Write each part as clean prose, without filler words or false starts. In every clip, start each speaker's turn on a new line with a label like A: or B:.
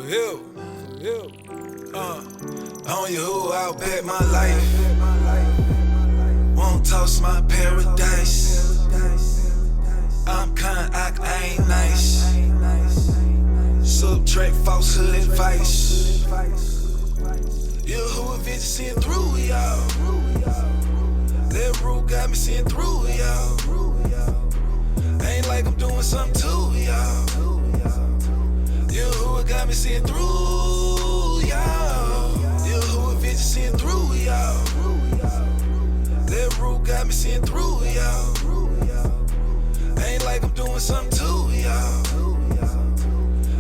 A: you, on you who I'll bet my life. Won't toss my paradise. I'm I ain't nice. Subtract falsehood advice. You who eventually seeing through, y'all. That rule got me seeing through, y'all. Ain't like I'm doing something to y'all. You who got me seeing through, y'all. You who eventually seeing through, y'all. That rule got me seeing through, y'all. Ain't like I'm doing something to y'all.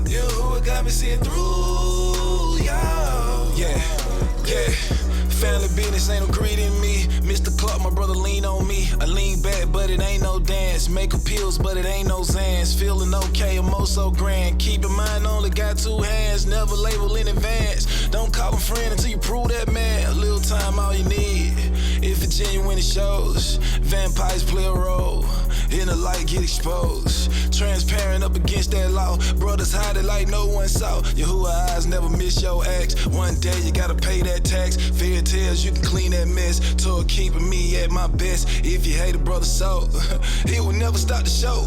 A: You who got me seeing through, y'all. Yeah. Family business ain't no greed in me. Mr. Clark, my brother lean on me. I lean back, but it ain't no dance. Make appeals, but it ain't no Zans. Feeling okay, I'm so grand. Keep in mind, only got two hands. Never label in advance. Don't call him friend until you prove that man. A little time, all you need. If it's genuine, it shows. Vampires play a role. In the light, get exposed. Transparent up against that law. Brothers hide it like no one saw. Yahuwah eyes never miss your acts. One day you gotta pay that tax. Fairy tales, you can clean that mess. Toward keeping me at my best. If you hate a brother so, he will never stop the show.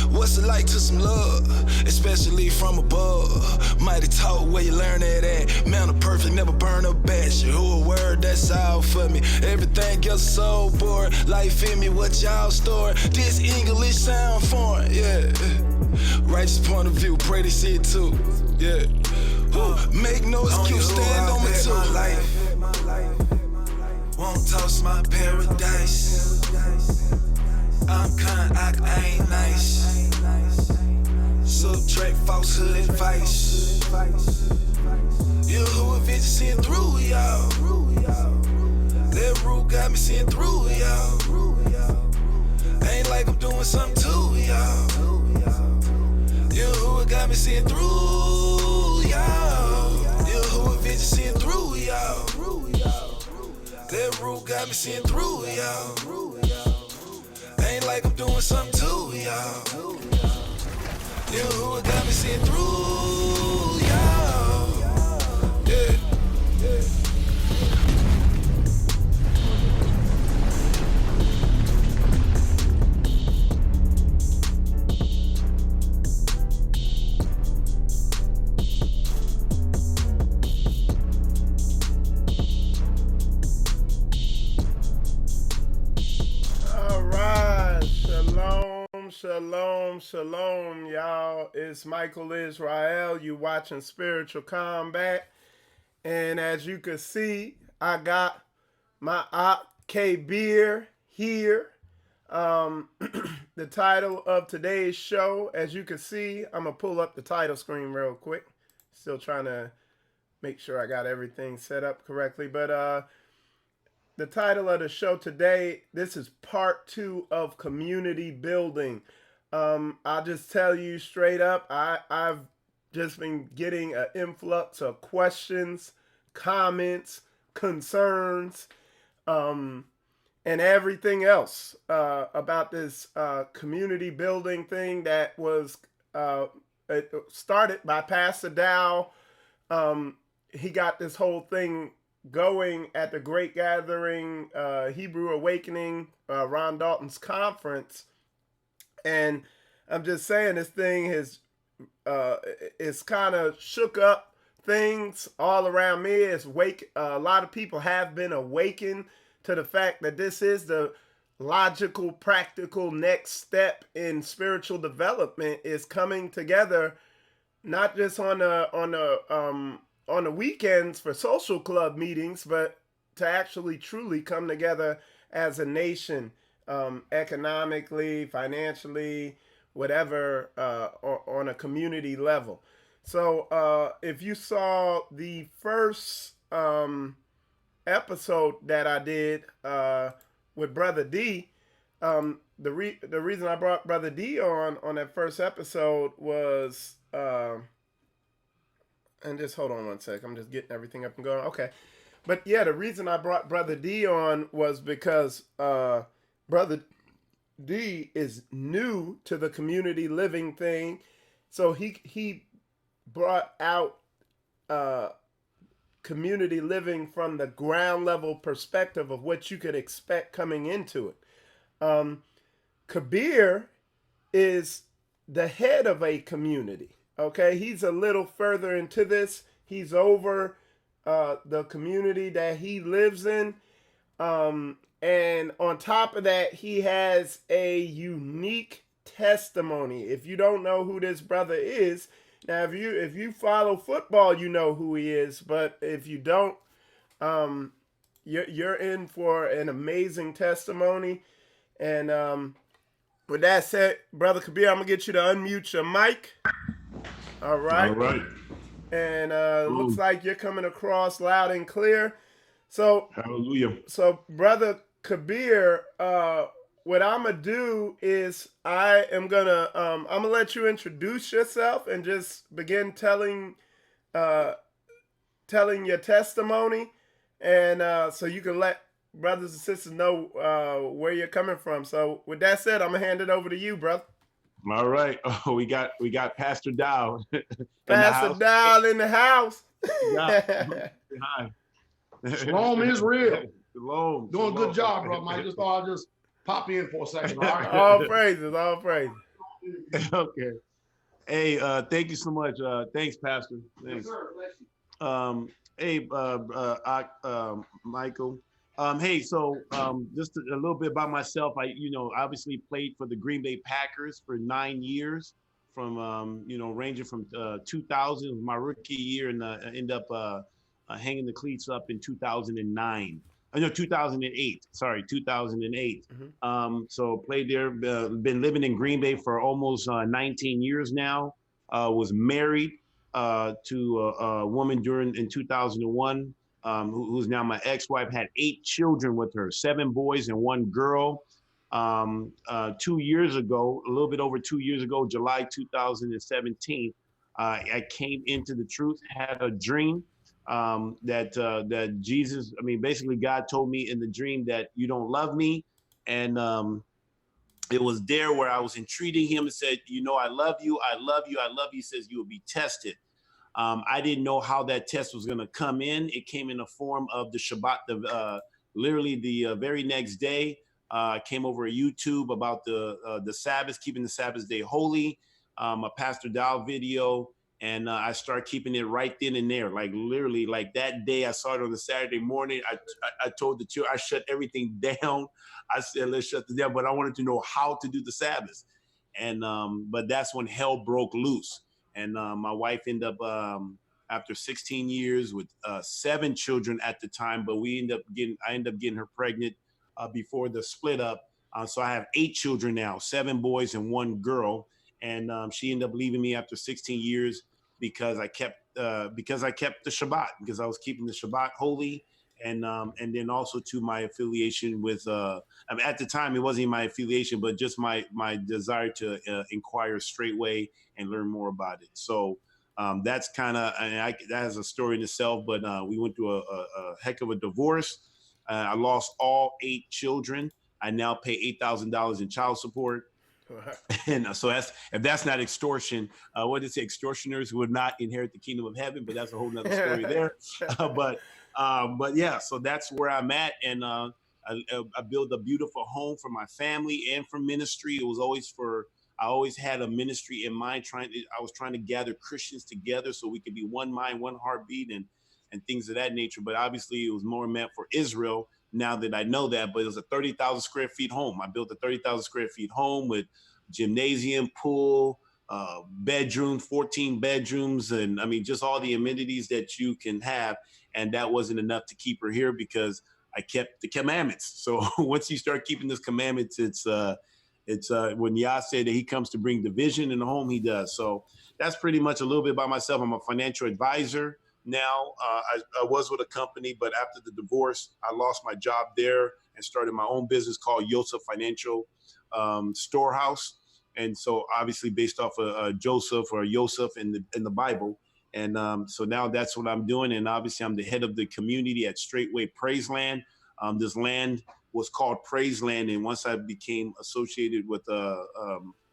A: What's it like to some love? Especially from above. Mighty talk where you learn that at. Man of perfect, never burn a batch. Who a word, that's all for me. Everything else is so bored. Life in me, what y'all store. This English sound foreign, yeah. Righteous point of view, pray they see it too, yeah. Make no excuse, stand on me too. Won't toss my paradise. I'm I ain't nice. Subtract falsehood advice. You who eventually seeing through, y'all. That rule got me seeing through, y'all. Ain't like I'm doing something to y'all. You who got me seeing through, y'all. You who eventually seeing through, y'all. That rule got me seeing through, y'all. Ain't like I'm doing something to y'all. You who got me seeing through, y'all. Yeah.
B: Shalom, y'all. It's Michael Israel. You watching Spiritual Combat. And as you can see, I got my Kabir here. The title of today's show, as you can see, I'm going to pull up the title screen real quick. Still trying to make sure I got everything set up correctly. But the title of the show today, this is part 2 of community building. I'll just tell you straight up, I've just been getting an influx of questions, comments, concerns, and everything else about this community building thing that was it started by Pastor Dow. He got this whole thing going at the Great Gathering, Hebrew Awakening, Ron Dalton's conference. And I'm just saying this thing has it's kind of shook up things all around me. A lot of people have been awakened to the fact that this is the logical, practical next step in spiritual development, is coming together, not just on the weekends for social club meetings, but to actually truly come together as a nation. Economically, financially, whatever, on a community level. So if you saw the first episode that I did with Brother D, the reason I brought Brother D on that first episode was, and just hold on one sec, I'm just getting everything up and going. Okay. But yeah, the reason I brought Brother D on was because Brother D is new to the community living thing. So he brought out uh, community living from the ground level perspective of what you could expect coming into it. Kabir is the head of a community. Okay, he's a little further into this. He's over the community that he lives in. And on top of that, he has a unique testimony. If you don't know who this brother is, now if you follow football, you know who he is. But if you don't, you're in for an amazing testimony. And with that said, brother Kabir, I'm gonna get you to unmute your mic. All right.
C: All right.
B: And it looks like you're coming across loud and clear. So,
C: hallelujah.
B: So, brother Kabir, what I'm gonna do is I'm gonna let you introduce yourself and just begin telling your testimony, and so you can let brothers and sisters know where you're coming from. So, with that said, I'm gonna hand it over to you, brother.
C: All right. Oh, we got Pastor Dow.
B: Pastor Dow in the house.
C: Hi.
D: Shalom Israel.
C: Shalom.
D: Doing a good job, bro. I just thought I'd just pop in for a second. All right.
B: All praises, all praises.
C: Okay. Hey, thank you so much. Thanks, Pastor. Thanks.
D: Yes, sir.
C: Hey, Michael. Hey, so just a little bit about myself. I, obviously played for the Green Bay Packers for 9 years, from ranging from 2000, my rookie year, and end up hanging the cleats up in 2009. No, 2008. Sorry, 2008. Mm-hmm. So played there. Been living in Green Bay for almost 19 years now. Was married to a woman in 2001. Who's now my ex-wife. Had 8 children with her, 7 boys and 1 girl. 2 years ago, a little bit over 2 years ago, July 2017, I came into the truth, had a dream that Jesus, basically God told me in the dream that you don't love me. And it was there where I was entreating him and said, I love you, I love you, I love you. He says, you will be tested. I didn't know how that test was going to come in. It came in the form of the Shabbat, literally the very next day. Came over a YouTube about the Sabbath, keeping the Sabbath day holy, a Pastor Dow video, and I started keeping it right then and there. Like literally, like that day I saw it on the Saturday morning. I told the children, I shut everything down. I said, let's shut this down, but I wanted to know how to do the Sabbath. And but that's when hell broke loose. And my wife ended up, after 16 years with 7 children at the time, but I ended up getting her pregnant before the split up. So I have 8 children now, 7 boys and 1 girl. And she ended up leaving me after 16 years because I kept the Shabbat, because I was keeping the Shabbat holy. And then also to my affiliation with, at the time, it wasn't my affiliation, but just my desire to inquire straightway and learn more about it. So that's kind of, that has a story in itself, but we went through a heck of a divorce. I lost all 8 children. I now pay $8,000 in child support. And so if that's not extortion, what is it? Extortioners would not inherit the kingdom of heaven, but that's a whole nother story there. But yeah, so that's where I'm at. And I built a beautiful home for my family and for ministry. It was always I always had a ministry in mind. I was trying to gather Christians together so we could be one mind, one heartbeat, and things of that nature. But obviously it was more meant for Israel now that I know that. But it was a 30,000 square feet home. I built a 30,000 square feet home with gymnasium, pool, bedroom, 14 bedrooms, and just all the amenities that you can have. And that wasn't enough to keep her here because I kept the commandments. So once you start keeping those commandments, it's when Yah said that he comes to bring division in the home, he does. So that's pretty much a little bit about myself. I'm a financial advisor now. I was with a company, but after the divorce, I lost my job there and started my own business called Yosef Financial Storehouse. And so obviously based off of Joseph or Yosef in the Bible. And so now that's what I'm doing. And obviously I'm the head of the community at Straightway Praise Land. This land was called Praise Land. And once I became associated with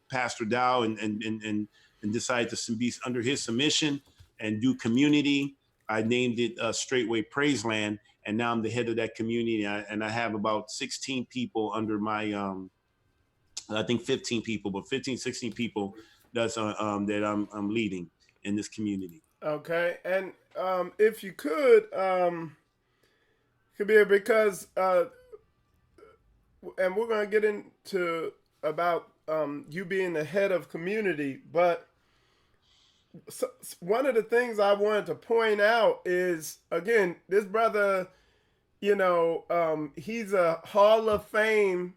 C: Pastor Dow and decided to be under his submission and do community, I named it Straightway Praiseland, and now I'm the head of that community. And I have about 16 people under my, I think 15 people, but 15, 16 people that I'm leading in this community.
B: Okay, and if you could, Kabir, because and we're gonna get into about you being the head of community, but one of the things I wanted to point out is, again, this brother, he's a Hall of Fame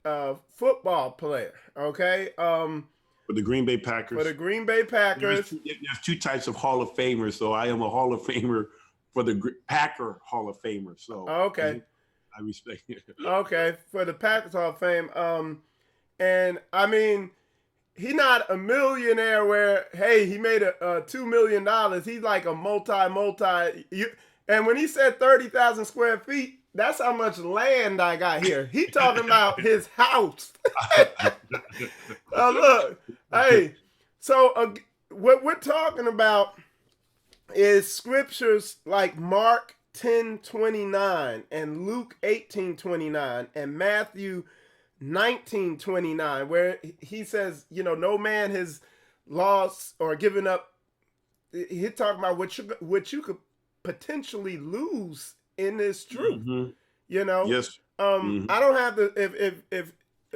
B: football player. Okay,
C: For the Green Bay Packers.
B: for the Green Bay Packers.
C: There's two types of Hall of Famers, so I am a Hall of Famer for the Packer Hall of Famer. So
B: Okay.
C: I respect it.
B: Okay, for the Packers Hall of Fame. And I mean, he's not a millionaire where, hey, he made a $2 million. He's like a multi. And when he said 30,000 square feet, that's how much land I got here. He talking about his house. Look, hey, so what we're talking about is scriptures like Mark 10:29 and Luke 18:29 and Matthew 19:29, where he says, no man has lost or given up. He's talking about what you could potentially lose in this truth.
C: Mm-hmm. Yes.
B: I don't have the if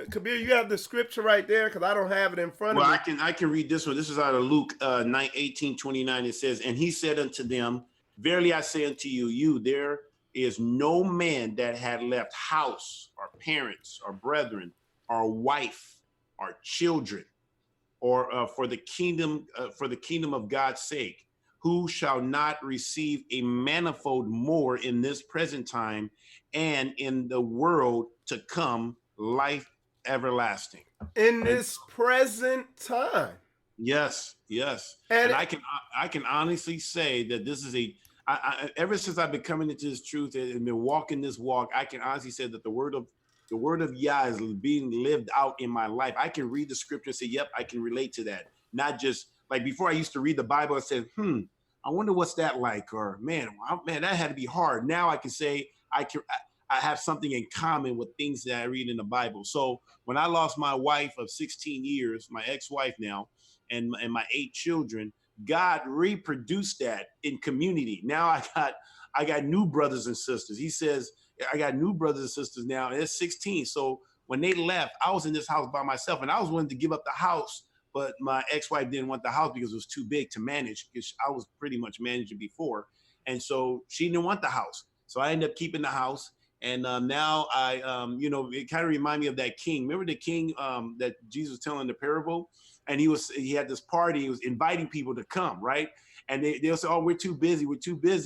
B: Kabir, you have the scripture right there, because I don't have it in front of me.
C: Well, I can read this one. This is out of Luke 18:29. It says, "And he said unto them, Verily I say unto you, there is no man that had left house or parents or brethren or wife or children, or for the kingdom of God's sake, who shall not receive a manifold more in this present time, and in the world to come life everlasting."
B: In this present time.
C: Yes. And I can honestly say that this is ever since I've been coming into this truth and been walking this walk, I can honestly say that the word of Yah is being lived out in my life. I can read the scripture and say, yep, I can relate to that. Not just like before I used to read the Bible and said, I wonder what's that like? Or man, that had to be hard. Now I can say I have something in common with things that I read in the Bible. So when I lost my wife of 16 years, my ex-wife now, and my 8 children, God reproduced that in community. Now I got new brothers and sisters. He says, I got new brothers and sisters now, and it's 16. So when they left, I was in this house by myself, and I was willing to give up the house, but my ex-wife didn't want the house because it was too big to manage, because I was pretty much managing before. And so she didn't want the house. So I ended up keeping the house. And now I, it kind of reminded me of that king. Remember the king that Jesus was telling the parable? And he had this party. He was inviting people to come, right? And they'll say, oh, we're too busy.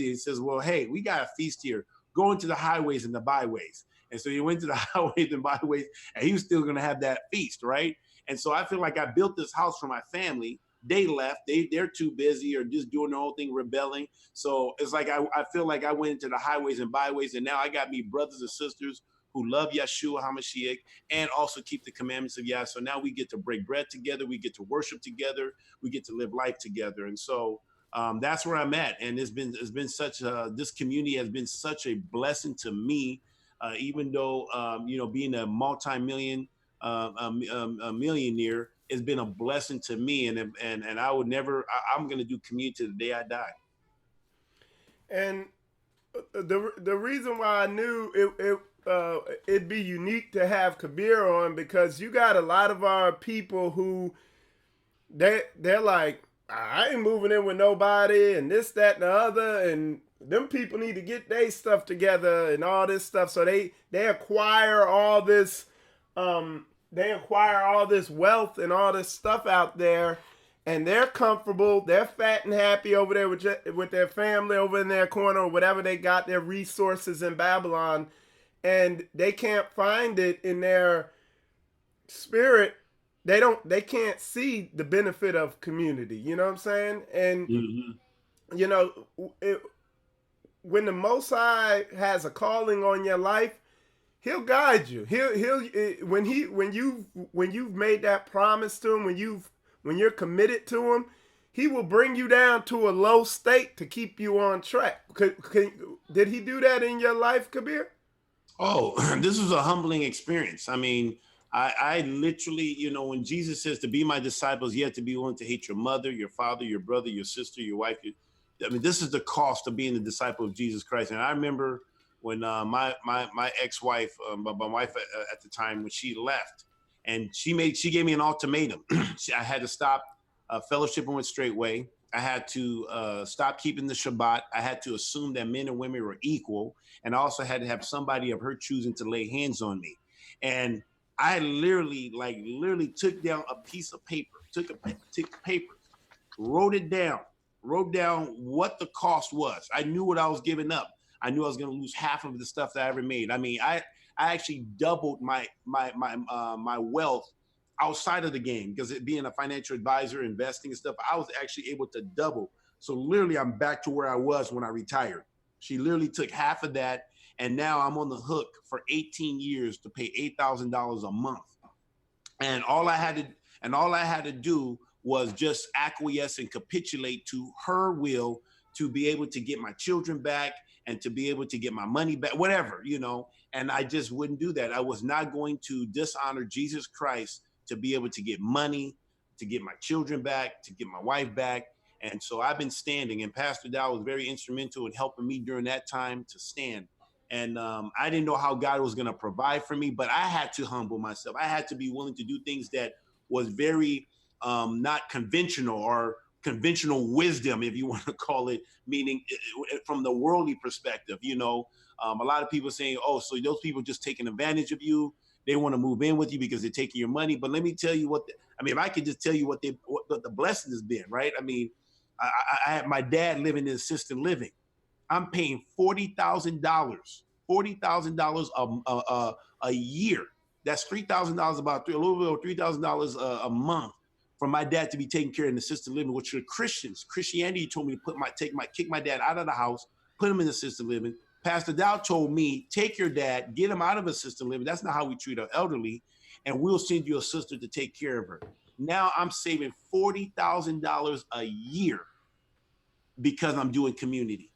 C: He says, well, hey, we got a feast here. Go into the highways and the byways. And so he went to the highways and byways, and he was still going to have that feast, right? And so I feel like I built this house for my family. They left. They're too busy or just doing their own thing, rebelling. So it's like I feel like I went into the highways and byways, and now I got me brothers and sisters who love Yeshua HaMashiach and also keep the commandments of Yah. So now we get to break bread together. We get to worship together. We get to live life together. And so that's where I'm at. And it's been such this community has been such a blessing to me, even though, being a multi-million a millionaire has been a blessing to me. And I would never, I'm going to do community to the day I die.
B: And the reason why I knew it'd be unique to have Kabir on, because you got a lot of our people who they're like, I ain't moving in with nobody and this, that, and the other, and them people need to get their stuff together and all this stuff. So they acquire all this wealth and all this stuff out there, and they're comfortable, they're fat and happy over there with their family over in their corner or whatever they got, their resources in Babylon, and they can't find it in their spirit. They can't see the benefit of community. You know what I'm saying? And when the Most High has a calling on your life, He'll guide you. When you've made that promise to Him, when you're committed to Him, he will bring you down to a low state to keep you on track. Did he do that in your life, Kabir?
C: Oh, this was a humbling experience. I mean, I literally, you know, when Jesus says to be my disciples, you have to be willing to hate your mother, your father, your brother, your sister, your wife. I mean, this is the cost of being a disciple of Jesus Christ. And I remember when my ex-wife, my wife at the time, when she left, and she gave me an ultimatum. I had to stop fellowshipping with Straightway. I had to stop keeping the Shabbat. I had to assume that men and women were equal. And I also had to have somebody of her choosing to lay hands on me. And I literally took down a piece of paper, took papers, wrote down what the cost was. I knew what I was giving up. I knew I was going to lose half of the stuff that I ever made. I mean, I actually doubled my wealth outside of the game, because it being a financial advisor, investing and stuff, I was actually able to double. So literally I'm back to where I was when I retired. She literally took half of that. And now I'm on the hook for 18 years to pay $8,000 a month. And all I had to do was just acquiesce and capitulate to her will to be able to get my children back and to be able to get my money back, whatever, you know. And I just wouldn't do that. I was not going to dishonor Jesus Christ to be able to get money, to get my children back, to get my wife back. And so I've been standing, and Pastor Dow was very instrumental in helping me during that time to stand. And I didn't know how God was going to provide for me, but I had to humble myself. I had to be willing to do things that was very not conventional, or conventional wisdom, if you want to call it, meaning from the worldly perspective. You know, a lot of people saying, oh, so those people just taking advantage of you. They want to move in with you because they're taking your money. But let me tell you if I could just tell you what the blessing has been, right? I mean, I had my dad living in assisted living. I'm paying $40,000 a year. That's $3,000, about a little bit over $3,000 a month, for my dad to be taking care of in assisted living, which are Christians. Christianity told me to kick my dad out of the house, put him in assisted living. Pastor Dow told me, take your dad, get him out of assisted living. That's not how we treat our elderly, and we'll send you a sister to take care of her. Now I'm saving $40,000 a year because I'm doing community.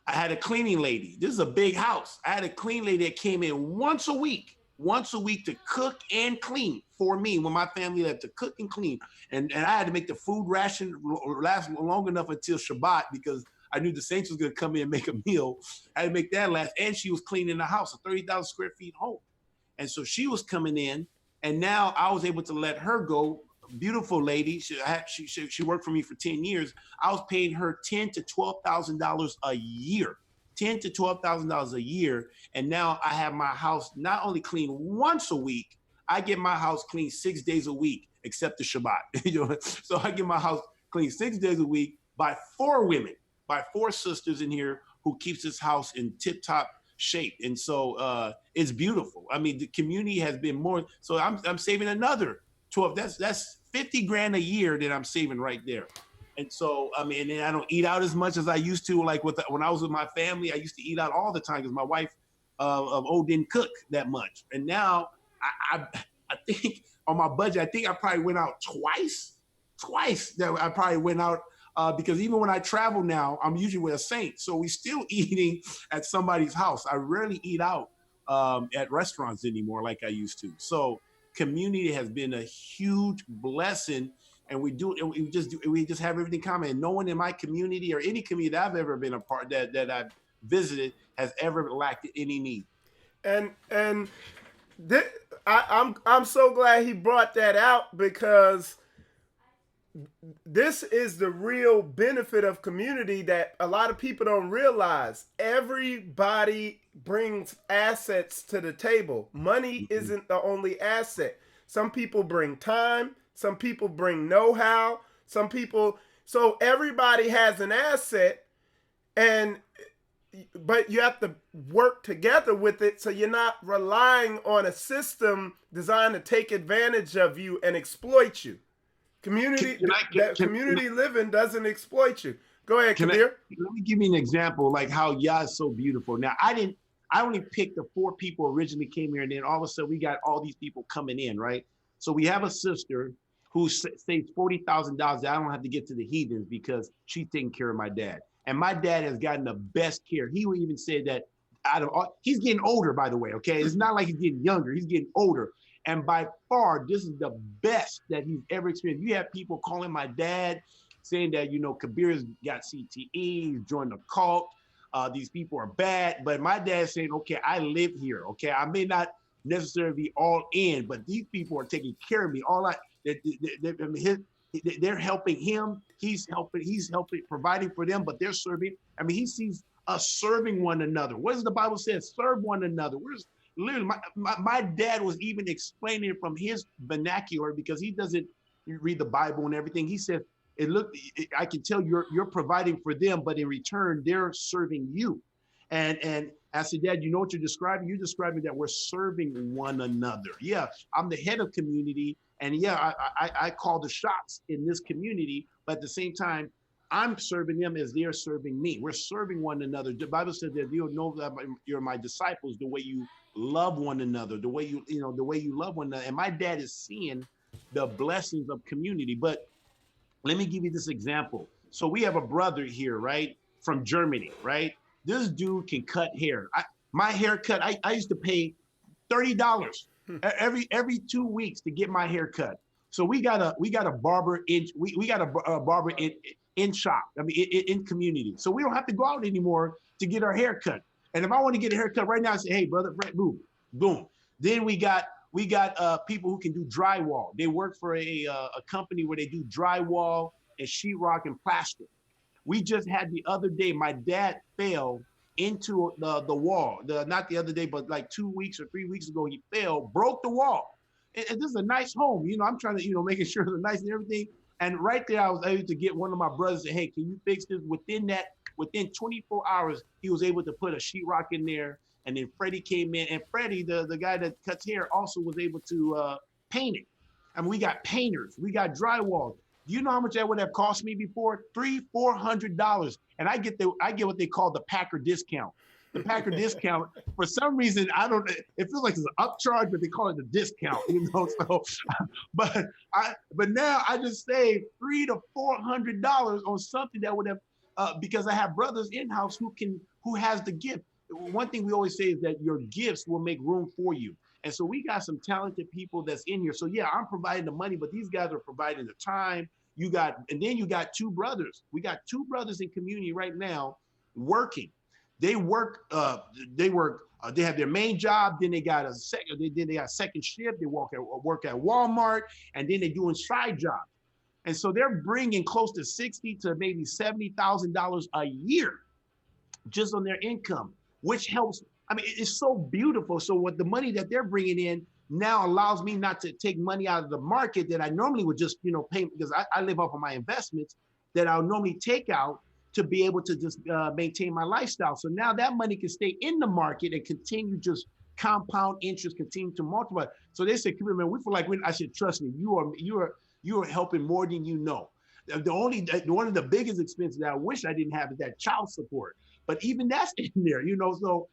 C: I had a cleaning lady. This is a big house. I had a cleaning lady that came in once a week to cook and clean for me when my family left, to cook and clean. And I had to make the food ration last long enough until Shabbat, because I knew the saints was going to come in and make a meal. I had to make that last. And she was cleaning the house, a 30,000 square feet home. And so she was coming in, and now I was able to let her go. Beautiful lady. She worked for me for 10 years. I was paying her $10,000 to $12,000 a year. $10,000 to $12,000 a year. And now I have my house not only clean once a week, I get my house clean 6 days a week, except the Shabbat. You know? So I get my house clean 6 days a week by 4 women, by 4 sisters in here who keeps this house in tip-top shape. And so it's beautiful. I mean, the community has been more. So I'm saving another 12. That's 50 grand a year that I'm saving right there. And so, I mean, and I don't eat out as much as I used to. Like when I was with my family, I used to eat out all the time because my wife didn't cook that much. And now I think on my budget, I think I probably went out twice that I probably went out because even when I travel now, I'm usually with a saint. So we still eating at somebody's house. I rarely eat out at restaurants anymore like I used to. So community has been a huge blessing. And we just have everything common. And no one in my community or any community that I've ever been a part that I've visited has ever lacked any need.
B: I'm so glad he brought that out, because this is the real benefit of community that a lot of people don't realize. Everybody brings assets to the table. Money isn't the only asset. Some people bring time. Some people bring know-how. So everybody has an asset, but you have to work together with it, so you're not relying on a system designed to take advantage of you and exploit you. Community living doesn't exploit you. Go ahead, Kabir.
C: Let me give you an example, like how Yah is so beautiful. Now, I only picked the 4 people originally came here, and then all of a sudden we got all these people coming in, right? So we have a sister who saves $40,000 that I don't have to get to the heathens because she's taking care of my dad. And my dad has gotten the best care. He would even say that out of all, he's getting older, by the way, okay? It's not like he's getting younger, he's getting older. And by far, this is the best that he's ever experienced. You have people calling my dad saying that, you know, Kabir's got CTE, he's joined the cult, these people are bad. But my dad's saying, okay, I live here, okay? I may not necessarily be all in, but these people are taking care of me. They're helping him. He's helping, providing for them, but they're serving. I mean, he sees us serving one another. What does the Bible say? Serve one another. Where's literally my dad was even explaining it from his vernacular because he doesn't read the Bible and everything. He said, I can tell you're providing for them, but in return, they're serving you. And I said, Dad, you know what you're describing? You're describing that we're serving one another. Yeah, I'm the head of community. And yeah, I call the shots in this community, but at the same time, I'm serving them as they're serving me. We're serving one another. The Bible says that you'll know that you're my disciples, the way you love one another, the way you love one another. And my dad is seeing the blessings of community. But let me give you this example. So we have a brother here, right, from Germany, right? This dude can cut hair. My haircut, I used to pay $30 every 2 weeks to get my hair cut. So we got a barber in barber in shop. I mean, in community. So we don't have to go out anymore to get our hair cut. And if I want to get a haircut right now, I say, hey, brother, boom, boom. Then we got people who can do drywall. They work for a company where they do drywall and sheetrock and plaster. We just had the other day, my dad fell into the wall. Not the other day, but like 2 weeks or 3 weeks ago, he fell, broke the wall. And this is a nice home. You know, I'm trying to, making sure it's nice and everything. And right there, I was able to get one of my brothers to say, hey, can you fix this? Within 24 hours, he was able to put a sheetrock in there. And then Freddie came in, and Freddie, the guy that cuts hair, also was able to paint it. I mean, we got painters, we got drywall. Do you know how much that would have cost me before? $300-400. And I get what they call the Packer discount. The Packer discount, for some reason, it feels like it's an upcharge, but they call it a discount, so, but now I just saved $300 to $400 on something that would have, because I have brothers in-house who has the gift. One thing we always say is that your gifts will make room for you. And so we got some talented people that's in here. So yeah, I'm providing the money, but these guys are providing the time. And then you got two brothers. We got two brothers in community right now working. They work, they have their main job, then they got a second shift, they work at Walmart, and then they're doing side jobs. And so they're bringing close to $60,000 to maybe $70,000 a year just on their income, which helps. I mean, it's so beautiful. So what the money that they're bringing in now allows me not to take money out of the market that I normally would just, pay, because I live off of my investments that I'll normally take out to be able to just maintain my lifestyle. So now that money can stay in the market and continue just compound interest, continue to multiply. So they said, come here, man, we feel like I said, trust me, you are helping more than you know. One of the biggest expenses that I wish I didn't have is that child support. But even that's in there, so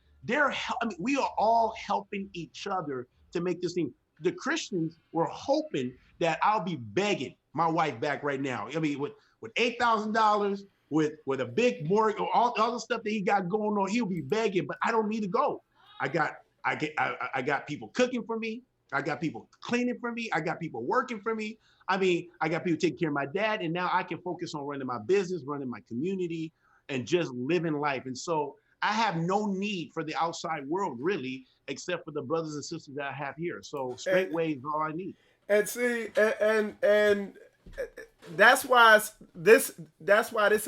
C: we are all helping each other to make this thing. The Christians were hoping that I'll be begging my wife back right now. I mean, with $8,000, with a big mortgage, all the stuff that he got going on, he'll be begging, but I don't need to go. I got people cooking for me. I got people cleaning for me. I got people working for me. I mean, I got people taking care of my dad, and now I can focus on running my business, running my community, and just living life. And so I have no need for the outside world, really, except for the brothers and sisters that I have here. So straight ways is all I need.
B: And see, and that's why this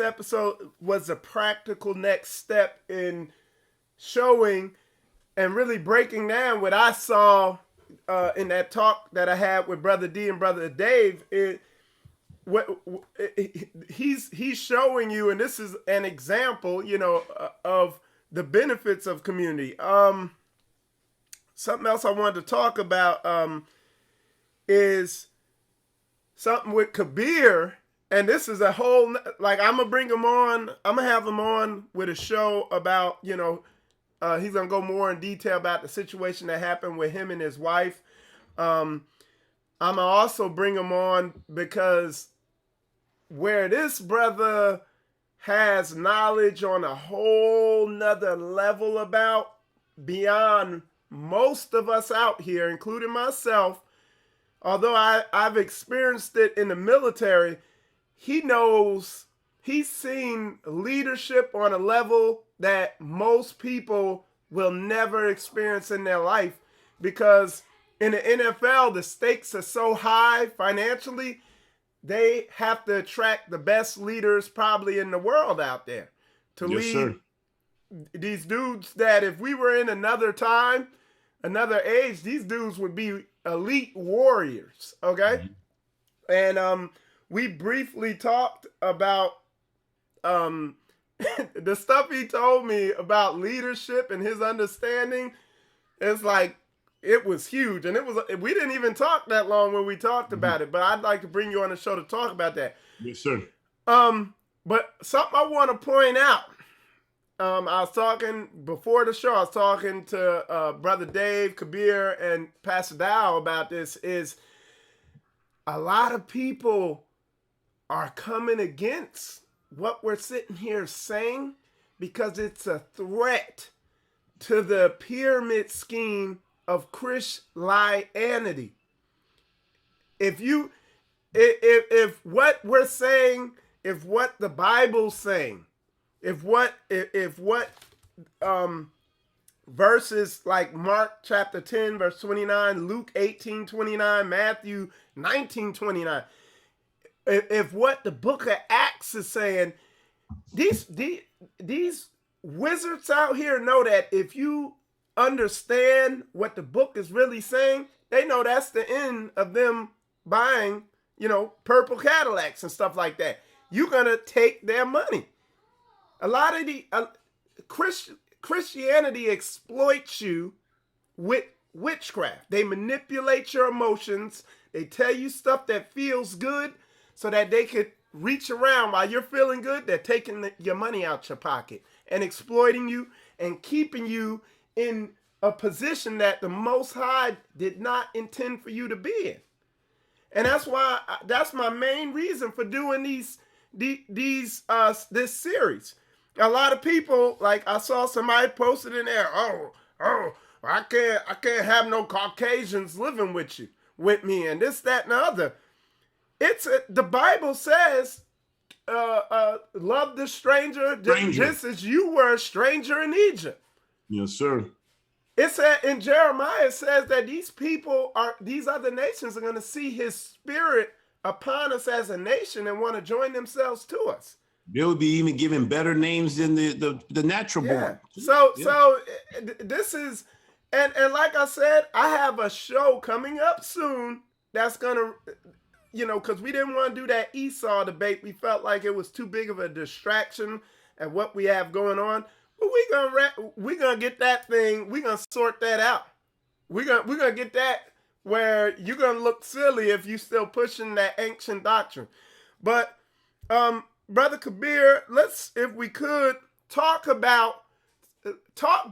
B: episode was a practical next step in showing and really breaking down what I saw in that talk that I had with Brother D and Brother Dave. He's showing you, and this is an example, of the benefits of community. Something else I wanted to talk about is something with Kabir, and this is a whole, like, I'm gonna bring him on. I'm gonna have him on with a show about, he's gonna go more in detail about the situation that happened with him and his wife. I'm I'm gonna also bring him on because where this brother has knowledge on a whole nother level about beyond most of us out here, including myself, although I've experienced it in the military, he knows, he's seen leadership on a level that most people will never experience in their life, because in the NFL, the stakes are so high financially, they have to attract the best leaders probably in the world out there to
C: Yes,
B: lead
C: sir.
B: these dudes that if we were in another time, another age, these dudes would be elite warriors, okay? And we briefly talked about the stuff he told me about leadership and his understanding. It's like it was huge, and we didn't even talk that long when we talked about it. But I'd like to bring you on the show to talk about that.
C: Yes, sir.
B: But something I want to point out. I was talking before the show. I was talking to Brother Dave, Kabir, and Pastor Dow about this. Is a lot of people are coming against what we're sitting here saying because it's a threat to the pyramid scheme of Christianity. If what we're saying, if what the Bible's saying, if what verses like Mark chapter 10 verse 29, Luke 18:29, Matthew 19:29, if what the book of Acts is saying, these wizards out here know that if you understand what the book is really saying, they know that's the end of them buying, purple Cadillacs and stuff like that. You're gonna take their money. A lot of the Christianity exploits you with witchcraft. They manipulate your emotions. They tell you stuff that feels good so that they could reach around while you're feeling good. They're taking your money out your pocket and exploiting you and keeping you in a position that the Most High did not intend for you to be in. And that's why, that's my main reason for doing this series. A lot of people, like I saw somebody posted in there, I can't have no Caucasians living with me, and this, that, and the other. The Bible says, love the stranger just as you were a stranger in Egypt.
C: Yes, sir.
B: It said in Jeremiah, it says that these other nations are going to see his spirit upon us as a nation and want to join themselves to us.
C: They'll be even given better names than the natural born.
B: So this is, and like I said, I have a show coming up soon that's gonna, because we didn't want to do that Esau debate. We felt like it was too big of a distraction at what we have going on. But we're gonna get that thing. We're gonna sort that out. We're gonna get that where you're gonna look silly if you still pushing that ancient doctrine. But Brother Kabir, let's, if we could, talk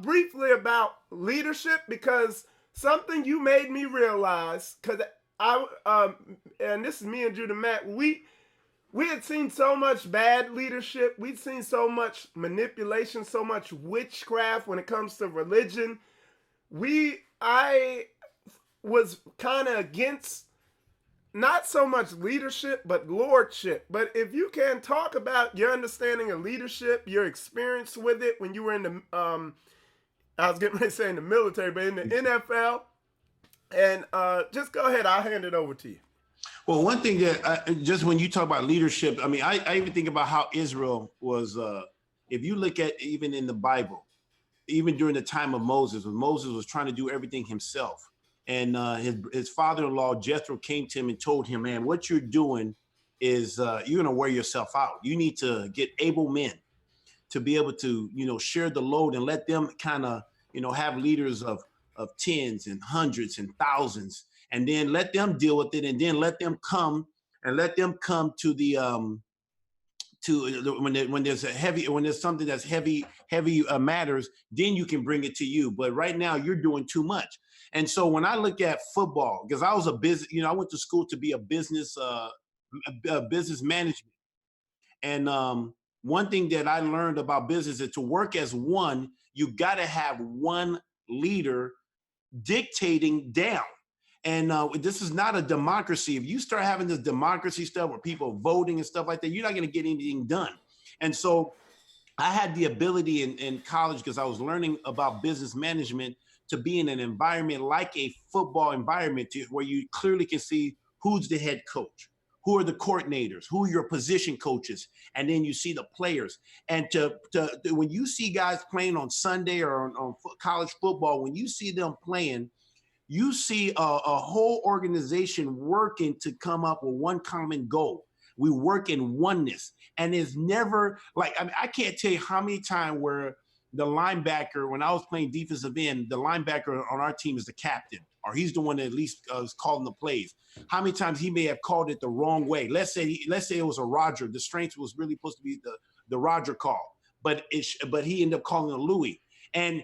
B: briefly about leadership, because something you made me realize, because and this is me and Judah Matt, we had seen so much bad leadership. We'd seen so much manipulation, so much witchcraft when it comes to religion. I was kind of against not so much leadership, but lordship. But if you can talk about your understanding of leadership, your experience with it when you were in the, I was getting ready to say in the military, but in the NFL, and just go ahead, I'll hand it over to you.
C: Well, one thing that just when you talk about leadership, I mean, I even think about how Israel was, if you look at even in the Bible, even during the time of Moses, when Moses was trying to do everything himself, and his father-in-law Jethro came to him and told him, man, what you're doing is you're going to wear yourself out. You need to get able men to be able to, share the load and let them kind of, have leaders of tens and hundreds and thousands, and then let them deal with it, and then let them come to the when there's something that's heavy matters, then you can bring it to you. But right now you're doing too much. And so when I look at football, because I was a business, I went to school to be a business management. And one thing that I learned about business is to work as one, you got to have one leader dictating down. And this is not a democracy. If you start having this democracy stuff where people are voting and stuff like that, you're not going to get anything done. And so I had the ability in college, because I was learning about business management, to be in an environment like a football environment where you clearly can see who's the head coach, who are the coordinators, who are your position coaches, and then you see the players. And when you see guys playing on Sunday or on college football, when you see them playing, you see a whole organization working to come up with one common goal. We work in oneness. And it's never like, I can't tell you how many times where the linebacker, when I was playing defensive end, the linebacker on our team is the captain, or he's the one that at least is calling the plays. How many times he may have called it the wrong way? Let's say it was a Roger. The strength was really supposed to be the Roger call, but he ended up calling it Louis. And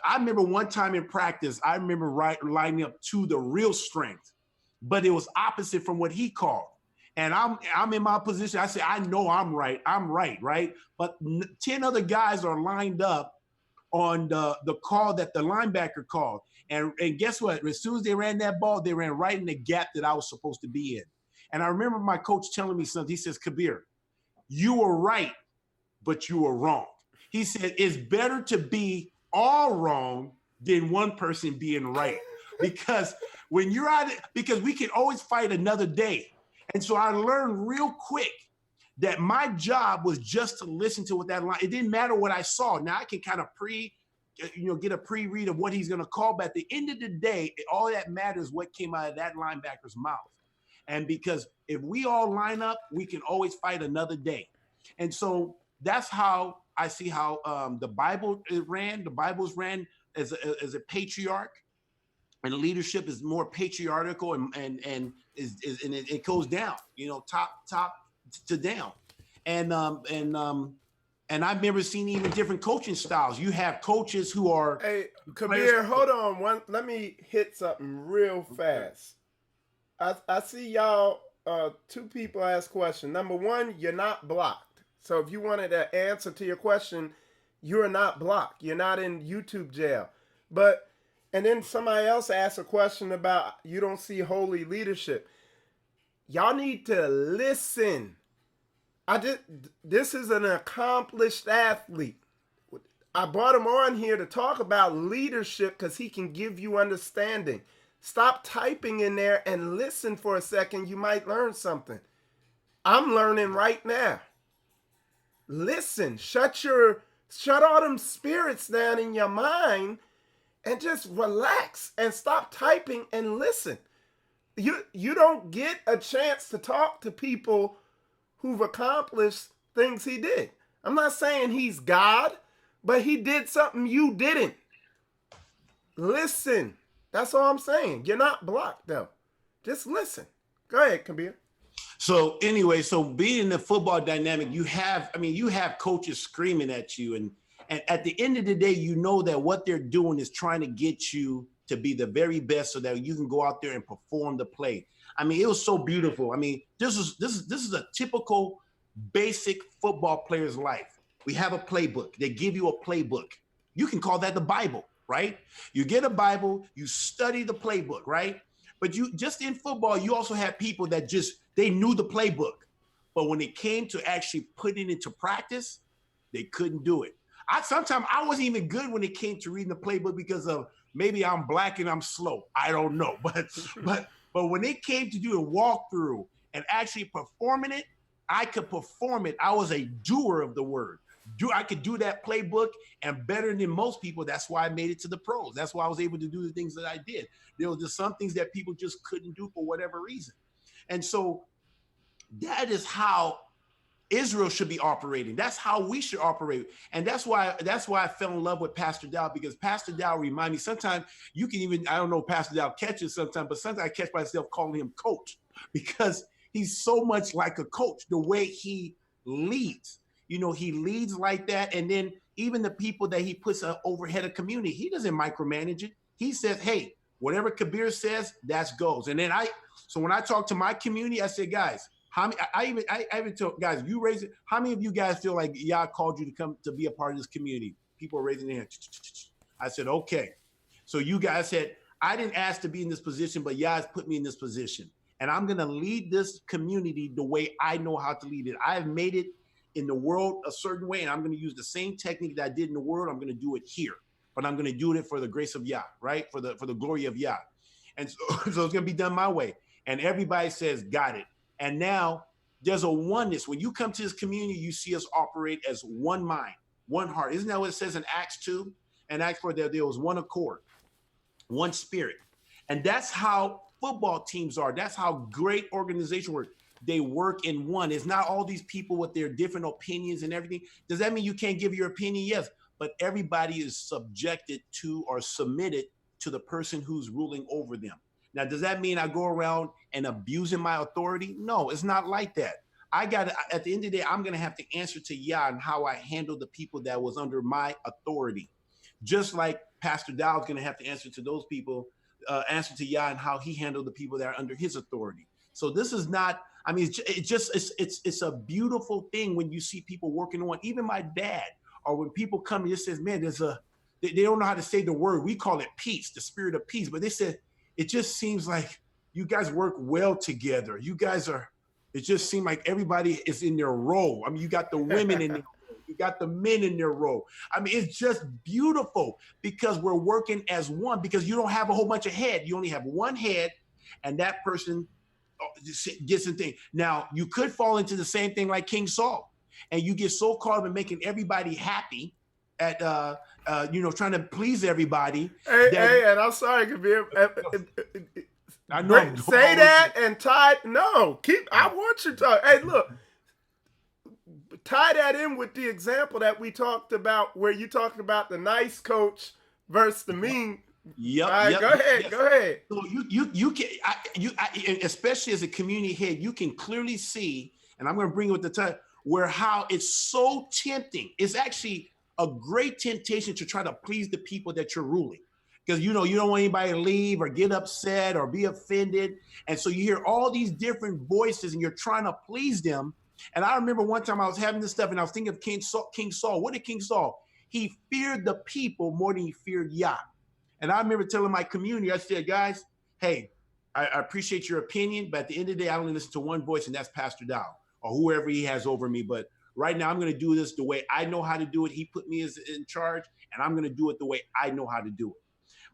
C: I remember one time in practice, I remember lining up to the real strength, but it was opposite from what he called. And I'm in my position. I say, I know I'm right, right? But 10 other guys are lined up on the call that the linebacker called. And guess what? As soon as they ran that ball, they ran right in the gap that I was supposed to be in. And I remember my coach telling me something. He says, Kabir, you were right, but you were wrong. He said, it's better to be all wrong than one person being right. Because when you're out, because we can always fight another day. And so I learned real quick that my job was just to listen to what that line, it didn't matter what I saw. Now I can kind of get a pre-read of what he's going to call, but at the end of the day, all that matters what came out of that linebacker's mouth. And because if we all line up, we can always fight another day. And so that's how I see how the Bible ran. The Bible's ran as a patriarch, and leadership is more patriarchal, and it goes down, top to down. And I've never seen even different coaching styles. You have coaches who are.
B: Hey, Kabir, hold on. Let me hit something real fast. I see y'all. Two people ask questions. Number one, you're not blocked. So if you wanted an answer to your question, you're not blocked. You're not in YouTube jail. And then somebody else asked a question about you don't see holy leadership. Y'all need to listen. This is an accomplished athlete. I brought him on here to talk about leadership because he can give you understanding. Stop typing in there and listen for a second. You might learn something. I'm learning right now. Listen, shut all them spirits down in your mind and just relax and stop typing and listen. You don't get a chance to talk to people who've accomplished things he did. I'm not saying he's God, but he did something you didn't. Listen. That's all I'm saying. You're not blocked though. Just listen. Go ahead, Kabir.
C: So anyway, being in the football dynamic, you have coaches screaming at you, and at the end of the day, you know that what they're doing is trying to get you to be the very best so that you can go out there and perform the play. I mean, it was so beautiful. I mean, this is a typical basic football player's life. We have a playbook. They give you a playbook. You can call that the Bible, right? You get a Bible, you study the playbook, right? But you just in football, you also have people that they knew the playbook. But when it came to actually putting it into practice, they couldn't do it. Sometimes I wasn't even good when it came to reading the playbook because of maybe I'm black and I'm slow. I don't know. But when it came to do a walkthrough and actually performing it, I could perform it. I was a doer of the word. I could do that playbook and better than most people. That's why I made it to the pros. That's why I was able to do the things that I did. There was just some things that people just couldn't do for whatever reason. And so that is how Israel should be operating. That's how we should operate. And that's why I fell in love with Pastor Dow, because Pastor Dow remind me, sometimes you can even, I don't know, Pastor Dow catches sometimes, but sometimes I catch myself calling him coach because he's so much like a coach, the way he leads. He leads like that. And then even the people that he puts overhead of community, he doesn't micromanage it. He says, hey, whatever Kabir says, that goes. And then so when I talk to my community, I say, guys, how many, I even told guys, you raise it. How many of you guys feel like Yah called you to come to be a part of this community? People are raising their hands. I said, okay. So you guys said, I didn't ask to be in this position, but Yah has put me in this position. And I'm going to lead this community the way I know how to lead it. I've made it in the world a certain way, and I'm going to use the same technique that I did in the world. I'm going to do it here, but I'm going to do it for the grace of Yah, right? For the glory of Yah. And so it's going to be done my way. And everybody says, got it. And now there's a oneness. When you come to this community, you see us operate as one mind, one heart. Isn't that what it says in Acts 2? And Acts 4, there was one accord, one spirit. And that's how football teams are. That's how great organizations work. They work in one. It's not all these people with their different opinions and everything. Does that mean you can't give your opinion? Yes, but everybody is subjected to or submitted to the person who's ruling over them. Now, does that mean I go around and abusing my authority? No, it's not like that. At the end of the day, I'm going to have to answer to Yah and how I handle the people that was under my authority. Just like Pastor Dow is going to have to answer to those people, answer to Yah and how he handled the people that are under his authority. So this is not, I mean, it's a beautiful thing when you see people working on, even my dad, or when people come and just says, man, they don't know how to say the word. We call it peace, the spirit of peace. But they said, it just seems like you guys work well together. It just seems like everybody is in their role. I mean, you got the women in their role. You got the men in their role. I mean, it's just beautiful because we're working as one, because you don't have a whole bunch of head. You only have one head, and that person gets the thing. Now, you could fall into the same thing like King Saul, and you get so caught up in making everybody happy at, trying to please everybody.
B: Hey, and I'm sorry, Kabir.
C: I know.
B: Say that and tie. No, I want you to. Hey, look. Tie that in with the example that we talked about, where you talked about the nice coach versus the mean.
C: Yep.
B: All right, go ahead.
C: So you can, especially as a community head, you can clearly see, and I'm going to bring it with the time, where how it's so tempting. It's actually a great temptation to try to please the people that you're ruling, because you don't want anybody to leave or get upset or be offended, and so you hear all these different voices, and you're trying to please them. And I remember one time I was having this stuff, and I was thinking of King Saul. What did King Saul? He feared the people more than he feared Yah. And I remember telling my community, I said, guys, hey, I appreciate your opinion, but at the end of the day, I only listen to one voice, and that's Pastor Dow or whoever he has over me. But right now, I'm going to do this the way I know how to do it. He put me in charge, and I'm going to do it the way I know how to do it.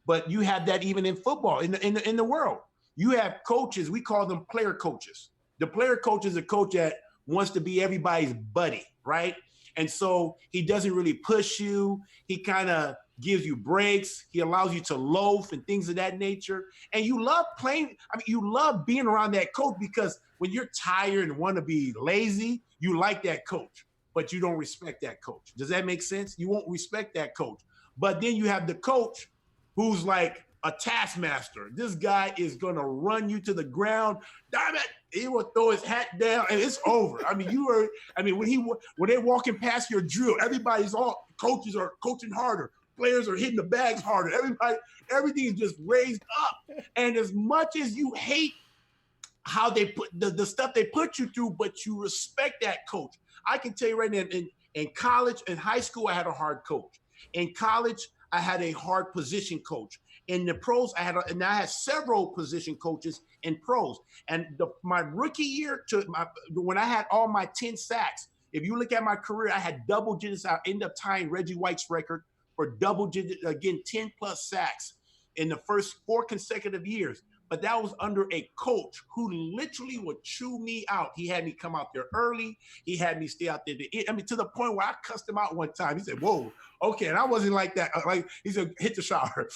C: But you have that even in football, in the world. You have coaches, we call them player coaches. The player coach is a coach that wants to be everybody's buddy, right? And so he doesn't really push you. He kind of gives you breaks. He allows you to loaf and things of that nature. And you love playing. I mean, you love being around that coach, because when you're tired and want to be lazy, you like that coach, but you don't respect that coach. Does that make sense? You won't respect that coach. But then you have the coach who's like a taskmaster. This guy is going to run you to the ground. Damn it. He will throw his hat down and it's over. I mean, when they're walking past your drill, coaches are coaching harder. Players are hitting the bags harder. Everything is just raised up. And as much as you hate how they put the stuff they put you through, but you respect that coach. I can tell you right now, in college and high school, I had a hard coach. In college, I had a hard position coach. In the pros, I had several position coaches in pros. And my rookie year, when I had all my 10 sacks, if you look at my career, I had double digits. I ended up tying Reggie White's record for double digits, again, 10 plus sacks in the first 4 consecutive years. But that was under a coach who literally would chew me out. He had me come out there early. He had me stay out there to the point where I cussed him out one time. He said, whoa, okay. And I wasn't like that. Like he said, hit the shower.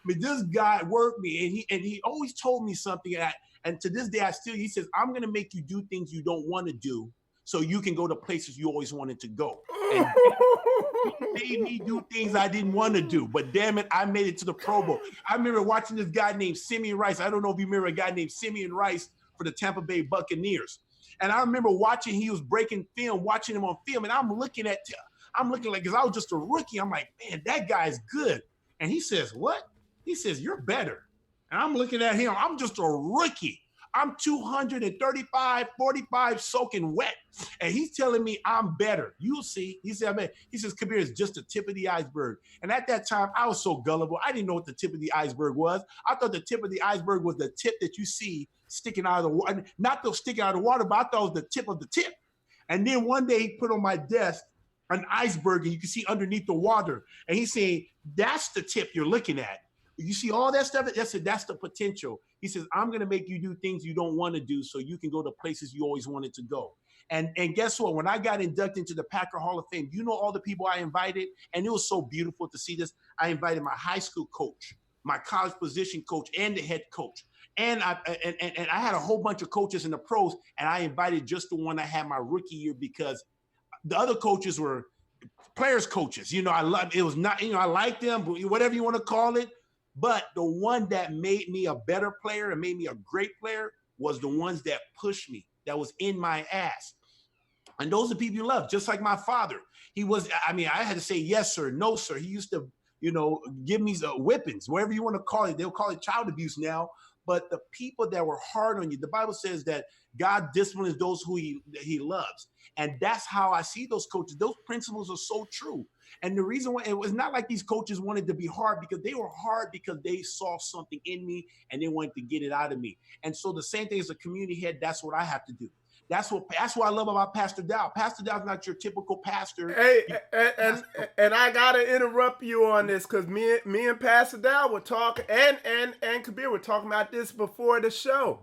C: This guy worked me, and he always told me something. And to this day, he says, I'm going to make you do things you don't want to do so you can go to places you always wanted to go. And he made me do things I didn't want to do, but damn it, I made it to the Pro Bowl. I remember watching this guy named Simeon Rice. I don't know if you remember a guy named Simeon Rice for the Tampa Bay Buccaneers. And I remember watching, he was breaking film, watching him on film, and I'm looking like, because I was just a rookie. I'm like, man, that guy's good. And he says, what? He says, you're better. And I'm looking at him, I'm just a rookie. I'm 235, 45 soaking wet. And he's telling me I'm better. You'll see. He said, man, he says, Kabir is just the tip of the iceberg. And at that time, I was so gullible. I didn't know what the tip of the iceberg was. I thought the tip of the iceberg was the tip that you see sticking out of the water. Not the sticking out of the water, but I thought it was the tip of the tip. And then one day he put on my desk an iceberg and you can see underneath the water. And he's saying, that's the tip you're looking at. You see all that stuff? That's the potential. He says, I'm going to make you do things you don't want to do so you can go to places you always wanted to go. And guess what? When I got inducted into the Packer Hall of Fame, you know all the people I invited? And it was so beautiful to see this. I invited my high school coach, my college position coach, and the head coach. And I had a whole bunch of coaches in the pros, and I invited just the one I had my rookie year because the other coaches were players coaches. You know, I liked them, whatever you want to call it. But the one that made me a better player and made me a great player was the ones that pushed me, that was in my ass. And those are people you love, just like my father. I had to say yes, sir, no, sir. He used to, give me whippings, whatever you want to call it. They'll call it child abuse now. But the people that were hard on you, the Bible says that God disciplines those who he loves. And that's how I see those coaches. Those principles are so true. And the reason why, it was not like these coaches wanted to be hard, because they were hard because they saw something in me and they wanted to get it out of me. And so the same thing as a community head, that's what I have to do. That's what I love about Pastor Dow. Pastor Dow's not your typical pastor.
B: Hey, and I gotta interrupt you on this because me and Pastor Dow were talking, and Kabir were talking about this before the show,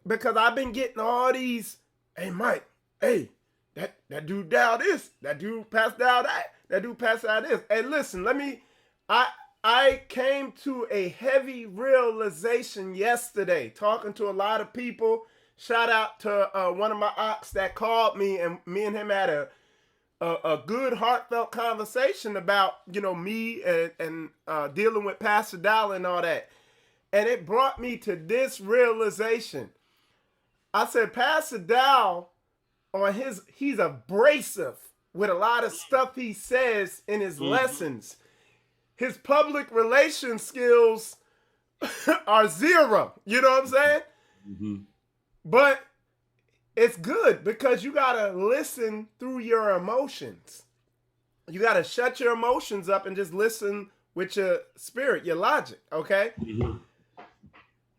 B: because I've been getting all these. Hey, Mike. Hey, that dude Dow this. That dude Pastor Dow that. That dude Pastor Dow this. Hey, listen. I came to a heavy realization yesterday, talking to a lot of people. Shout out to one of my ops that called me, and me and him had a good, heartfelt conversation about, me and dealing with Pastor Dow and all that. And it brought me to this realization. I said, Pastor Dow, he's abrasive with a lot of stuff he says in his lessons. His public relations skills are zero. You know what I'm saying? Mm-hmm. But it's good because you got to listen through your emotions. You got to shut your emotions up and just listen with your spirit, your logic, okay? Mm-hmm.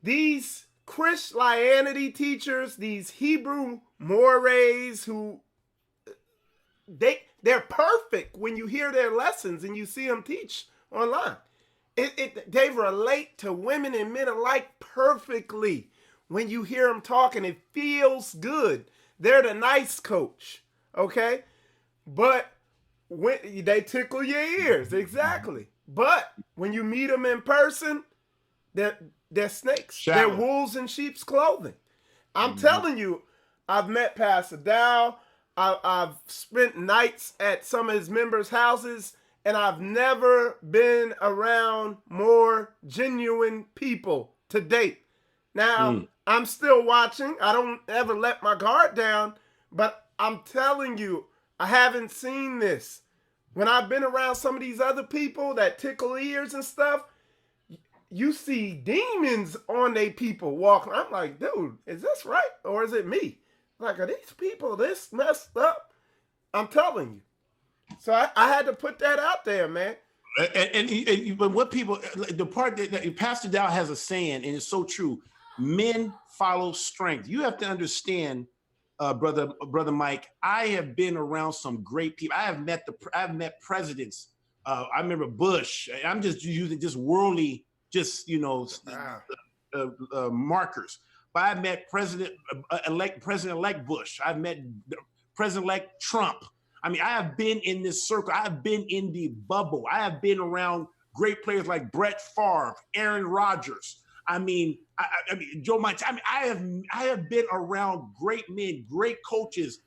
B: These Christianity teachers, these Hebrew mores who, they're perfect when you hear their lessons and you see them teach online. They relate to women and men alike perfectly. When you hear them talking, it feels good. They're the nice coach, okay? But when they tickle your ears, exactly. But when you meet them in person, they're snakes. Shallow. They're wolves in sheep's clothing. I'm telling you, I've met Pastor Dow. I've spent nights at some of his members' houses, and I've never been around more genuine people to date. Now, I'm still watching. I don't ever let my guard down, but I'm telling you, I haven't seen this. When I've been around some of these other people that tickle ears and stuff, you see demons on they people walking. I'm like, dude, is this right? Or is it me? Like, are these people this messed up? I'm telling you. So I had to put that out there, man.
C: But what people, the part that Pastor Dow has a saying, and it's so true, men follow strength. You have to understand, brother Mike, I have been around some great people. I've met presidents. I remember Bush. I'm just using just worldly, markers. But I met President-elect Bush. I've met President-elect Trump. I mean, I have been in this circle. I have been in the bubble. I have been around great players like Brett Favre, Aaron Rodgers. I mean, Joe Montana. I have been around great men, great coaches,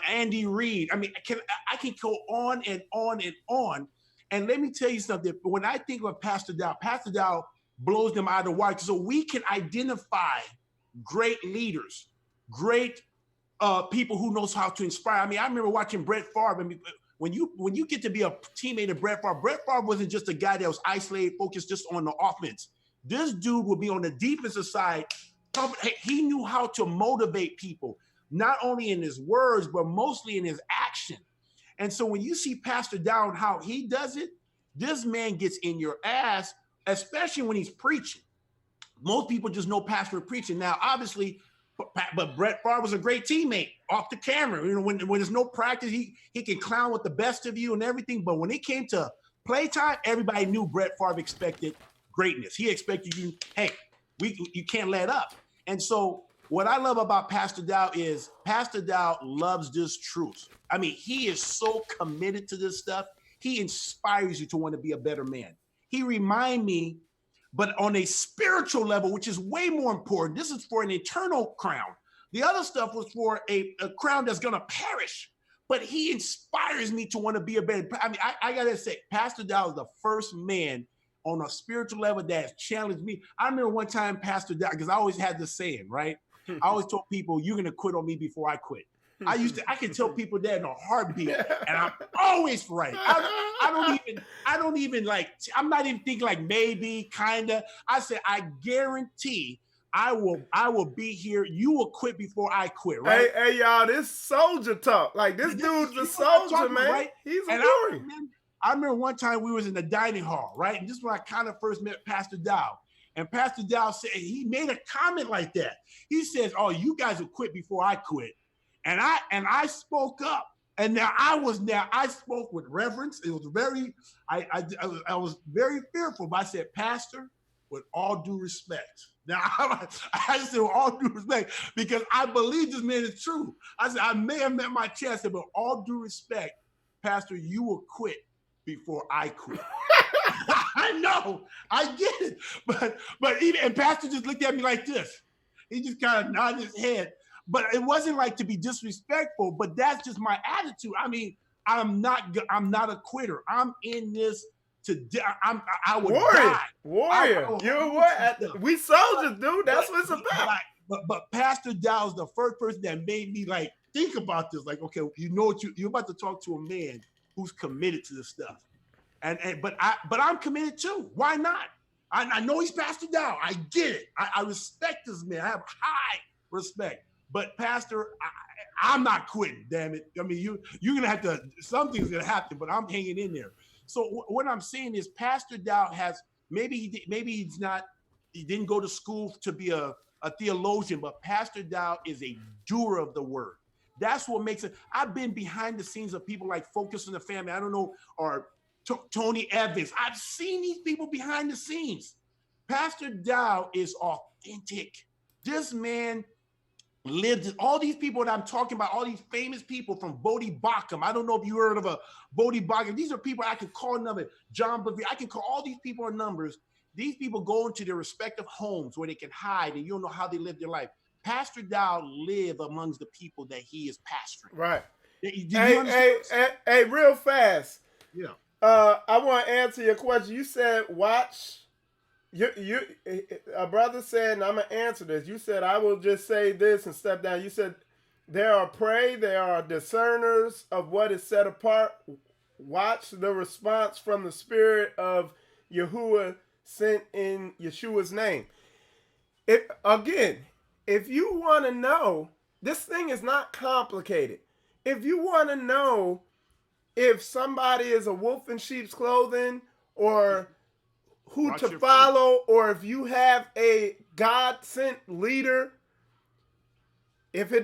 C: Andy Reid. I mean, I can go on and on and on. And let me tell you something. When I think of Pastor Dow blows them out of the water. So we can identify great leaders, great people who knows how to inspire. I mean, I remember watching Brett Favre. I mean, when you get to be a teammate of Brett Favre wasn't just a guy that was isolated, focused just on the offense. This dude would be on the defensive side. He knew how to motivate people, not only in his words, but mostly in his action. And so when you see Pastor Dow and how he does it, this man gets in your ass, especially when he's preaching. Most people just know pastor preaching. Now, obviously, but Brett Favre was a great teammate off the camera. You know, when there's no practice, he can clown with the best of you and everything. But when it came to playtime, everybody knew Brett Favre expected greatness. He expected you, hey, you can't let up. And so what I love about Pastor Dow is Pastor Dow loves this truth. I mean, he is so committed to this stuff. He inspires you to want to be a better man. He reminds me, but on a spiritual level, which is way more important. This is for an eternal crown. The other stuff was for a crown that's going to perish. But he inspires me to want to be a better. I mean, I got to say, Pastor Dow is the first man on a spiritual level that has challenged me. I remember one time, Pastor Dow, because I always had this saying, right? I always told people, you're going to quit on me before I quit. I can tell people that in a heartbeat, and I'm always right. I don't even like, I'm not even thinking like maybe, kinda. I said, I guarantee I will be here. You will quit before I quit, right?
B: Hey, y'all, this soldier talk. Like, this dude's a soldier, man. Right? He's a warrior.
C: I remember one time we was in the dining hall, right? And this is when I kind of first met Pastor Dow. And Pastor Dow said, he made a comment like that. He says, oh, you guys will quit before I quit. And I spoke up. And I spoke with reverence. It was I was very fearful, but I said, Pastor, with all due respect. Now, I said, with all due respect, because I believe this man is true. I said, I may have met my chance, but with all due respect, Pastor, you will quit before I quit. I know, I get it. But even, and Pastor just looked at me like this. He just kind of nodded his head. But it wasn't like to be disrespectful, but that's just my attitude. I mean, I'm not a quitter. I'm in this to I would die.
B: Warrior. You're what? We soldiers, dude. That's what it's about.
C: But Pastor Dow's the first person that made me like think about this. Like, okay, you know what you're about to talk to a man who's committed to this stuff. But I'm committed too. Why not? I know he's Pastor Dow. I get it. I respect this man. I have high respect. But Pastor, I'm not quitting, damn it. I mean, you're gonna have to, something's gonna happen, but I'm hanging in there. So what I'm saying is Pastor Dow has, maybe he didn't go to school to be a theologian, but Pastor Dow is a doer of the word. That's what makes it. I've been behind the scenes of people like Focus on the Family, I don't know, or Tony Evans. I've seen these people behind the scenes. Pastor Dow is authentic. This man lived, all these people that I'm talking about, all these famous people from Bodie Bacham. I don't know if you heard of a Bodie Bacham. These are people I can call numbers. John Bevere. I can call all these people on numbers. These people go into their respective homes where they can hide and you don't know how they live their life. Pastor Dow live amongst the people that he is pastoring.
B: Right. Hey, real fast.
C: Yeah.
B: I want to answer your question. You said watch. A brother said, and I'm going to answer this. You said, I will just say this and step down. You said, there are there are discerners of what is set apart. Watch the response from the spirit of Yahuwah sent in Yeshua's name. If you want to know, this thing is not complicated. If you want to know if somebody is a wolf in sheep's clothing or who to follow, or if you have a God-sent leader, if he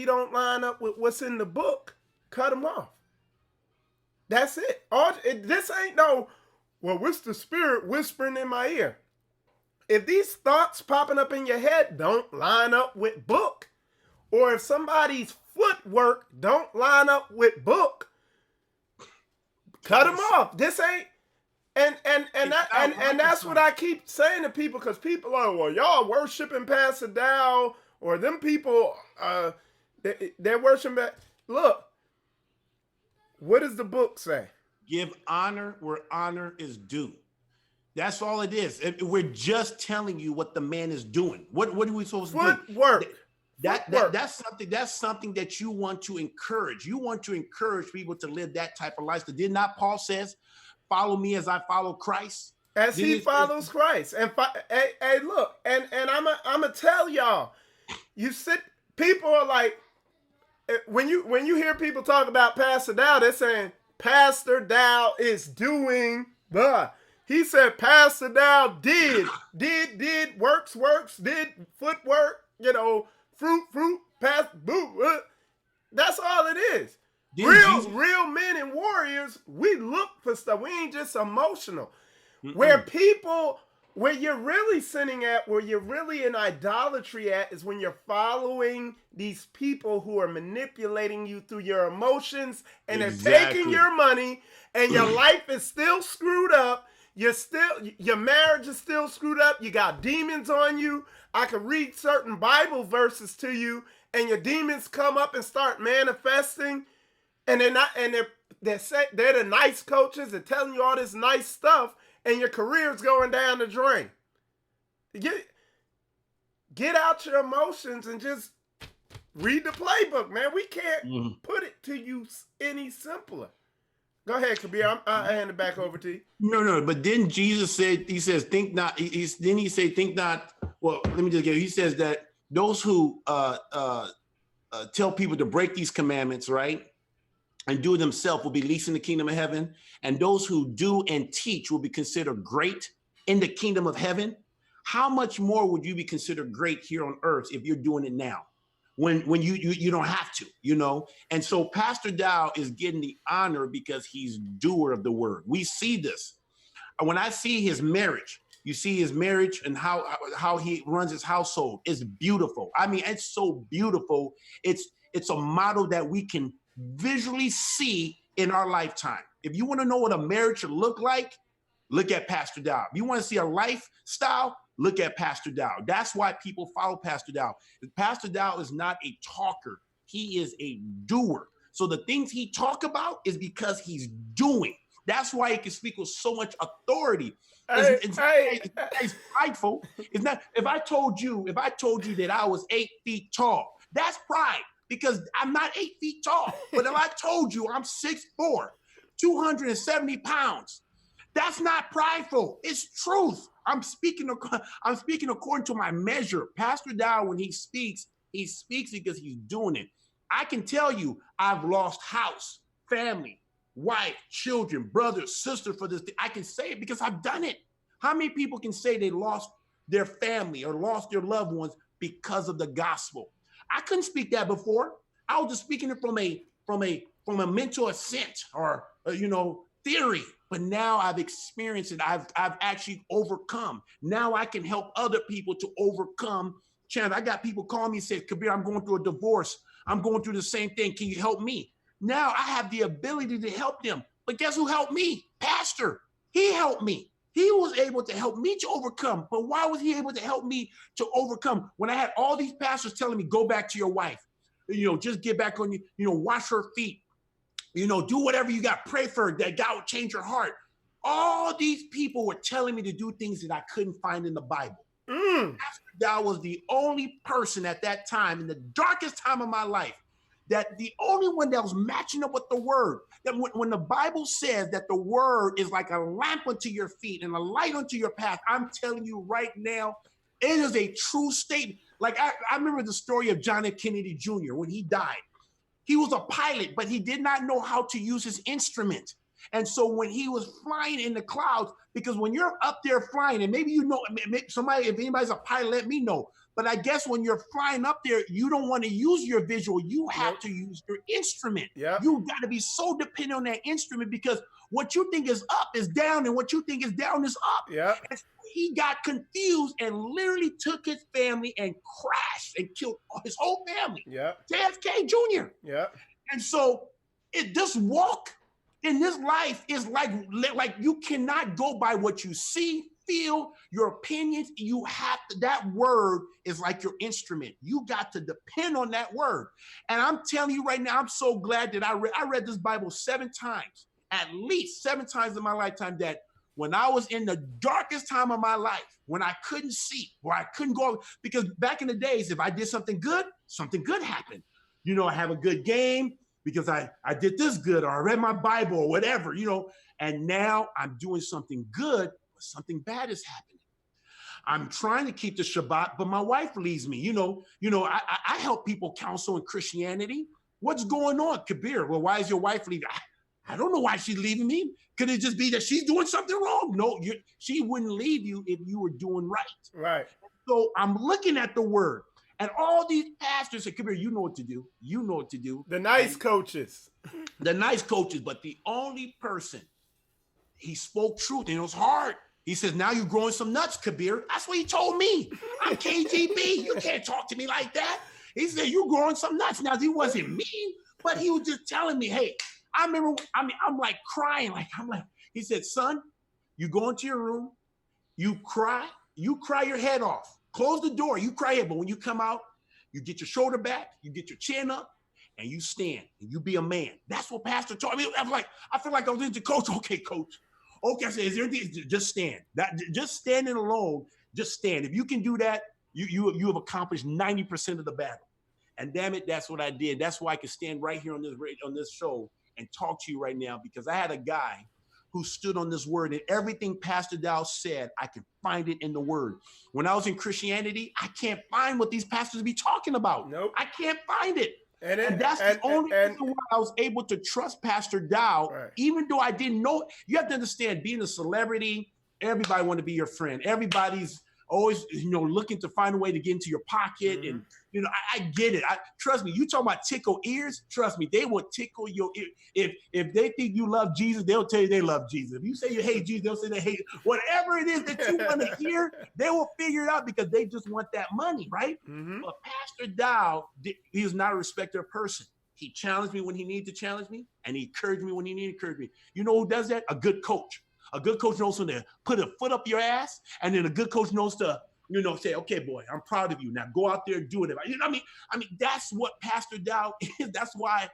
B: don't line up with what's in the book, cut him off. That's it. This ain't no, well, what's the spirit whispering in my ear? If these thoughts popping up in your head don't line up with book, or if somebody's footwork don't line up with book, cut him off. This ain't. And that's what I keep saying to people, because people are, well, y'all worshiping Pastor Dow, or them people, they're worshiping. Look, what does the book say?
C: Give honor where honor is due. That's all it is. We're just telling you what the man is doing. What are we supposed to do?
B: Footwork. Footwork.
C: That's something that you want to encourage. You want to encourage people to live that type of lifestyle. Did not Paul says, "Follow me as I follow Christ"?
B: As he follows Christ. And hey, look, and I'm gonna tell y'all, people are like, when you hear people talk about Pastor Dow, they're saying Pastor Dow is doing the. He said Pastor Dow did works, did footwork, fruit, pass, boo. That's all it is. Real men and warriors, we look for stuff. We ain't just emotional. Where you're really sinning at, where you're really in idolatry at, is when you're following these people who are manipulating you through your emotions, and they're taking your money, and your life is still screwed up. Your marriage is still screwed up. You got demons on you. I could read certain Bible verses to you, and your demons come up and start manifesting, and they're the nice coaches. They're telling you all this nice stuff, and your career's going down the drain. Get out your emotions and just read the playbook, man. We can't put it to you any simpler. Go ahead, Kabir. I hand it back over to you.
C: No. But then Jesus said, he says, think not. Then he said, think not. Well, let me just get it. He says that those who tell people to break these commandments, right, and do it themselves will be least in the kingdom of heaven. And those who do and teach will be considered great in the kingdom of heaven. How much more would you be considered great here on earth if you're doing it now? When you don't have to, And so Pastor Dow is getting the honor because he's doer of the word. We see this. When I see his marriage, you see his marriage and how he runs his household. It's beautiful. I mean, it's so beautiful. It's a model that we can visually see in our lifetime. If you want to know what a marriage should look like, look at Pastor Dow. If you want to see a lifestyle, look at Pastor Dow. That's why people follow Pastor Dow. Pastor Dow is not a talker. He is a doer. So the things he talk about is because he's doing. That's why he can speak with so much authority. It's prideful. It's not. If I told you that I was 8 feet tall, that's pride because I'm not 8 feet tall. But if I told you I'm 6'4", 270 pounds, that's not prideful. It's truth. I'm speaking according to my measure. Pastor Dow, when he speaks because he's doing it. I can tell you, I've lost house, family, wife, children, brother, sister for this. I can say it because I've done it. How many people can say they lost their family or lost their loved ones because of the gospel? I couldn't speak that before. I was just speaking it from a mental assent or theory. But now I've experienced it. I've actually overcome. Now I can help other people to overcome. I got people call me and say, Kabir, I'm going through a divorce. I'm going through the same thing. Can you help me? Now I have the ability to help them. But guess who helped me? Pastor. He helped me. He was able to help me to overcome. But why was he able to help me to overcome? When I had all these pastors telling me, go back to your wife. Just get back on you, wash her feet. Do whatever you got. Pray for her, that God will change your heart. All these people were telling me to do things that I couldn't find in the Bible. Pastor Dow was the only person at that time, in the darkest time of my life, that the only one that was matching up with the word. That when the Bible says that the word is like a lamp unto your feet and a light unto your path, I'm telling you right now, it is a true statement. Like I remember the story of John F. Kennedy Jr. when he died. He was a pilot, but he did not know how to use his instrument. And so when he was flying in the clouds, because when you're up there flying, and maybe somebody, if anybody's a pilot, let me know. But I guess when you're flying up there, you don't want to use your visual. You have to use your instrument. Yep. You got to be so dependent on that instrument because what you think is up is down and what you think is down is up.
B: Yep.
C: And so he got confused and literally took his family and crashed and killed his whole family.
B: Yep.
C: JFK Jr.
B: Yep.
C: And so this walk in this life is like you cannot go by what you see, feel, your opinions. You have to, that word is like your instrument. You got to depend on that word. And I'm telling you right now, I'm so glad that I read this Bible 7 times, at least 7 times in my lifetime, that when I was in the darkest time of my life, when I couldn't see, where I couldn't go, because back in the days, if I did something good happened. You know, I have a good game because I did this good, or I read my Bible or whatever, you know, and now I'm doing something good, but something bad is happening. I'm trying to keep the Shabbat, but my wife leaves me. I help people counsel in Christianity. What's going on, Kabir? Well, why is your wife leaving? I don't know why she's leaving me. Could it just be that she's doing something wrong? No, she wouldn't leave you if you were doing right.
B: Right.
C: So I'm looking at the word, and all these pastors say, Kabir, you know what to do. You know what to do.
B: The nice coaches.
C: The nice coaches, but the only person, he spoke truth, and it was hard. He says, now you're growing some nuts, Kabir. That's what he told me. I'm KGB. You can't talk to me like that. He said, you're growing some nuts. Now, he wasn't mean, but he was just telling me, hey, I'm like crying. He said, son, you go into your room, you cry your head off. Close the door, you cry it. But when you come out, you get your shoulder back, you get your chin up, and you stand, and you be a man. That's what Pastor taught me. I feel like I was into coach. Okay, coach. Okay, I said, is there anything? Just stand. Just standing alone, just stand. If you can do that, you have accomplished 90% of the battle. And damn it, that's what I did. That's why I can stand right here on this show and talk to you right now, because I had a guy who stood on this word, and everything Pastor Dow said, I can find it in the word. When I was in Christianity, I can't find what these pastors be talking about.
B: Nope.
C: I can't find it. And that's the only reason why I was able to trust Pastor Dow,
B: right, even
C: though I didn't know. You have to understand, being a celebrity, everybody want to be your friend. Everybody's always, looking to find a way to get into your pocket. Mm-hmm. And, I get it. Trust me, you talking about tickle ears, trust me, they will tickle your ear. If they think you love Jesus, they'll tell you they love Jesus. If you say you hate Jesus, they'll say they hate whatever it is that you want to hear, they will figure it out because they just want that money, right? Mm-hmm. But Pastor Dow, he is not a respecter of person. He challenged me when he needed to challenge me, and he encouraged me when he needed to encourage me. You know who does that? A good coach. A good coach knows when to put a foot up your ass, and then a good coach knows to, say, okay, boy, I'm proud of you. Now go out there and do it. I mean, that's what Pastor Dow is. That's why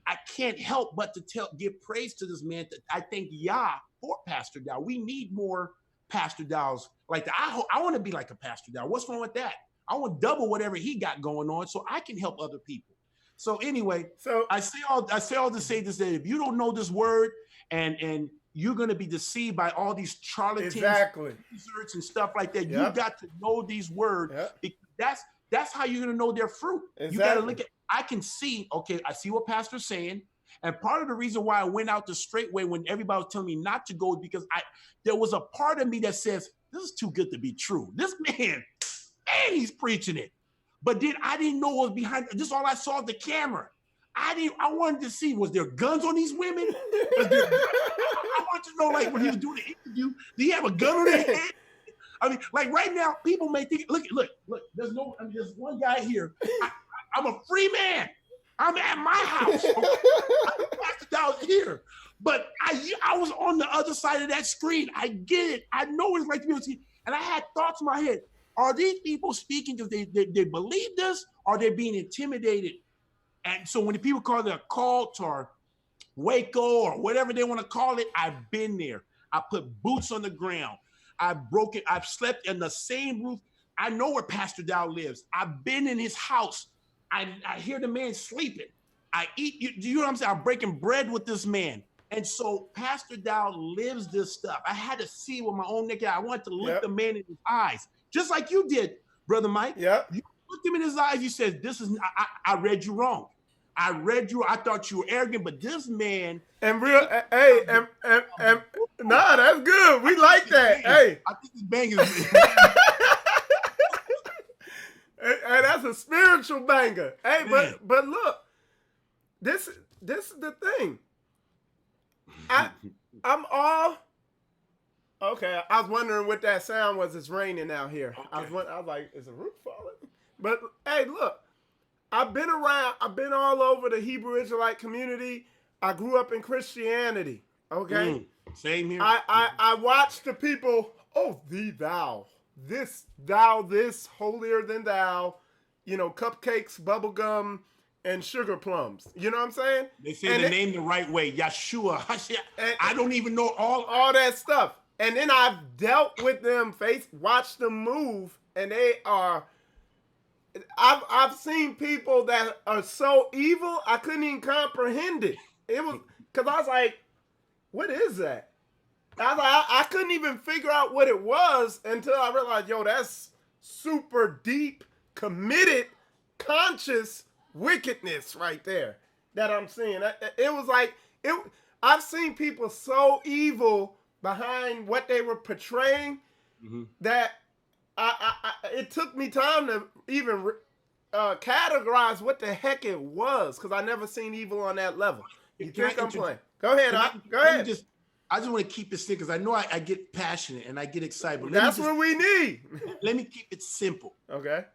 C: I can't help but to give praise to this man. I thank Yah for Pastor Dow. We need more Pastor Dows like that. I want to be like a Pastor Dow. What's wrong with that? I want double whatever he got going on so I can help other people. So anyway, I say all to say this, that if you don't know this word and you're going to be deceived by all these charlatans, research and stuff like that. Yep. You got to know these words. Yep. That's how you're going to know their fruit. Exactly. You got to look at, I can see, okay, I see what Pastor's saying. And part of the reason why I went out the straight way when everybody was telling me not to go is because there was a part of me that says, this is too good to be true. This man, he's preaching it. But then I didn't know what was behind it. Just all I saw the camera. I wanted to see, was there guns on these women? I wanted to know, like, when he was doing the interview, do he have a gun on his head? I mean, like right now, people may think, look, there's one guy here. I'm a free man. I'm at my house. Pastor Dow's here. But I was on the other side of that screen. I get it. I know what it's like to be able to see. And I had thoughts in my head. Are these people speaking because they believe this? Or are they being intimidated? And so when the people call it a cult or Waco or whatever they want to call it, I've been there. I put boots on the ground. I've slept in the same roof. I know where Pastor Dow lives. I've been in his house. I hear the man sleeping. I eat, do you know what I'm saying? I'm breaking bread with this man. And so Pastor Dow lives this stuff. I had to see with my own naked eye. I wanted to look the man in his eyes, just like you did, Brother Mike.
B: Yep.
C: You looked him in his eyes. You said, I read you wrong. I read you. I thought you were arrogant, but this man.
B: And real, nah, that's good. We like that. Hey,
C: I think this banger.
B: Hey, that's a spiritual banger. Hey, but look, this is the thing. I'm all okay. I was wondering what that sound was. It's raining out here. Okay. I was like, is the roof falling? But hey, look. I've been all over the Hebrew Israelite community. I grew up in Christianity. Okay.
C: Same here.
B: I watched the people, thou, this, holier than thou, cupcakes, bubblegum, and sugar plums. You know what I'm saying?
C: They say the name the right way. Yeshua. I don't even know all
B: that stuff. And then I've dealt with them, watched them move, and they are. I've seen people that are so evil I couldn't even comprehend it. It was because I was like, "What is that?" I was like, I couldn't even figure out what it was until I realized, yo, that's super deep, committed, conscious wickedness right there that I'm seeing. It was like it. I've seen people so evil behind what they were portraying that it took me time to even categorize what the heck it was because I never seen evil on that level. You think I'm playing? Go ahead. Go ahead.
C: I just want to keep it simple because I know I get passionate and I get excited. But
B: that's what we need.
C: Let me keep it simple.
B: Okay.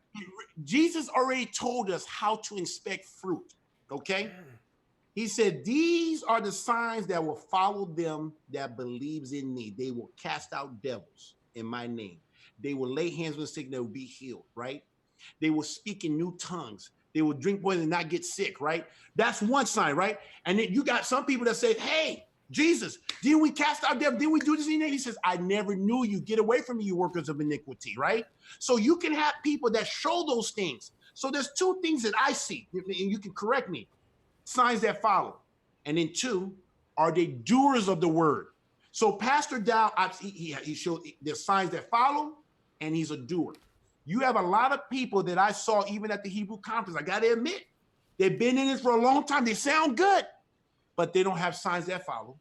C: Jesus already told us how to inspect fruit. Okay. He said, these are the signs that will follow them that believes in me. They will cast out devils in my name. They will lay hands on the sick and they will be healed, right? They will speak in new tongues. They will drink poison and not get sick, right? That's one sign, right? And then you got some people that say, hey, Jesus, didn't we cast out devils? Didn't we do this? He says, I never knew you. Get away from me, you workers of iniquity, right? So you can have people that show those things. So there's two things that I see, and you can correct me. Signs that follow. And then two, are they doers of the word? So Pastor Dow, he showed there's signs that follow, and he's a doer. You have a lot of people that I saw even at the Hebrew conference. I got to admit, they've been in it for a long time. They sound good, but they don't have signs that follow.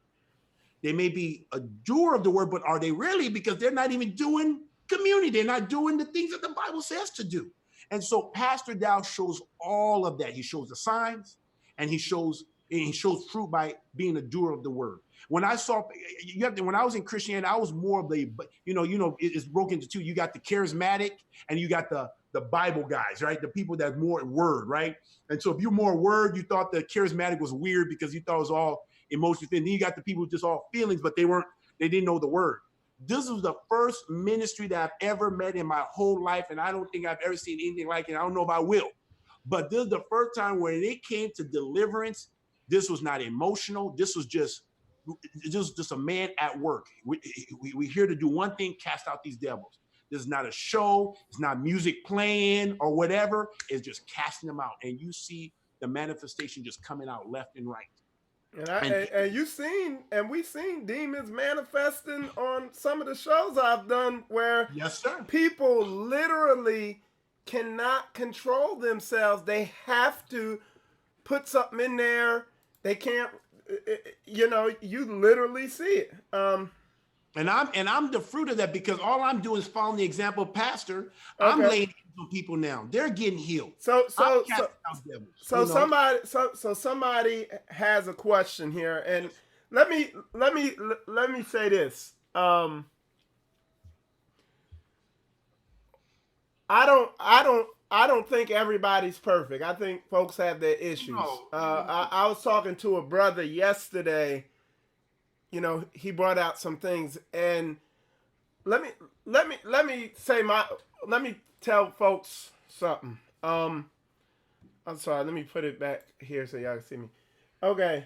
C: They may be a doer of the word, but are they really? Because they're not even doing community. They're not doing the things that the Bible says to do. And so Pastor Dow shows all of that. He shows the signs, and he shows fruit by being a doer of the word. When I saw, when I was in Christianity, I was more of the, it's broken into two. You got the charismatic and you got the Bible guys, right? The people that more word, right? And so if you're more word, you thought the charismatic was weird because you thought it was all emotions. Then you got the people just all feelings, but they didn't know the word. This was the first ministry that I've ever met in my whole life. And I don't think I've ever seen anything like it. I don't know if I will. But this is the first time when it came to deliverance, this was not emotional. This was just a man at work. We're here to do one thing, cast out these devils. This is not a show. It's not music playing or whatever. It's just casting them out. And you see the manifestation just coming out left and right.
B: And we've seen demons manifesting on some of the shows I've done where
C: yes, sir.
B: People literally cannot control themselves. They have to put something in there. They can't, you literally see it.
C: And I'm the fruit of that because all I'm doing is following the example of Pastor. Okay. I'm laying hands on people now. They're getting healed.
B: So somebody has a question here, and let me say this. I don't think everybody's perfect. I think folks have their issues. No. I was talking to a brother yesterday. He brought out some things, and let me tell folks something. I'm sorry. Let me put it back here so y'all can see me. Okay.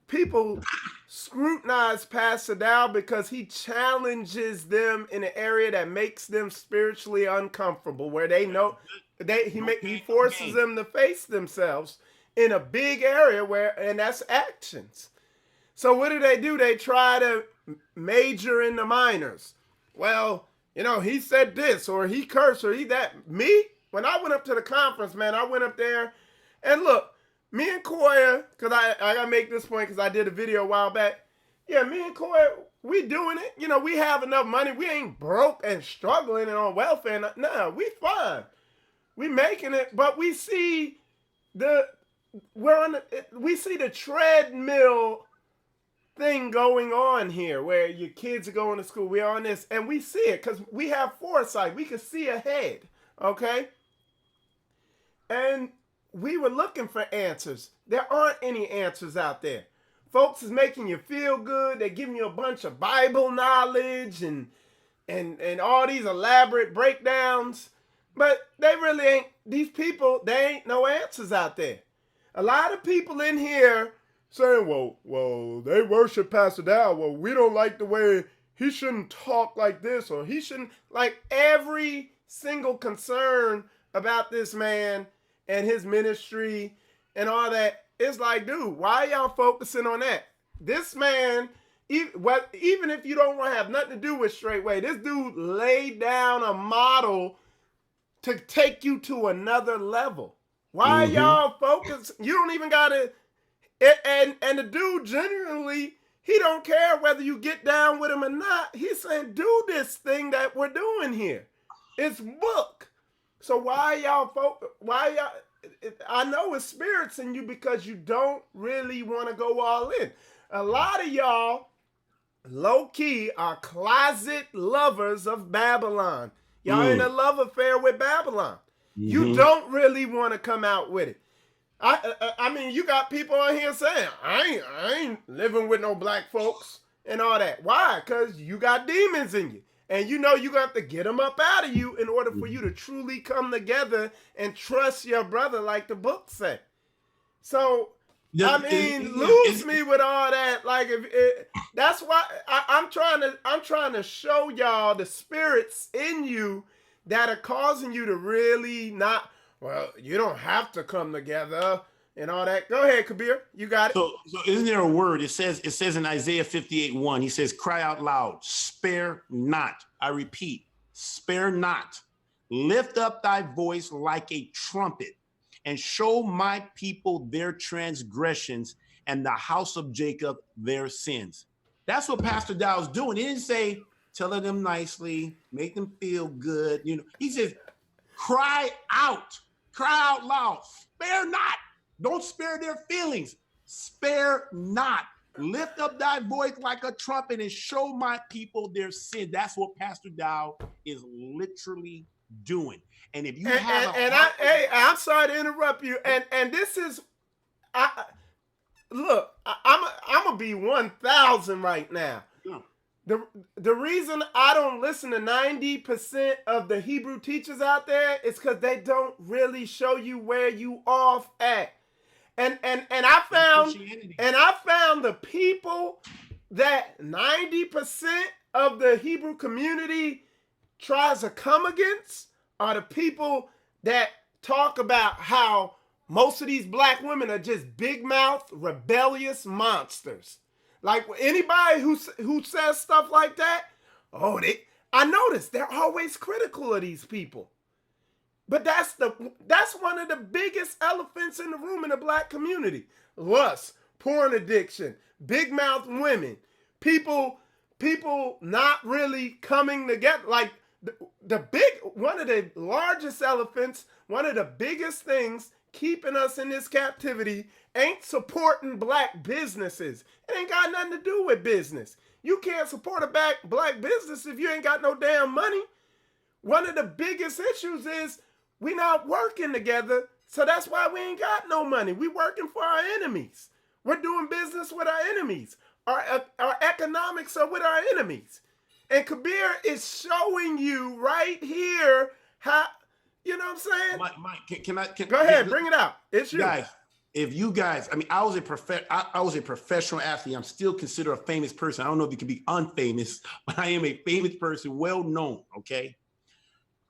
B: People scrutinize Pastor Dow because he challenges them in an area that makes them spiritually uncomfortable, where they know he forces them to face themselves in a big area and that's actions. So what do? They try to major in the minors. Well, he said this or he cursed or he that. Me, when I went up to the conference, man, I went up there and look, me and Koya, because I got to make this point because I did a video a while back. Yeah, me and Koya, we doing it. We have enough money. We ain't broke and struggling and on welfare. No, we fine. We making it, but we see the treadmill thing going on here where your kids are going to school. We're on this, and we see it because we have foresight. We can see ahead, okay? And we were looking for answers. There aren't any answers out there. Folks is making you feel good. They're giving you a bunch of Bible knowledge and all these elaborate breakdowns. But they really ain't, these people, they ain't no answers out there. A lot of people in here saying, well, they worship Pastor Dow. Well, we don't like the way he shouldn't talk like this, or he shouldn't, like every single concern about this man and his ministry and all that. It's like, dude, why are y'all focusing on that? This man, even if you don't want to have nothing to do with Straightway, this dude laid down a model to take you to another level. Why y'all focus? You don't even gotta. And the dude genuinely, he don't care whether you get down with him or not. He's saying, do this thing that we're doing here. It's book. So why y'all focus? Why y'all? I know it's spirits in you because you don't really want to go all in. A lot of y'all, low key, are closet lovers of Babylon. Y'all in a love affair with Babylon. You don't really want to come out with it. I mean, you got people on here saying, I ain't living with no black folks and all that. Why? Because you got demons in you. And you know you got to get them up out of you in order for you to truly come together and trust your brother like the book say. So, I mean, lose me with all that. Like, that's why I'm trying to show y'all the spirits in you that are causing you to really not. Well, you don't have to come together and all that. Go ahead, Kabir. You got it.
C: So isn't there a word? It says in Isaiah 58:1, he says, cry out loud, spare not. I repeat, spare not. Lift up thy voice like a trumpet and show my people their transgressions and the house of Jacob their sins. That's what Pastor Dow's doing. He didn't say, telling them nicely, make them feel good. You know, he says, cry out loud, spare not. Don't spare their feelings. Spare not. Lift up thy voice like a trumpet and show my people their sin. That's what Pastor Dow is literally doing. And if you
B: I'm sorry to interrupt you. And this is, I'm gonna be 1,000 right now.
C: Yeah.
B: The reason I don't listen to 90% of the Hebrew teachers out there is because they don't really show you where you off at. And I found the people that 90% of the Hebrew community tries to come against are the people that talk about how most of these black women are just big mouth, rebellious monsters. Like anybody who says stuff like that, I notice they're always critical of these people. But that's one of the biggest elephants in the room in the black community. Lust, porn addiction, big mouth women, people not really coming together. Like one of the largest elephants, one of the biggest things keeping us in this captivity ain't supporting black businesses. It ain't got nothing to do with business. You can't support a black business if you ain't got no damn money. One of the biggest issues is we not working together, so that's why we ain't got no money. We working for our enemies. We're doing business with our enemies. Our economics are with our enemies. And Kabir is showing you right here how, you know what I'm saying?
C: Mike, can I
B: go ahead, bring it out. It's you.
C: Guys, if you guys, I mean, I was a professional athlete. I'm still considered a famous person. I don't know if you can be unfamous, but I am a famous person, well known, okay?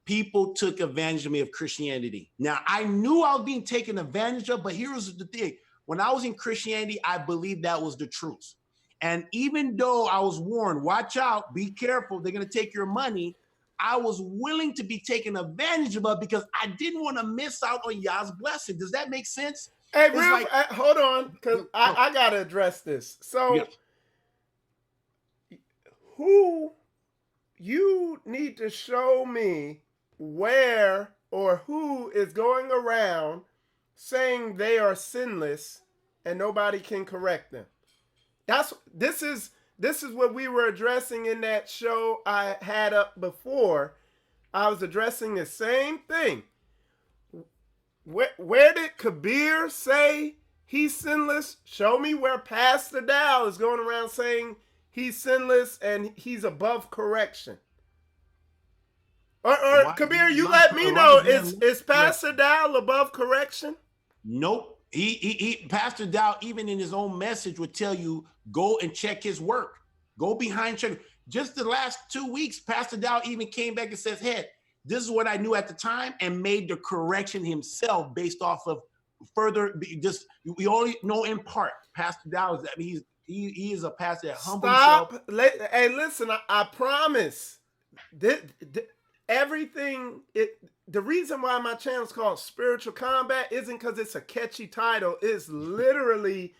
C: People took advantage of me of Christianity. Now, I knew I was being taken advantage of, but here's the thing. When I was in Christianity, I believed that was the truth. And even though I was warned, watch out, be careful, they're going to take your money, I was willing to be taken advantage of because I didn't want to miss out on Yah's blessing. Does that make sense?
B: Hey, hold on, because I got to address this. So, you need to show me where or who is going around saying they are sinless and nobody can correct them. This is what we were addressing in that show I had up before. I was addressing the same thing. Where did Kabir say he's sinless? Show me where Pastor Dow is going around saying he's sinless and he's above correction. Or Kabir, you let me know, is Pastor Dow above correction?
C: Nope. Pastor Dow, even in his own message, would tell you, go and check his work. Go behind check. Just the last 2 weeks, Pastor Dow even came back and says, hey, this is what I knew at the time, and made the correction himself based off of further, just, we only know in part. Pastor Dow is, I mean, he is a pastor that humbles himself.
B: Hey, listen, I promise. Everything, the reason why my channel is called Spiritual Combat isn't because it's a catchy title. It's literally,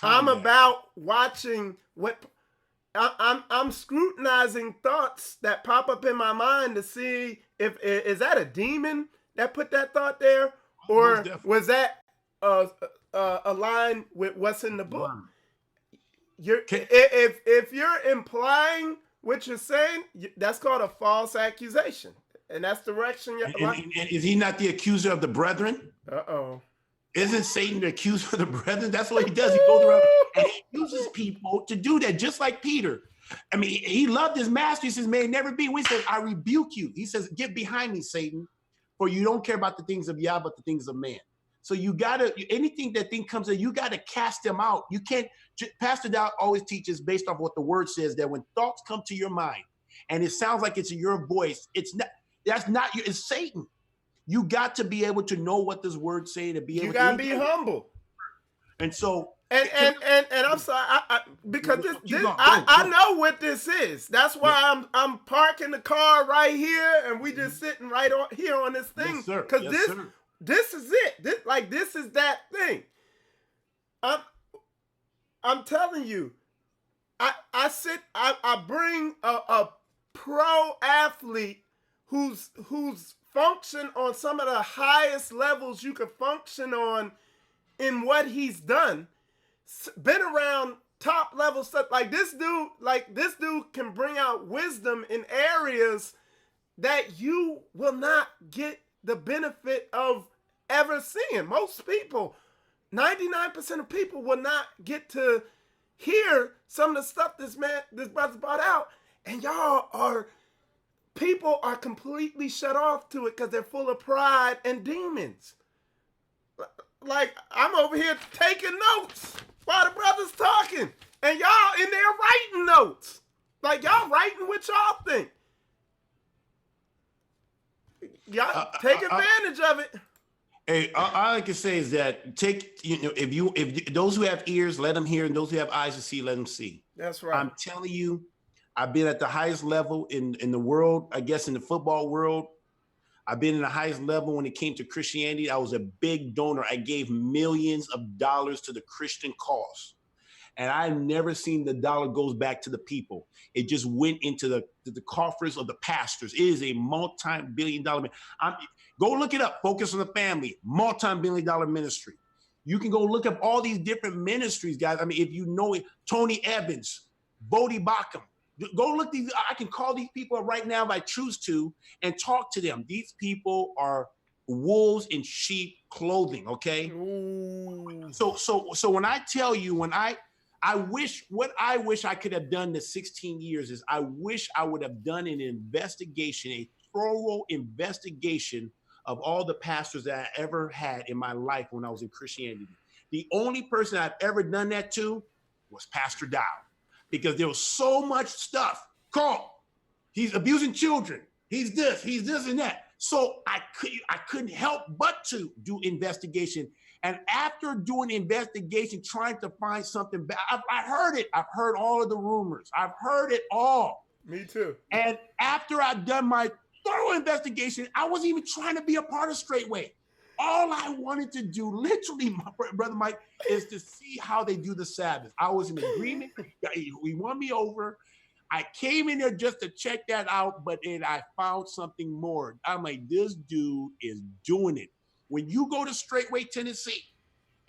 B: I'm about watching what, I'm scrutinizing thoughts that pop up in my mind to see if, is that a demon that put that thought there? Or was that aligned with what's in the book? If you're implying what you're saying, that's called a false accusation, and that's the direction you're.
C: And is he not the accuser of the brethren?
B: Uh-oh.
C: Isn't Satan the accuser of the brethren? That's what he does. He goes around and he uses people to do that, just like Peter. I mean, he loved his master. He says, may it never be. When he says, I rebuke you. He says, get behind me, Satan, for you don't care about the things of Yah, but the things of man. So you gotta, anything that thing comes in, you gotta cast them out. You can't, Pastor Dow always teaches based off what the word says, that when thoughts come to your mind and it sounds like it's your voice, it's not, that's not you, it's Satan. You got to be able to know what this word's saying and be able to.
B: You gotta be humble.
C: And so,
B: and I'm sorry, because I know what this is. That's why I'm parking the car right here, and we just sitting right on here on this thing.
C: Yes, sir.
B: Because
C: Yes, sir.
B: this is it. This is that thing. I'm telling you, I bring a pro athlete who's function on some of the highest levels you could function on in what he's done, been around top level stuff. Like this dude can bring out wisdom in areas that you will not get the benefit of ever seeing. Most people, 99% of people will not get to hear some of the stuff this brother's brought out. And people are completely shut off to it because they're full of pride and demons. Like, I'm over here taking notes while the brother's talking, and y'all in there writing notes. Like, y'all writing what y'all think. Y'all take advantage of it.
C: Hey, all I can say is that if those who have ears, let them hear, and those who have eyes to see, let them see.
B: That's right.
C: I'm telling you, I've been at the highest level in the world, I guess in the football world. I've been in the highest level when it came to Christianity. I was a big donor. I gave millions of dollars to the Christian cause. And I've never seen the dollar goes back to the people. It just went into the coffers of the pastors. It is a multi-billion-dollar. Go look it up. Focus on the Family. Multi-billion-dollar ministry. You can go look up all these different ministries, guys. I mean, if you know it, Tony Evans, Bodie Bacham. Go look these. I can call these people up right now if I choose to and talk to them. These people are wolves in sheep clothing. Okay.
B: Ooh.
C: So when I tell you, I wish I could have done the 16 years is I wish I would have done an investigation, a thorough investigation of all the pastors that I ever had in my life when I was in Christianity. The only person I've ever done that to was Pastor Dow. Because there was so much stuff. Carl, he's abusing children. He's this and that. So I couldn't help but to do investigation. And after doing investigation, trying to find something bad, I heard it. I've heard all of the rumors. I've heard it all.
B: Me too.
C: And after I'd done my thorough investigation, I wasn't even trying to be a part of Straightway. All I wanted to do, literally, my brother Mike, is to see how they do the Sabbath. I was in agreement. He won me over. I came in there just to check that out, but then I found something more. I'm like, this dude is doing it. When you go to Straightway, Tennessee,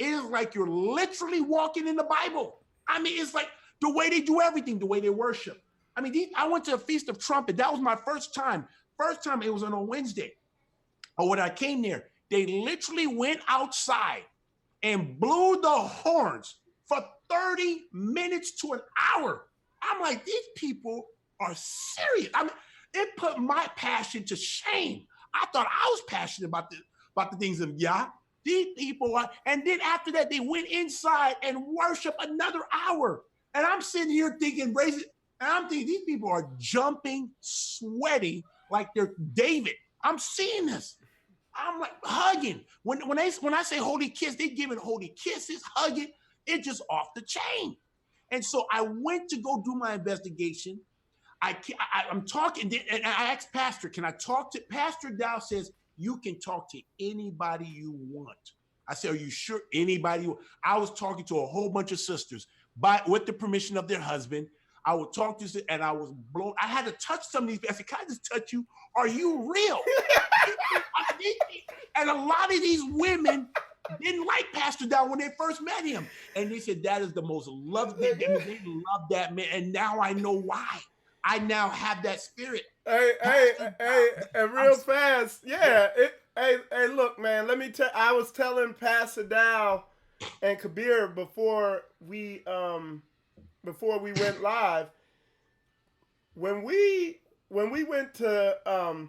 C: it is like you're literally walking in the Bible. I mean, it's like the way they do everything, the way they worship. I mean, I went to a Feast of Trumpet. That was my first time. First time it was on a Wednesday. Or when I came there, they literally went outside and blew the horns for 30 minutes to an hour. I'm like, these people are serious. I mean, it put my passion to shame. I thought I was passionate about the things of Yah. These people are, and then after that, they went inside and worshiped another hour. And I'm sitting here thinking, and I'm thinking these people are jumping, sweating like they're David. I'm seeing this. I'm like hugging. When I say holy kiss, they giving holy kisses, hugging. It's just off the chain. And so I went to go do my investigation. I'm talking, and I asked Pastor, can I talk to Pastor Dow? Says you can talk to anybody you want. I said, are you sure? Anybody? I was talking to a whole bunch of sisters, with the permission of their husband. I would talk to, and I was blown. I had to touch some of these. I said, can I just touch you? Are you real? And a lot of these women didn't like Pastor Dow when they first met him. And they said, that is the most loved thing. They love that man. And now I know why. I now have that spirit.
B: Hey, and real fast. Yeah. Hey, look, man, let me tell, I was telling Pastor Dow and Kabir before we went live, when we went to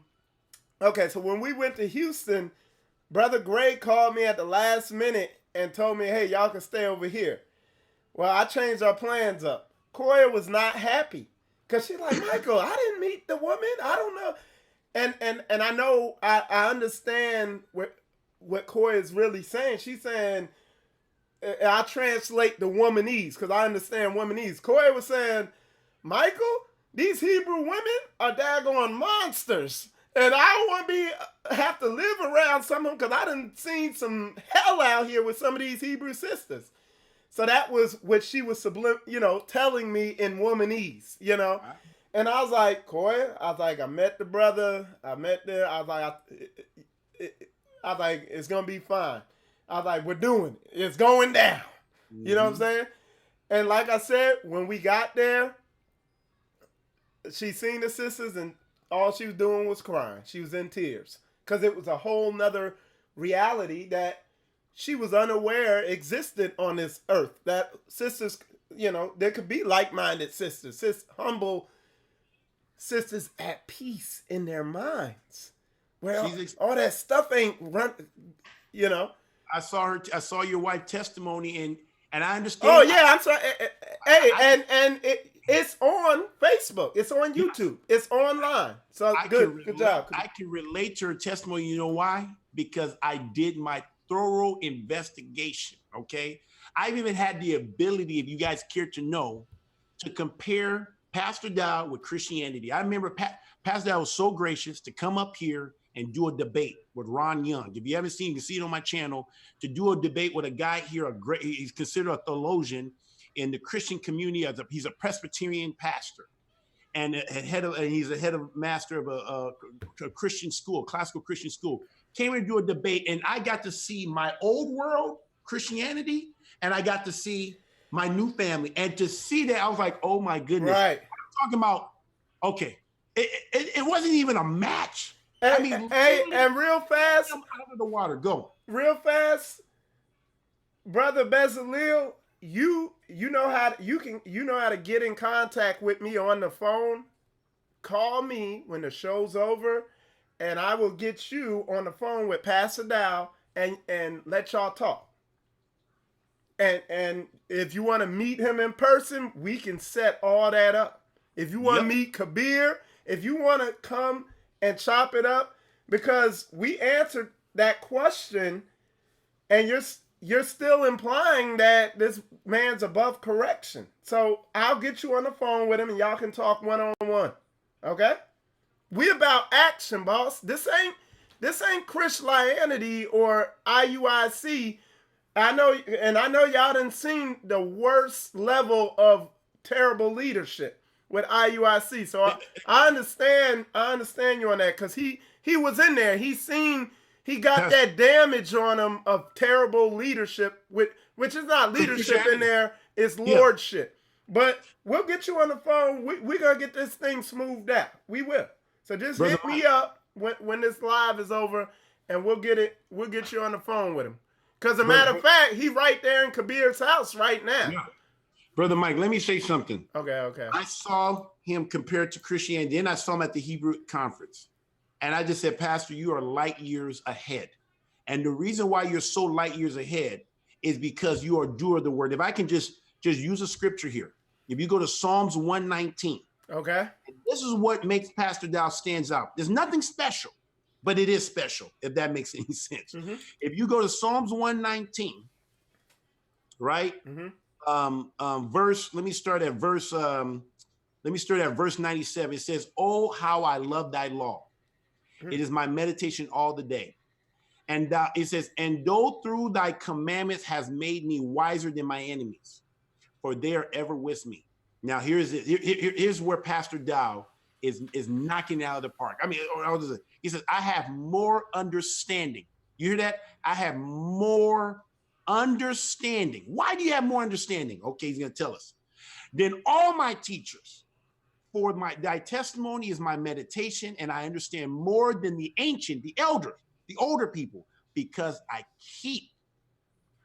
B: when we went to Houston, Brother Gray called me at the last minute and told me, hey, y'all can stay over here. Well, I changed our plans up. Koya was not happy because she's like, Michael, I didn't meet the woman. I don't know. And I know, I understand what Koya is really saying. She's saying, I translate the womanese because I understand womanese. Koya was saying, Michael, these Hebrew women are daggone monsters. And I don't want to have to live around some of them because I done seen some hell out here with some of these Hebrew sisters. So that was what she was telling me in womanese, And I was like, Koya, I met the brother. I was like, it's going to be fine. I was like, we're doing it. It's going down. You know what I'm saying? And like I said, when we got there, she seen the sisters and all she was doing was crying. She was in tears because it was a whole nother reality that she was unaware existed on this earth. That sisters, there could be like-minded sisters, humble sisters at peace in their minds. Well, all that stuff ain't run,
C: I saw your wife's testimony and I understand.
B: Oh yeah, I'm sorry. It's on Facebook. It's on YouTube. It's online. So good job.
C: I can relate to her testimony. You know why? Because I did my thorough investigation. Okay, I've even had the ability, if you guys care to know, to compare Pastor Dow with Christianity. I remember Pastor Dow was so gracious to come up here and do a debate with Ron Young. If you haven't seen, you can see it on my channel, to do a debate with a guy here, he's considered a theologian in the Christian community. He's a Presbyterian pastor and he's a head of master of a Christian school, classical Christian school. Came in to do a debate, and I got to see my old world Christianity, and I got to see my new family. And to see that, I was like, oh my goodness.
B: Right.
C: I'm talking about, okay, it wasn't even a match.
B: And real fast,
C: out of the water, go.
B: Real fast, Brother Bezalel, you know how to get in contact with me on the phone. Call me when the show's over, and I will get you on the phone with Pastor Dow and let y'all talk. And if you want to meet him in person, we can set all that up. If you want to meet Kabir, if you want to come and chop it up, because we answered that question, and you're still implying that this man's above correction. So I'll get you on the phone with him, and y'all can talk one-on-one. Okay? We about action, boss. This ain't Christianity or IUIC. I know y'all done seen the worst level of terrible leadership with IUIC. So I understand you on that, because he was in there. He got that damage on him of terrible leadership, which is not leadership in there, it's lordship. But we'll get you on the phone. We're going to get this thing smoothed out. We will. So just hit me up when this live is over, and we'll get you on the phone with him. Because, as a matter of fact, he right there in Kabir's house right now.
C: Yeah. Brother Mike, let me say something.
B: Okay.
C: I saw him compared to Christianity. Then I saw him at the Hebrew conference. And I just said, Pastor, you are light years ahead. And the reason why you're so light years ahead is because you are a doer of the word. If I can just use a scripture here. If you go to Psalms 119.
B: Okay.
C: This is what makes Pastor Dow stands out. There's nothing special, but it is special, if that makes any sense.
B: Mm-hmm.
C: If you go to Psalms 119, right?
B: Mm-hmm.
C: Let me start at verse 97. It says, "Oh, how I love thy law.
B: Mm-hmm.
C: It is my meditation all the day." And it says, "And though through thy commandments has made me wiser than my enemies, for they are ever with me." Now, here's where Pastor Dow is knocking it out of the park. I mean, he says, "I have more understanding." You hear that? I have more understanding. Why do you have more understanding? Okay, he's going to tell us. "Then all my teachers, for thy testimony is my meditation, and I understand more than the ancient, the elders, the older people, because I keep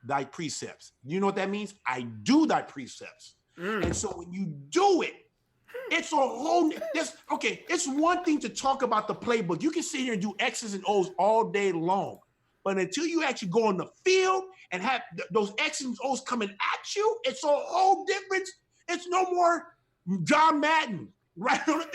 C: thy precepts." You know what that means? I do thy precepts. And so when you do it, it's a whole, it's one thing to talk about the playbook. You can sit here and do X's and O's all day long. But until you actually go on the field and have those X's and O's coming at you, it's a whole difference. It's no more John Madden, right? Coming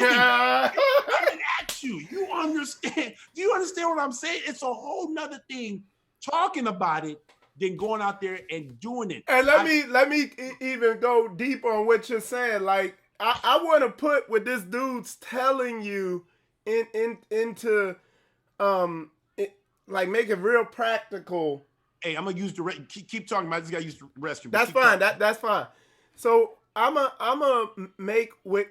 C: at you. You understand? Do you understand what I'm saying? It's a whole nother thing talking about it than going out there and doing it.
B: And let me even go deep on what you're saying. Like, I want to put what this dude's telling you into like make it real practical.
C: Hey, I'm gonna use the keep talking about this guy used the restroom.
B: That's fine. That's fine. So I'm a make what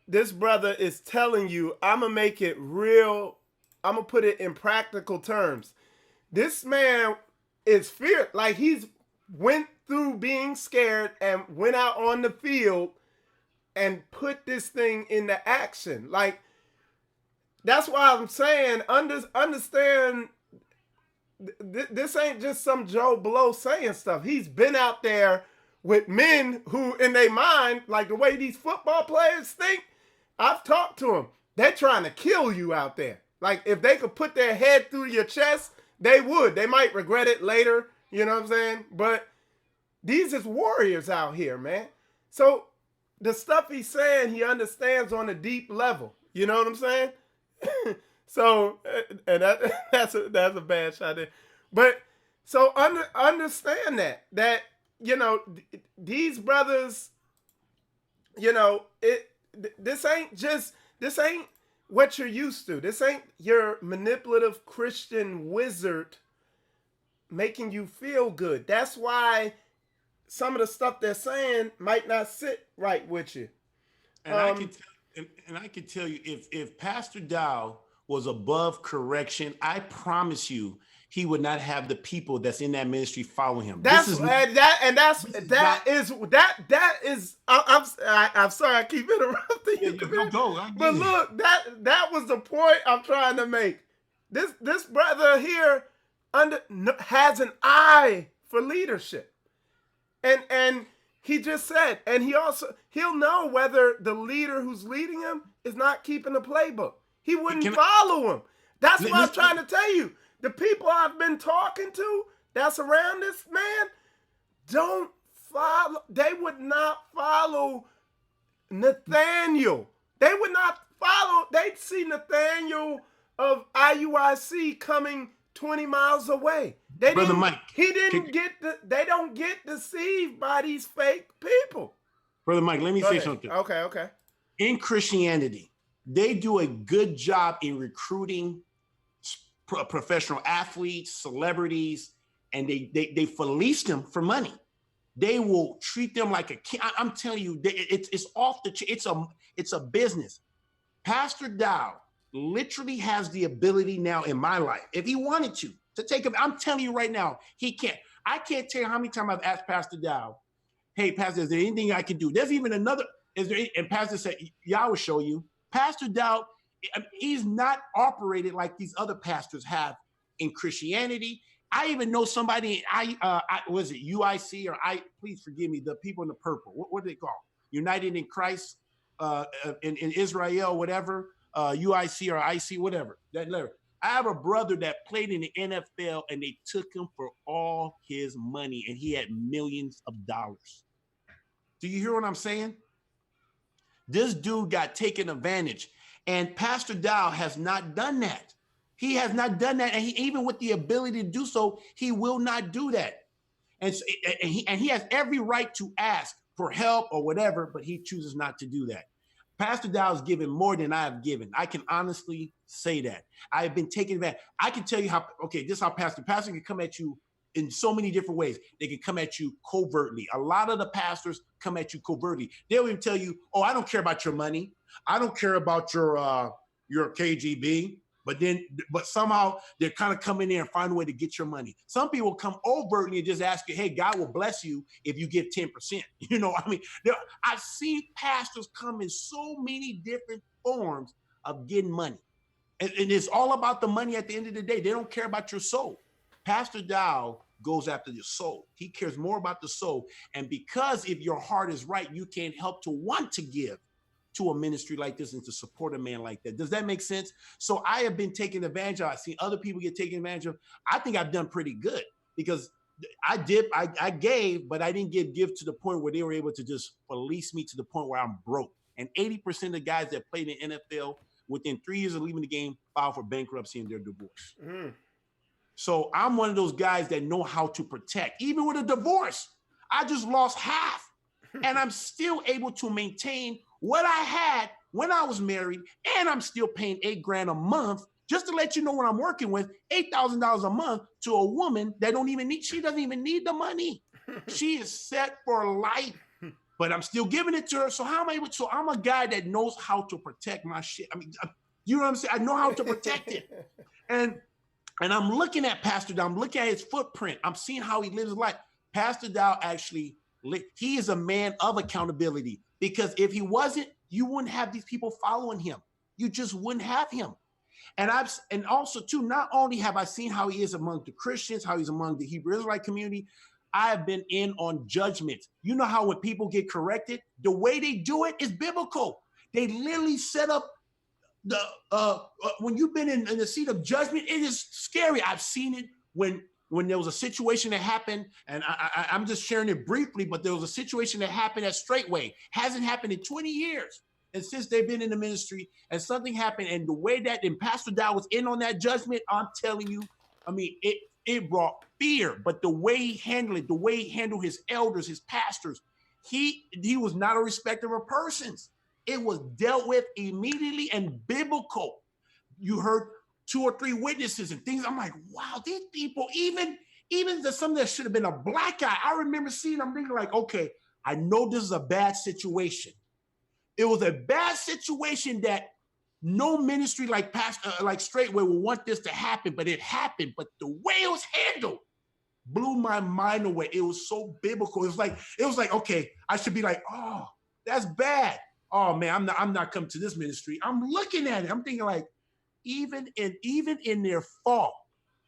B: this brother is telling you. I'm gonna make it real. I'm gonna put it in practical terms. This man is feared. Like, he's went through being scared and went out on the field and put this thing into action. Like, that's why I'm saying, understand, this ain't just some Joe Blow saying stuff. He's been out there with men who, in their mind, like the way these football players think, I've talked to them. They're trying to kill you out there. Like, if they could put their head through your chest, they would. They might regret it later, you know what I'm saying? But these is warriors out here, man. So the stuff he's saying, he understands on a deep level. You know what I'm saying? So, and that's a bad shot there. But so understand that, you know, these brothers, you know, this ain't what you're used to. This ain't your manipulative Christian wizard making you feel good. That's why some of the stuff they're saying might not sit right with you.
C: And I can tell you, if Pastor Dow was above correction, I promise you, he would not have the people that's in that ministry following him. I'm sorry
B: I keep interrupting you.
C: Go.
B: But look, that was the point I'm trying to make. This brother here has an eye for leadership, and he just said, and he'll know whether the leader who's leading him is not keeping the playbook. He wouldn't follow him. That's what I'm trying to tell you. The people I've been talking to that's around this man don't follow. They would not follow Nathaniel. They would not follow. They'd see Nathaniel of IUIC coming 20 miles away. They don't get deceived by these fake people.
C: Brother Mike, let me say something.
B: Okay.
C: In Christianity, they do a good job in recruiting professional athletes, celebrities, and they fleece them for money. They will treat them like a king. I'm telling you, it's off the. It's a business. Pastor Dow literally has the ability now in my life, if he wanted to take him. I'm telling you right now, he can't. I can't tell you how many times I've asked Pastor Dow, "Hey, Pastor, is there anything I can do?" There's even another. And Pastor said, "Yeah, I will show you." Pastor Dow, he's not operated like these other pastors have in Christianity. I even know somebody, was it UIC or please forgive me, the people in the purple. What do they call? United in Christ in Israel, whatever, UIC or IC, whatever. I have a brother that played in the NFL and they took him for all his money and he had millions of dollars. Do you hear what I'm saying? This dude got taken advantage, and Pastor Dow has not done that. He has not done that, and even with the ability to do so, he will not do that. And, so, and he has every right to ask for help or whatever, but he chooses not to do that. Pastor Dow has given more than I have given. I can honestly say that. I have been taken advantage. I can tell you how, okay, this is how Pastor can come at you in so many different ways. They can come at you covertly. A lot of the pastors come at you covertly. They'll even tell you, oh, I don't care about your money. I don't care about your KGB. But somehow they're kind of come in there and find a way to get your money. Some people come overtly and just ask you, hey, God will bless you if you give 10%. You know, I mean, I've seen pastors come in so many different forms of getting money. And it's all about the money at the end of the day. They don't care about your soul. Pastor Dow goes after your soul. He cares more about the soul. And because if your heart is right, you can't help to want to give to a ministry like this and to support a man like that. Does that make sense? So I have been taken advantage of. I've seen other people get taken advantage of. I think I've done pretty good because I gave, but I didn't give to the point where they were able to just release me to the point where I'm broke. And 80% of the guys that played in NFL within 3 years of leaving the game filed for bankruptcy and their divorce. Mm. So I'm one of those guys that know how to protect. Even with a divorce, I just lost half. And I'm still able to maintain what I had when I was married, and I'm still paying $8,000 a month, just to let you know what I'm working with, $8,000 a month to a woman that she doesn't even need the money. She is set for life, but I'm still giving it to her. So so I'm a guy that knows how to protect my shit. I mean, you know what I'm saying? I know how to protect it. And I'm looking at Pastor Dow. I'm looking at his footprint. I'm seeing how he lives his life. Pastor Dow he is a man of accountability, because if he wasn't, you wouldn't have these people following him. You just wouldn't have him. And also too, not only have I seen how he is among the Christians, how he's among the Hebrew Israelite community, I have been in on judgment. You know how when people get corrected, the way they do it is biblical. They literally set up when you've been in the seat of judgment, it is scary. I've seen it when there was a situation that happened, and I'm just sharing it briefly, but there was a situation that happened at Straightway. Hasn't happened in 20 years. And since they've been in the ministry, and something happened, and the way that Pastor Dow was in on that judgment, I'm telling you, I mean, it brought fear, but the way he handled it, the way he handled his elders, his pastors, he was not a respecter of persons. It was dealt with immediately and biblical. You heard 2 or 3 witnesses and things. I'm like, wow, these people, even some that should have been a black guy, I remember seeing, I'm thinking like, okay, I know this is a bad situation. It was a bad situation that no ministry like Straightway will want this to happen, but it happened. But the way it was handled blew my mind away. It was so biblical. It was like, okay, I should be like, oh, that's bad. Oh man, I'm not coming to this ministry. I'm looking at it. I'm thinking like, even in their fault,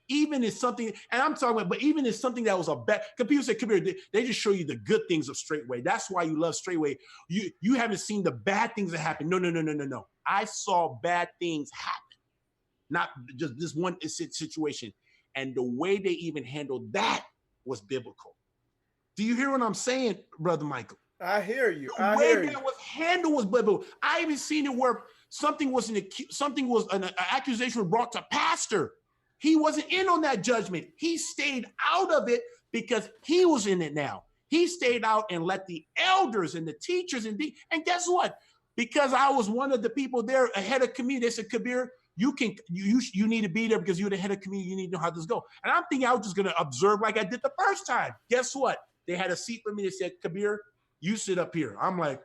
C: even in something, and I'm talking about, but even in something that was a bad, because people say, Kabir, they just show you the good things of Straightway. That's why you love Straightway. You haven't seen the bad things that happen. No. I saw bad things happen, not just this one situation. And the way they even handled that was biblical. Do you hear what I'm saying, Brother Michael?
B: I hear you.
C: The way that was handled was biblical. I even seen it where something was an accusation was brought to pastor. He wasn't in on that judgment. He stayed out of it because he was in it now. He stayed out and let the elders and the teachers and guess what? Because I was one of the people there, a head of community, they said, Kabir, you need to be there because you're the head of community. You need to know how this goes. And I'm thinking I was just going to observe like I did the first time. Guess what? They had a seat for me. They said, Kabir, you sit up here. I'm like,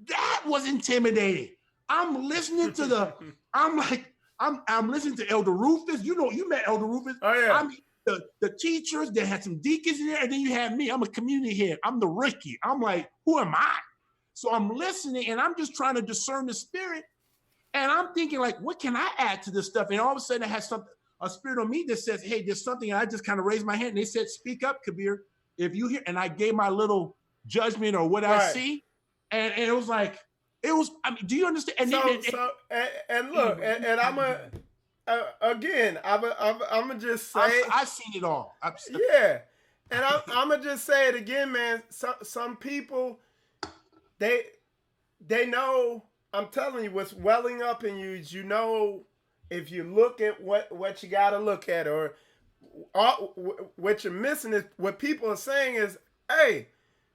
C: that was intimidating. I'm listening to I'm listening to Elder Rufus. You know, you met Elder Rufus.
B: Oh, yeah.
C: I mean, the teachers, they had some deacons in there, and then you have me. I'm a community head. I'm the rookie. I'm like, who am I? So I'm listening, and I'm just trying to discern the spirit. And I'm thinking, like, what can I add to this stuff? And all of a sudden, I had a spirit on me that says, hey, there's something. And I just kind of raised my hand, and they said, speak up, Kabir. If you hear, and I gave my little judgment or what I see, and it was like, I mean, do you understand? And
B: look, and again, I'm gonna just say,
C: I've seen it all.
B: yeah, and I'm gonna just say it again, man. Some people, they know. I'm telling you, what's welling up in you is, if you look at what you got to look at, or what you're missing is what people are saying is, hey,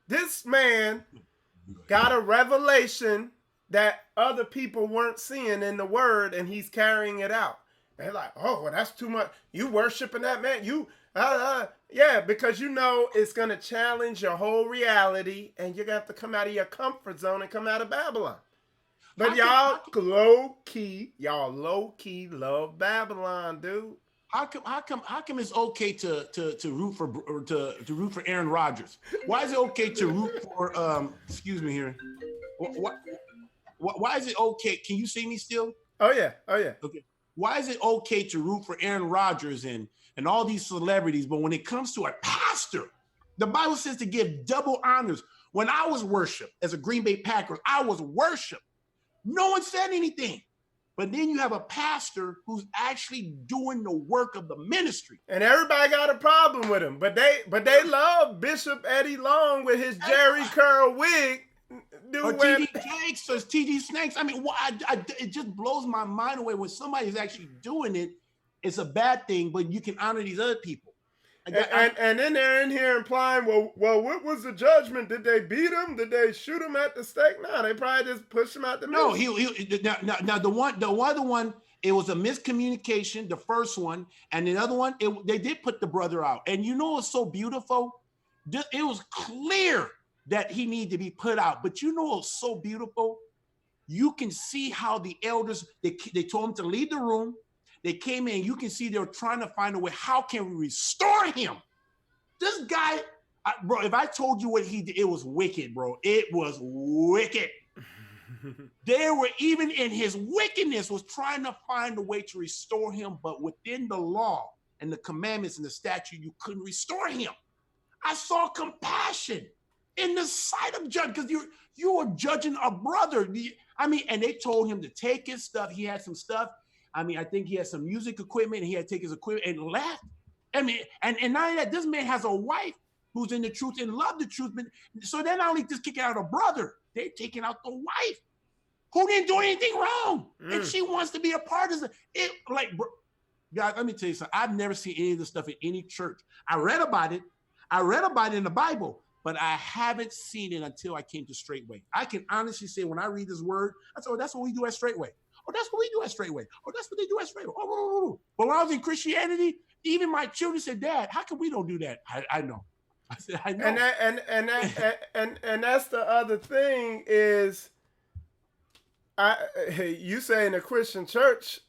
B: this man got a revelation that other people weren't seeing in the word, and he's carrying it out. They're like, oh, well, that's too much. You worshiping that man? Yeah, because it's going to challenge your whole reality, and you're going to have to come out of your comfort zone and come out of Babylon. But y'all low key love Babylon, dude.
C: How come it's okay to root for Aaron Rodgers? Why is it okay to root for excuse me here? Why is it okay? Can you see me still?
B: Oh yeah.
C: Okay. Why is it okay to root for Aaron Rodgers and all these celebrities, but when it comes to a pastor, the Bible says to give double honors. When I was worshiped as a Green Bay Packer, I was worshiped. No one said anything. But then you have a pastor who's actually doing the work of the ministry.
B: And everybody got a problem with him. But they love Bishop Eddie Long with his Jerry curl wig.
C: Or T.D. Jakes or T.D. Snakes. I mean, it just blows my mind away when somebody's actually doing it. It's a bad thing, but you can honor these other people.
B: And then they're in here implying, well, what was the judgment? Did they beat him? Did they shoot him at the stake? No, they probably just pushed him out the middle.
C: No, now the other one, it was a miscommunication, the first one, and the other one, they did put the brother out. And you know what's so beautiful? It was clear that he needed to be put out. But you know what's so beautiful? You can see how the elders, they told him to leave the room. They came in, you can see they were trying to find a way. How can we restore him? This guy, bro, if I told you what he did, it was wicked, bro. It was wicked. They were, even in his wickedness, was trying to find a way to restore him, but within the law and the commandments and the statute, you couldn't restore him. I saw compassion in the sight of judge, because you were judging a brother. I mean, and they told him to take his stuff. He had some stuff. I mean, I think he had some music equipment, and he had to take his equipment and left. I mean, and not only that, this man has a wife who's in the truth and love the truth. But so they're not only just kicking out a brother, they're taking out the wife who didn't do anything wrong. And she wants to be a part of it. Like, bro, guys, let me tell you something. I've never seen any of this stuff in any church. I read about it in the Bible, but I haven't seen it until I came to Straightway. I can honestly say, when I read this word, I said, oh, that's what we do at Straightway. Oh, that's what we do at Straightway. Oh, that's what they do at Straightway. Oh. But when I was in Christianity, even my children said, Dad, how come we don't do that? I know. I said, I know.
B: And that's the other thing is, you say in a Christian church,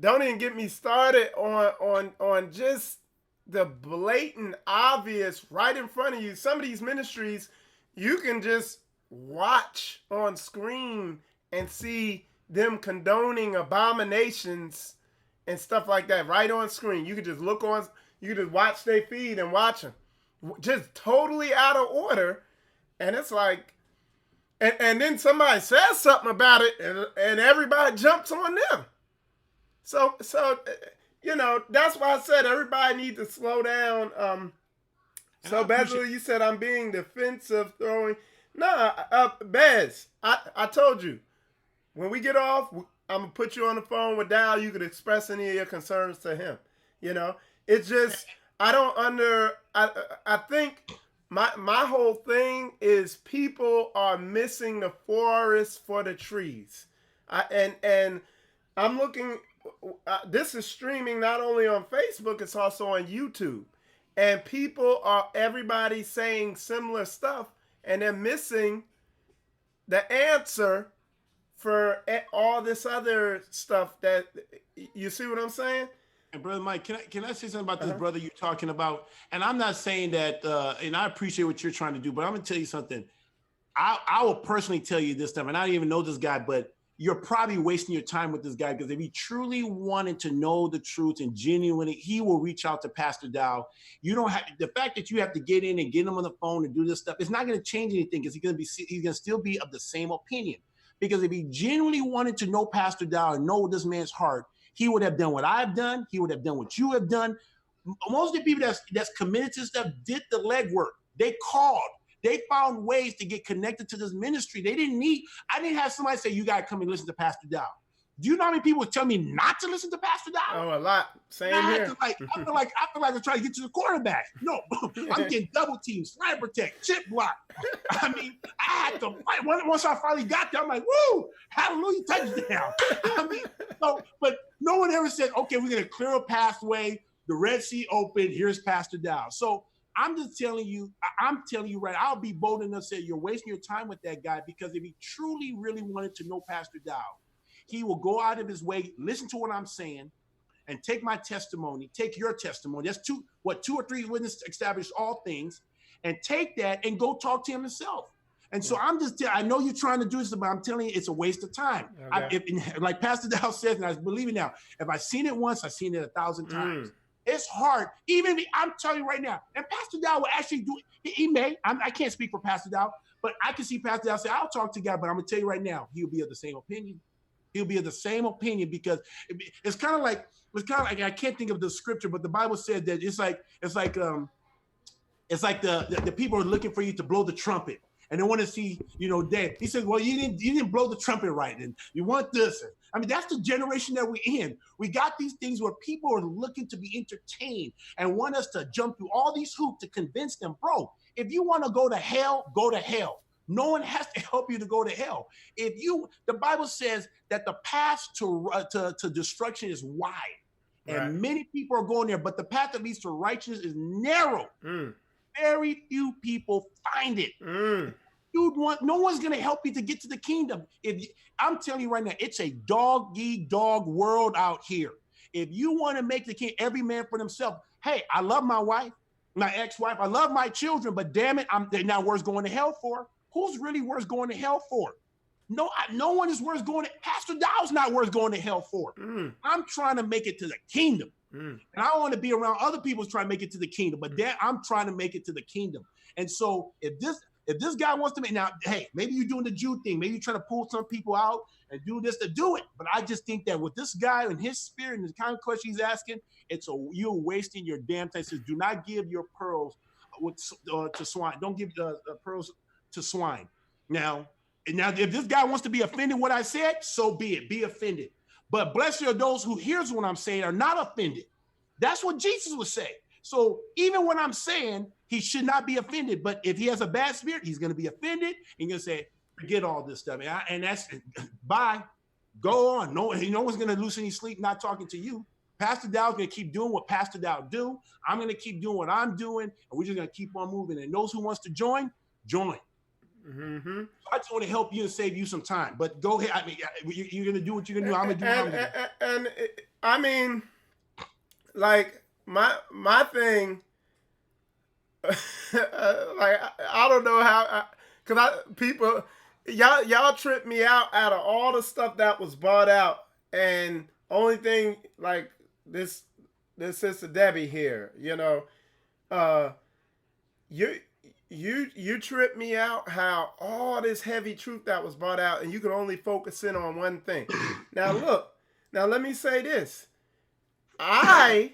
B: don't even get me started on just the blatant, obvious, right in front of you. Some of these ministries, you can just watch on screen and see them condoning abominations and stuff like that right on screen. You could just you could just watch their feed and watch them. Just totally out of order. And it's like, and then somebody says something about it, and everybody jumps on them. So that's why I said everybody needs to slow down. So basically, you said I'm being defensive, throwing. Nah, Bez, I told you. When we get off, I'm going to put you on the phone with Dal. You could express any of your concerns to him. It's just, I think my whole thing is people are missing the forest for the trees. And I'm looking, this is streaming not only on Facebook, it's also on YouTube. And everybody saying similar stuff, and they're missing the answer for all this other stuff that, you see what I'm saying?
C: And Brother Mike, can I say something about this brother you're talking about? And I'm not saying that, and I appreciate what you're trying to do, but I'm going to tell you something. I will personally tell you this stuff, and I don't even know this guy, but you're probably wasting your time with this guy, because if he truly wanted to know the truth and genuinely, he will reach out to Pastor Dow. You don't have, the fact that you have to get in and get him on the phone and do this stuff, it's not going to change anything, because he's going to still be of the same opinion. Because if he genuinely wanted to know Pastor Dow and know this man's heart, he would have done what I've done. He would have done what you have done. Most of the people that's committed to stuff did the legwork. They called. They found ways to get connected to this ministry. I didn't have somebody say, you got to come and listen to Pastor Dow. Do you know how many people tell me not to listen to Pastor Dow?
B: Oh, a lot. Same here.
C: I feel like I'm trying to get to the quarterback. No, I'm getting double teamed, slide protect, chip block. I mean, I had to fight. Once I finally got there, I'm like, woo, hallelujah, touchdown. I mean, but no one ever said, okay, we're going to clear a pathway, the Red Sea open, here's Pastor Dow. So I'm just telling you, right, I'll be bold enough to say you're wasting your time with that guy, because if he truly, really wanted to know Pastor Dow, he will go out of his way, listen to what I'm saying, and take my testimony, take your testimony. That's two or three witnesses establish all things, and take that and go talk to him himself. And so I know you're trying to do this, but I'm telling you, it's a waste of time. Okay. Like Pastor Dow says, and I believe it now, if I've seen it once, I've seen it 1,000 times. It's hard. I'm telling you right now, and Pastor Dow will actually do it. He may. I can't speak for Pastor Dow, but I can see Pastor Dow say, I'll talk to God, but I'm going to tell you right now, he'll be of the same opinion. He'll be of the same opinion, because it's kind of like I can't think of the scripture, but the Bible said that it's like the people are looking for you to blow the trumpet, and they want to see, dead. He said, well, you didn't blow the trumpet right, and you want this. I mean, that's the generation that we're in. We got these things where people are looking to be entertained and want us to jump through all these hoops to convince them, bro, if you want to go to hell, go to hell. No one has to help you to go to hell. The Bible says that the path to destruction is wide, and many people are going there, but the path that leads to righteousness is narrow. Very few people find it. No one's going to help you to get to the kingdom. I'm telling you right now, it's a dog-eat-dog world out here. If you want to make the king, every man for themselves. Hey, I love my wife, my ex-wife. I love my children, but damn it, they're not worth going to hell for. Who's really worth going to hell for? No one is worth going to. Pastor Dow's not worth going to hell for. I'm trying to make it to the kingdom. And I want to be around other people trying to make it to the kingdom. But I'm trying to make it to the kingdom. And so if this guy wants to make, now, hey, maybe you're doing the Jew thing. Maybe you're trying to pull some people out and do this to do it. But I just think that with this guy and his spirit and the kind of question he's asking, you're wasting your damn time. It says, do not give your pearls to swine. Don't give the pearls to swine. Now, if this guy wants to be offended what I said, so be it. Be offended. But blessed are those who hears what I'm saying are not offended. That's what Jesus would say. So even when I'm saying he should not be offended, but if he has a bad spirit, he's going to be offended. And going to say, forget all this stuff. And that's bye. Go on. No one's going to lose any sleep not talking to you. Pastor Dow's going to keep doing what Pastor Dow do. I'm going to keep doing what I'm doing. And we're just going to keep on moving. And those who wants to join. Mm-hmm. I just want to help you and save you some time. But go ahead. I mean, you're going to do what you're going to do. I'm going to do what I'm going to do.
B: And I mean, like, my thing, like, I don't know how, because y'all tripped me out of all the stuff that was bought out. And only thing, like, this Sister Debbie here, you tripped me out how all this heavy truth that was brought out, and you can only focus in on one thing. Now look, let me say this. I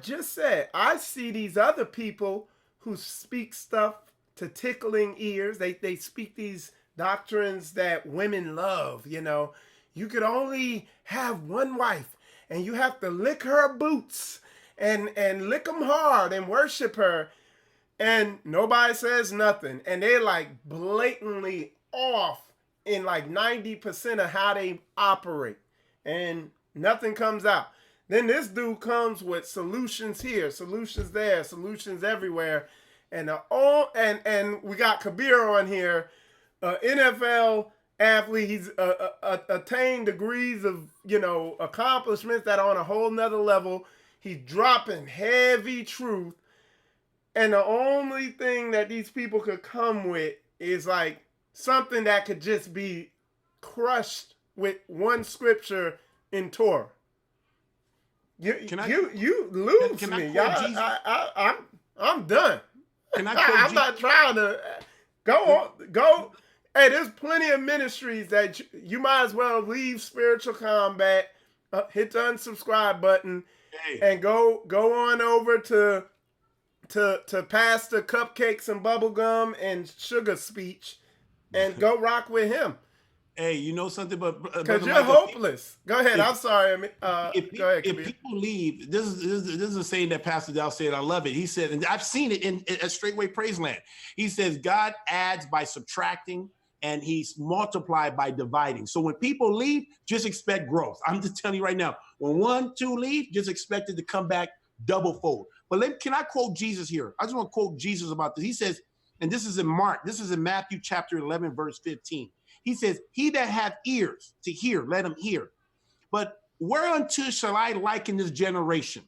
B: just said, I see these other people who speak stuff to tickling ears. They speak these doctrines that women love, You could only have one wife, and you have to lick her boots and lick them hard and worship her. And nobody says nothing. And they're like blatantly off in like 90% of how they operate. And nothing comes out. Then this dude comes with solutions here, solutions there, solutions everywhere. And we got Kabir on here, NFL athlete. He's attained degrees of, accomplishments that are on a whole nother level. He's dropping heavy truth. And the only thing that these people could come with is like something that could just be crushed with one scripture in Torah. You lose me. I'm done. I'm not trying to go. Hey, there's plenty of ministries that you might as well leave spiritual combat hit the unsubscribe button,
C: Hey.
B: and go on over to Pastor Cupcakes and Bubblegum and Sugar Speech, and go rock with him.
C: Hey, you know something? But
B: because you're hopeless. Go ahead. I'm sorry. Go ahead.
C: If people leave, this is a saying that Pastor Dow said. I love it. He said, and I've seen it in a Straightway Praise Land. He says, God adds by subtracting, and he's multiplied by dividing. So when people leave, just expect growth. I'm just telling you right now, when 1, 2 leave, just expect it to come back double fold. But can I quote Jesus here? I just want to quote Jesus about this. He says, and this is in Mark, this is in Matthew chapter 11, verse 15. He says, he that hath ears to hear, let him hear. But whereunto shall I liken this generation?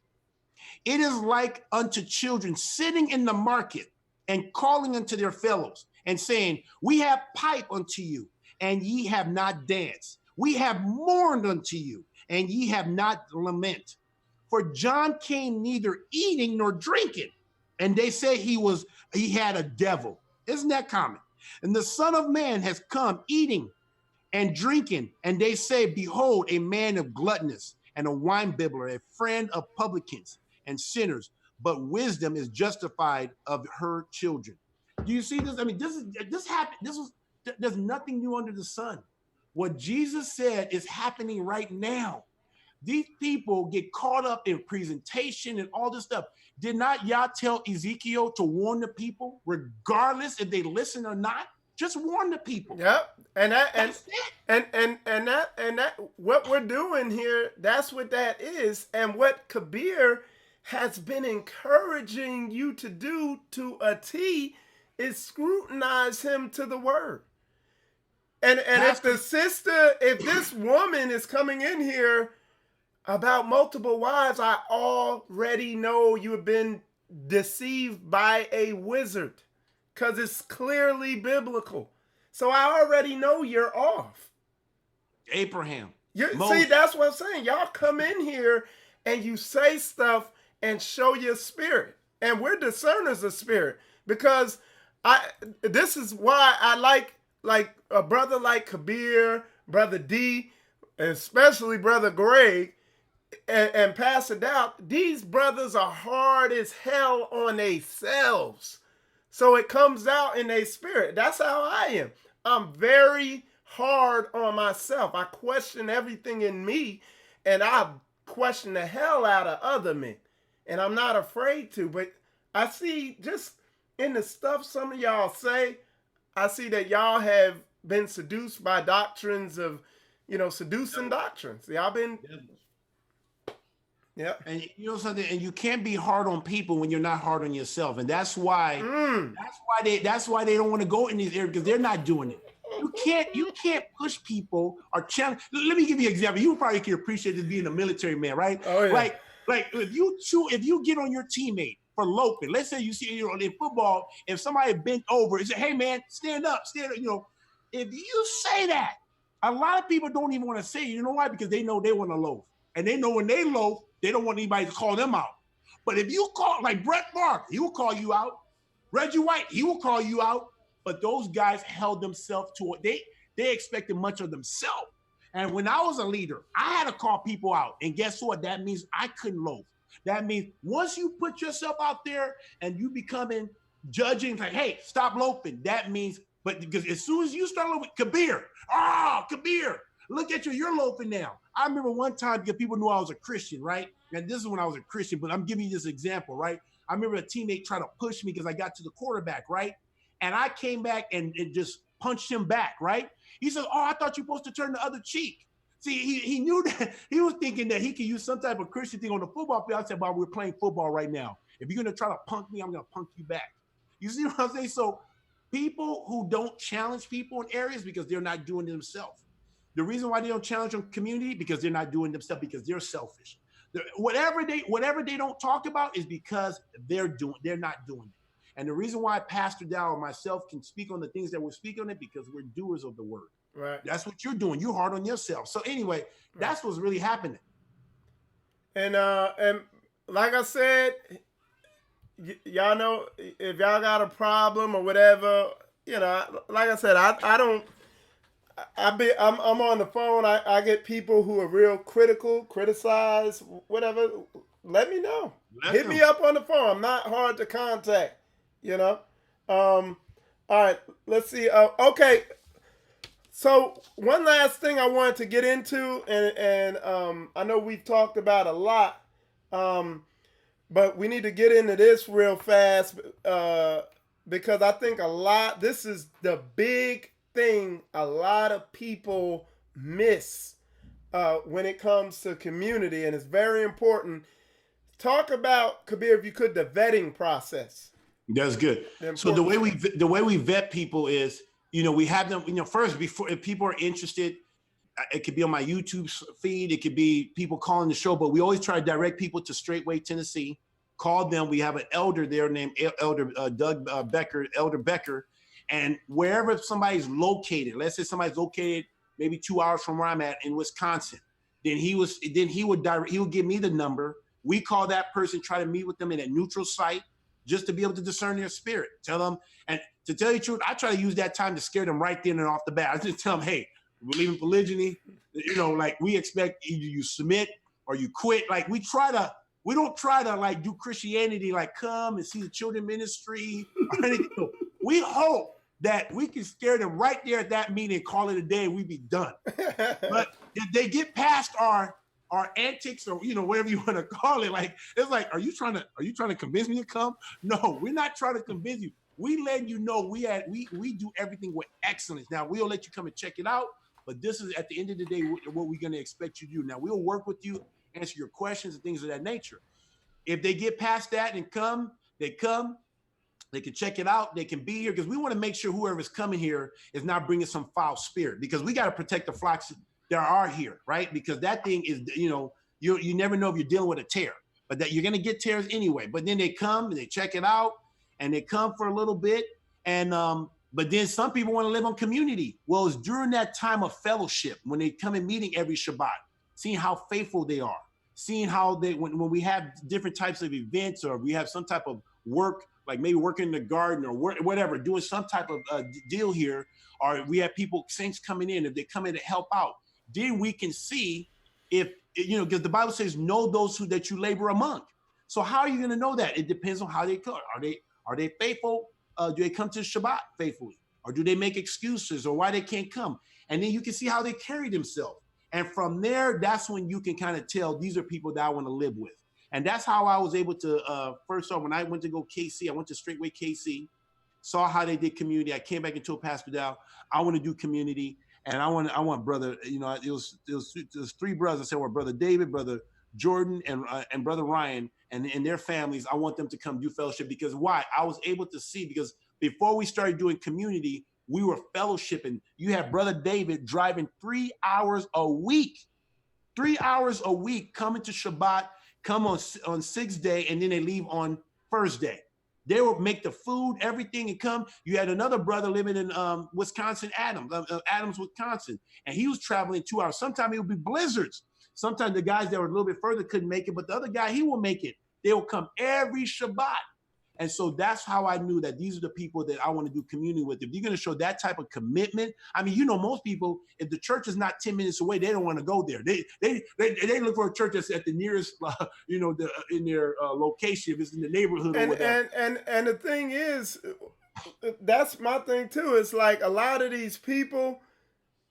C: It is like unto children sitting in the market and calling unto their fellows and saying, we have piped unto you, and ye have not danced. We have mourned unto you, and ye have not lament. For John came neither eating nor drinking, and they say he had a devil. Isn't that common? And the Son of Man has come eating and drinking, and they say, behold, a man of gluttonous and a winebibbler, a friend of publicans and sinners, but wisdom is justified of her children. Do you see this? I mean, this happened. There's nothing new under the sun. What Jesus said is happening right now. These people get caught up in presentation and all this stuff. Did not Yah tell Ezekiel to warn the people, regardless if they listen or not? Just warn the people.
B: Yep. And that what we're doing here, that's what that is. And what Kabir has been encouraging you to do to a T is scrutinize him to the word. And if this woman is coming in here about multiple wives, I already know you have been deceived by a wizard, because it's clearly biblical. So I already know you're off.
C: Abraham.
B: See, that's what I'm saying. Y'all come in here and you say stuff and show your spirit. And we're discerners of spirit, because this is why I like a brother like Kabir, Brother D, especially Brother Greg, and pass it out. These brothers are hard as hell on themselves. So it comes out in their spirit. That's how I am. I'm very hard on myself. I question everything in me, and I question the hell out of other men. And I'm not afraid to. But I see just in the stuff some of y'all say, I see that y'all have been seduced by doctrines of, seducing doctrines. Y'all been... Yeah,
C: and you know something, and you can't be hard on people when you're not hard on yourself, and that's why that's why they don't want to go in these areas, because they're not doing it. You can't push people or challenge. Let me give you an example. You probably can appreciate this being a military man, right?
B: Oh, yeah.
C: Like if you get on your teammate for loping, let's say you see in football, if somebody bent over and say, "Hey man, stand up," if you say that, a lot of people don't even want to say it. You know why? Because they know they want to loaf, and they know when they loaf, they don't want anybody to call them out. But if you call, like Brett Favre, he will call you out. Reggie White, he will call you out. But those guys held themselves to it. They expected much of themselves. And when I was a leader, I had to call people out. And guess what? That means I couldn't loaf. That means once you put yourself out there and you becoming judging, like, hey, stop loafing. That means, but because as soon as you start loafing, Kabir, Kabir, look at you, you're loafing now. I remember one time, because people knew I was a Christian, right? And this is when I was a Christian, but I'm giving you this example, right? I remember a teammate tried to push me because I got to the quarterback, right? And I came back and just punched him back, right? He said, I thought you were supposed to turn the other cheek. See, he knew that. He was thinking that he could use some type of Christian thing on the football field. I said, we're playing football right now. If you're going to try to punk me, I'm going to punk you back. You see what I'm saying? So people who don't challenge people in areas because they're not doing it themselves. The reason why they don't challenge on community, because they're not doing themselves, because they're selfish. Whatever they don't talk about is because they're not doing it. And the reason why Pastor Dow and myself can speak on the things that we're speaking on it, because we're doers of the word.
B: Right.
C: That's what you're doing. You're hard on yourself. So anyway, that's what's really happening.
B: And like I said, y'all know, if y'all got a problem or whatever, like I said, I'm on the phone. I get people who are real critical, criticize, whatever. Let me know.
C: Let
B: Hit
C: them.
B: me up on the phone. I'm not hard to contact. You know. All right. Let's see. Okay. So one last thing I wanted to get into, and I know we've talked about a lot, but we need to get into this real fast because I think this is the big thing a lot of people miss when it comes to community, and it's very important. Talk about, Kabir, if you could, the vetting process.
C: That's good. So the way we vet people is, we have them, first, before, if people are interested, it could be on my YouTube feed. It could be people calling the show, but we always try to direct people to Straightway Tennessee. Call them. We have an elder there named Elder Doug Becker, Elder Becker. And wherever somebody's located, let's say somebody's located maybe 2 hours from where I'm at in Wisconsin, then he would give me the number. We call that person, try to meet with them in a neutral site just to be able to discern their spirit. Tell them, and to tell you the truth, I try to use that time to scare them right then and off the bat. I just tell them, hey, we believe in polygyny. Like we expect either you submit or you quit. Like we don't try to like do Christianity, like come and see the children ministry or anything. We hope that we can scare them right there at that meeting, call it a day, and we be done. But if they get past our antics or whatever you want to call it, like it's like, are you trying to convince me to come? No, we're not trying to convince you. We let you know we do everything with excellence. Now we'll let you come and check it out, but this is at the end of the day what we're going to expect you to do. Now we'll work with you, answer your questions and things of that nature. If they get past that and come, they can check it out. They can be here because we want to make sure whoever's coming here is not bringing some foul spirit, because we got to protect the flocks that are here, right? Because that thing is, you never know if you're dealing with a tear, but that you're going to get tears anyway. But then they come and they check it out and they come for a little bit. And, but then some people want to live on community. Well, it's during that time of fellowship when they come and meeting every Shabbat, seeing how faithful they are, seeing how when we have different types of events or we have some type of work, like maybe working in the garden or whatever, doing some type of deal here, or we have saints coming in, if they come in to help out, then we can see if, because the Bible says, know those that you labor among. So how are you going to know that? It depends on how they come. Are they faithful? Do they come to Shabbat faithfully? Or do they make excuses or why they can't come? And then you can see how they carry themselves. And from there, that's when you can kind of tell these are people that I want to live with. And that's how I was able to, first off, when I went to go KC, I went to Straightway KC, saw how they did community. I came back and told Pastor Dow, I want to do community. And I want brother, it was three brothers. I said, well, brother David, brother Jordan, and brother Ryan, and their families. I want them to come do fellowship because why? I was able to see, because before we started doing community, we were fellowshipping. You had brother David driving 3 hours a week, coming to Shabbat, come on 6th day, and then they leave on first day. They would make the food, everything, and come. You had another brother living in Wisconsin, Adams, Wisconsin, and he was traveling 2 hours. Sometimes it would be blizzards. Sometimes the guys that were a little bit further couldn't make it, but the other guy, he will make it. They will come every Shabbat. And so that's how I knew that these are the people that I want to do community with. If you're going to show that type of commitment, I mean, most people, if the church is not 10 minutes away, they don't want to go there. They look for a church that's at the nearest, in their location, if it's in the neighborhood or whatever.
B: And the thing is, that's my thing too. It's like a lot of these people,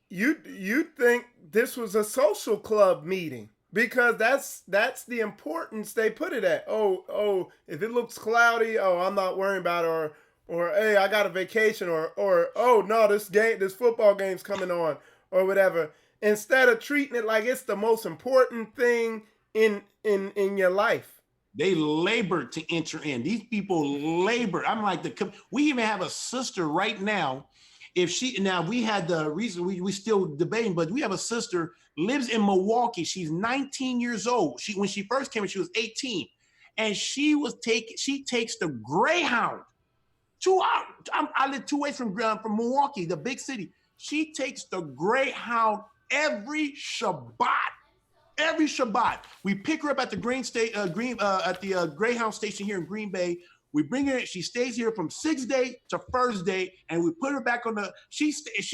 B: you think this was a social club meeting. Because that's the importance they put it at. Oh, if it looks cloudy, I'm not worrying about it, or hey, I got a vacation, or oh no, this football game's coming on, or whatever. Instead of treating it like it's the most important thing in your life.
C: They labored to enter in. These people labored. I'm like, we even have a sister right now. We had the reason we still debating, but we have a sister lives in Milwaukee. She's 19 years old. When she first came in, she was 18, and she takes the Greyhound 2 hours. I live 2 ways from Milwaukee, the big city. She takes the Greyhound every Shabbat. Every Shabbat, we pick her up at the Greyhound station here in Green Bay. We bring her in. She stays here from 6th day to 1st day, and we put her back on the. She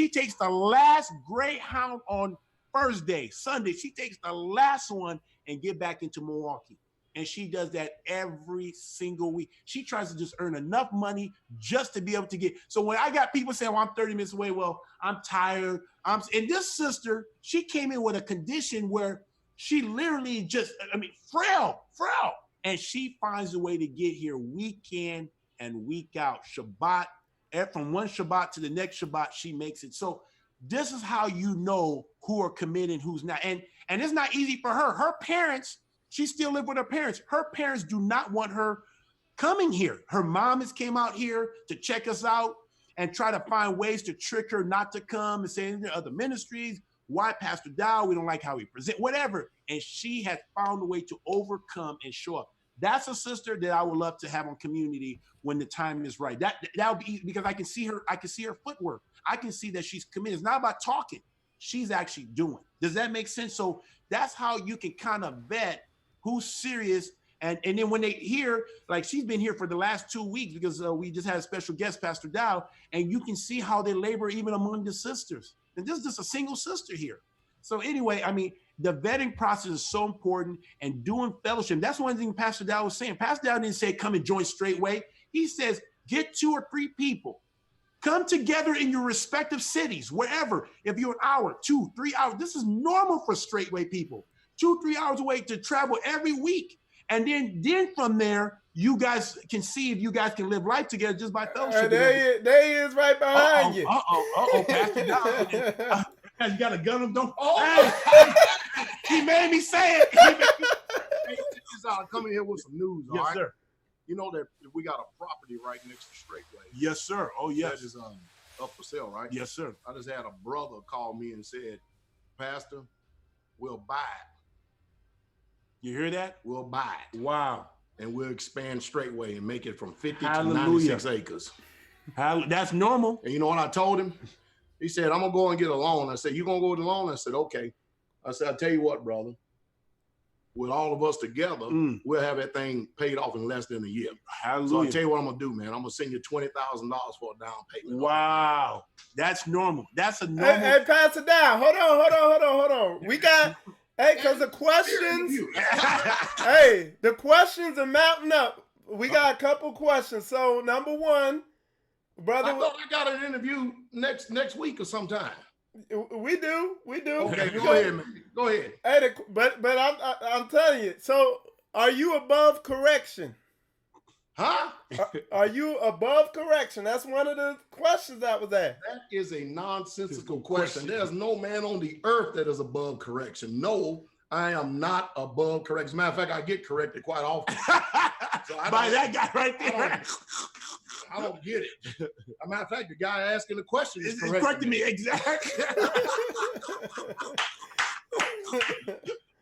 C: takes the last Greyhound on 1st day, Sunday. She takes the last one and get back into Milwaukee. And she does that every single week. She tries to just earn enough money just to be able to get. So when I got people saying, well, I'm 30 minutes away, well, I'm tired. And this sister, she came in with a condition where she literally just, frail. And she finds a way to get here week in and week out. Shabbat, from one Shabbat to the next Shabbat, she makes it. So this is how you know who are committed and who's not. And it's not easy for her. Her parents, she still lives with her parents. Her parents do not want her coming here. Her mom has came out here to check us out and try to find ways to trick her not to come and say there are other ministries. Why Pastor Dow? We don't like how he present, whatever. And she has found a way to overcome and show up. That's a sister that I would love to have on community when the time is right. That would be easy because I can see her footwork. I can see that she's committed. It's not about talking. She's actually doing. Does that make sense? So that's how you can kind of vet who's serious. And then when they hear, like she's been here for the last 2 weeks because we just had a special guest, Pastor Dow, and you can see how they labor even among the sisters. And this is just a single sister here. So anyway, the vetting process is so important and doing fellowship. That's one thing Pastor Dow was saying. Pastor Dow didn't say come and join straightway. He says get 2 or 3 people. Come together in your respective cities, wherever. If you're an hour, 2, 3 hours, this is normal for straightway people. 2, 3 hours away to travel every week. And then from there, you guys can see if you guys can live life together just by fellowship.
B: There he is right behind you.
C: Pastor Dow. You got a gun him, don't. He made me say it.
D: Hey, coming here with some news, all
C: yes,
D: right?
C: Sir.
D: You know that we got a property right next to Straightway.
C: Yes, sir. Oh, yes.
D: That is up for sale, right?
C: Yes, sir.
D: I just had a brother call me and said, Pastor, we'll buy it.
C: You hear that?
D: We'll buy it.
C: Wow.
D: And we'll expand Straightway and make it from 50
C: Hallelujah.
D: to 96 acres.
C: That's normal.
D: And you know what I told him? He said, I'm going to go and get a loan. I said, you going to go with the loan? I said, okay. I said, I'll tell you what, brother. With all of us together, we'll have that thing paid off in less than a year.
C: Hallelujah.
D: So I'll tell you what I'm going to do, man. I'm going to send you $20,000 for a down payment.
C: Wow. That's normal. That's a normal.
B: Hey, Pastor Dow, hold on. We got, because the questions, the questions are mounting up. We got a couple questions. So number one, brother.
D: I thought I got an interview next week or sometime.
B: We do.
D: Okay, go ahead, man. Go ahead.
B: Hey, but I'm telling you. So, are you above correction?
D: Huh?
B: Are you above correction? That's one of the questions that was asked.
D: That is a nonsensical question. There's no man on the earth that is above correction. No, I am not above correction. As a matter of fact, I get corrected quite often.
C: So by that guy right there.
D: I don't get it. As a matter of fact, the guy asking the question is
C: correcting me. Exactly.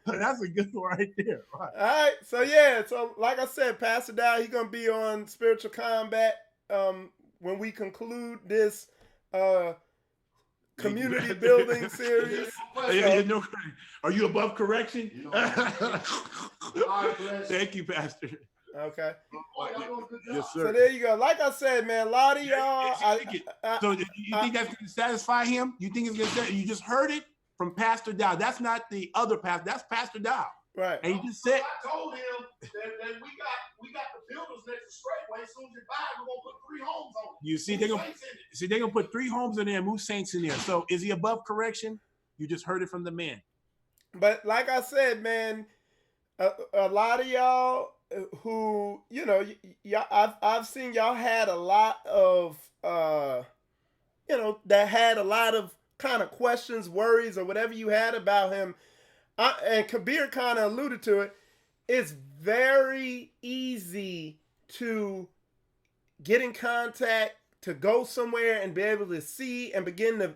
C: That's a good one right there. Right.
B: All right. So like I said, Pastor Dow, he's gonna be on Spiritual Combat when we conclude this community building series.
C: Are you above correction? Thank you, Pastor.
B: Okay.
C: Yes, sir.
B: So there you go. Like I said, man, a lot of y'all.
C: So you think that's going to satisfy him? You think it's going to? You just heard it from Pastor Dow. That's not the other pastor. That's Pastor Dow.
B: Right.
C: And he just said.
D: I told him that we got the builders next to Straightway. As soon as you buy it, we're gonna put 3 homes on it.
C: You see, they're gonna put 3 homes in there and move saints in there. So is he above correction? You just heard it from the man.
B: But like I said, man, a lot of y'all who, I've seen y'all had a lot of, that had a lot of kind of questions, worries, or whatever you had about him. And Kabir kind of alluded to it. It's very easy to get in contact, to go somewhere and be able to see and begin to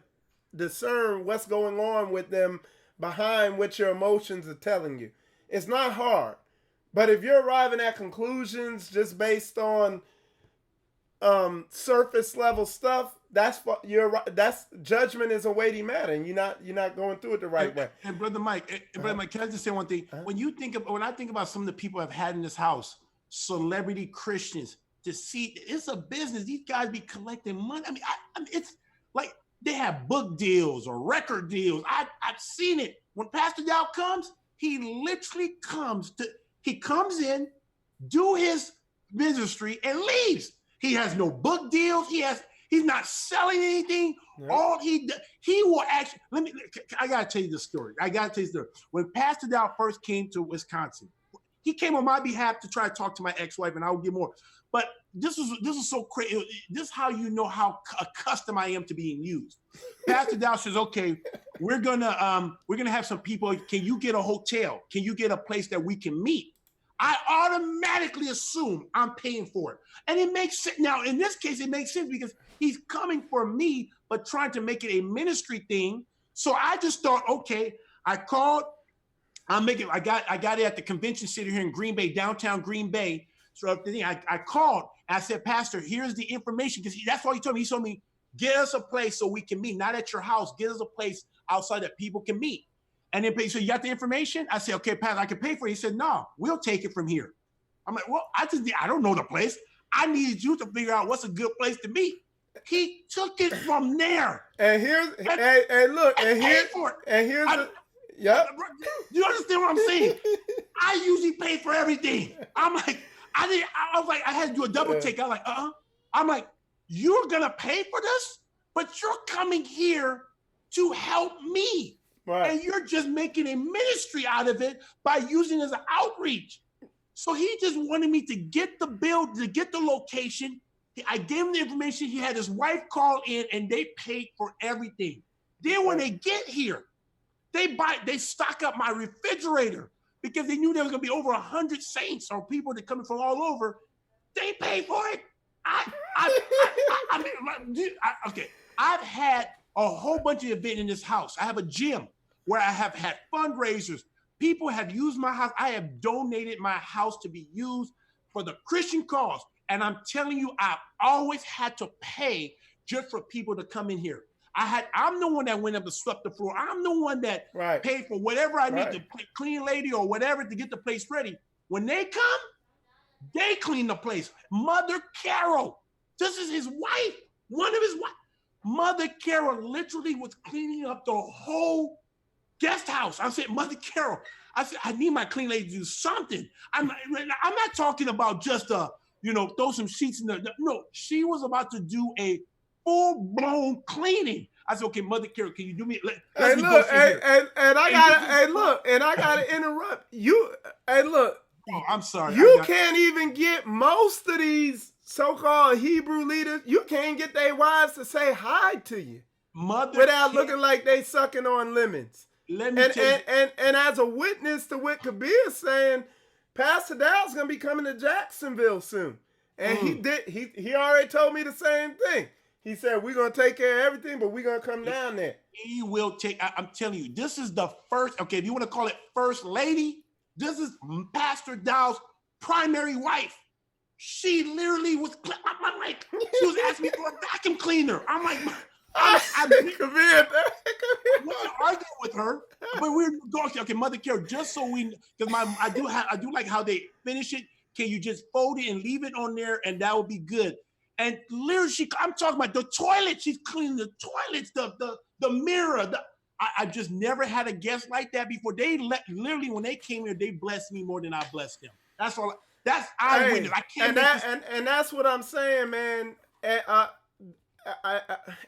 B: discern what's going on with them behind what your emotions are telling you. It's not hard. But if you're arriving at conclusions just based on surface level stuff, that's judgment is a weighty matter, and you're not going through it the right way.
C: And Brother Mike, can I just say one thing? When I think about some of the people I've had in this house, celebrity Christians, to see it's a business. These guys be collecting money. I mean, it's like they have book deals or record deals. I've seen it. When Pastor Dow comes, he literally comes in, do his ministry, and leaves. He has no book deals. He's not selling anything. Yep. All he will actually, I gotta tell you the story. When Pastor Dow first came to Wisconsin, he came on my behalf to try to talk to my ex-wife, and I will get more. But this is so crazy. This is how you know how accustomed I am to being used. Pastor Dow says, okay, we're gonna have some people. Can you get a hotel? Can you get a place that we can meet? I automatically assume I'm paying for it. And it makes sense. Now, in this case, it makes sense because he's coming for me, but trying to make it a ministry thing. So I just thought, okay, I called. I got it at the convention center here in Green Bay, downtown Green Bay. So I called. And I said, Pastor, here's the information. Because that's all he told me. He told me, get us a place so we can meet. Not at your house. Get us a place outside that people can meet. And then, so you got the information? I said, okay, Pastor, I can pay for it. He said, no, we'll take it from here. I'm like, well, I don't know the place. I needed you to figure out what's a good place to meet. He took it from there.
B: And here's, yep.
C: You understand what I'm saying? I usually pay for everything. I'm like, I was like, I had to do a double take. I'm like, I'm like, you're gonna pay for this, but you're coming here to help me. Right. And you're just making a ministry out of it by using it as an outreach. So he just wanted me to get the bill, to get the location. I gave him the information. He had his wife call in and they paid for everything. Then when they get here, they stock up my refrigerator because they knew there was going to be over 100 saints or people that coming from all over. They pay for it. Okay. I've had a whole bunch of events in this house. I have a gym where I have had fundraisers. People have used my house. I have donated my house to be used for the Christian cause. And I'm telling you, I always had to pay just for people to come in here. I'm the one that went up and swept the floor. I'm the one that paid for whatever I need to clean lady or whatever to get the place ready. When they come, they clean the place. Mother Carol, this is his wife, one of his wives. Mother Carol literally was cleaning up the whole guest house. I said, Mother Carol, I said, I need my clean lady to do something. I'm not talking about just throw some sheets in there. No, she was about to do a full-blown cleaning. I said, okay, Mother Carol, can you do me?
B: I gotta interrupt you. Hey, look.
C: Oh, I'm sorry.
B: You can't even get most of these so-called Hebrew leaders. You can't get their wives to say hi to you without looking like they sucking on lemons. And as a witness to what Kabir is saying, Pastor Dow's gonna be coming to Jacksonville soon, and he already told me the same thing. He said we're gonna take care of everything, but we're gonna come down there.
C: He will take. I'm telling you, this is the first. Okay, if you want to call it first lady, this is Pastor Dow's primary wife. She literally was. I'm like, she was asking me for a vacuum cleaner. I'm like. I wasn't arguing with her, but we're going. Okay, Mother Carol, just so we, because I do like how they finish it. Can you just fold it and leave it on there, and that would be good. And literally, I'm talking about the toilet. She's cleaning the toilets, the mirror. I've just never had a guest like that before. Literally when they came here, they blessed me more than I blessed them. That's all. I witnessed. I can't.
B: And that's what I'm saying, man.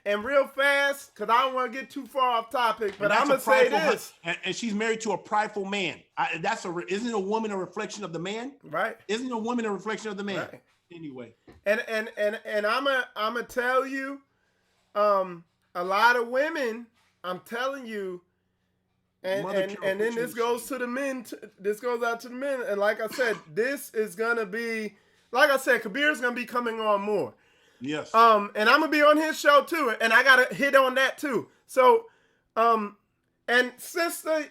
B: And real fast, because I don't want to get too far off topic, but I'm going to say this.
C: And she's married to a prideful man. Isn't a woman a reflection of the man?
B: Right.
C: Isn't a woman a reflection of the man? Right. Anyway.
B: And I'm going to tell you, a lot of women, I'm telling you, and then this goes to the men. This goes out to the men. And like I said, this is going to be, like I said, Kabir's going to be coming on more.
C: Yes.
B: And I'm gonna be on his show too, and I gotta hit on that too. So, and sister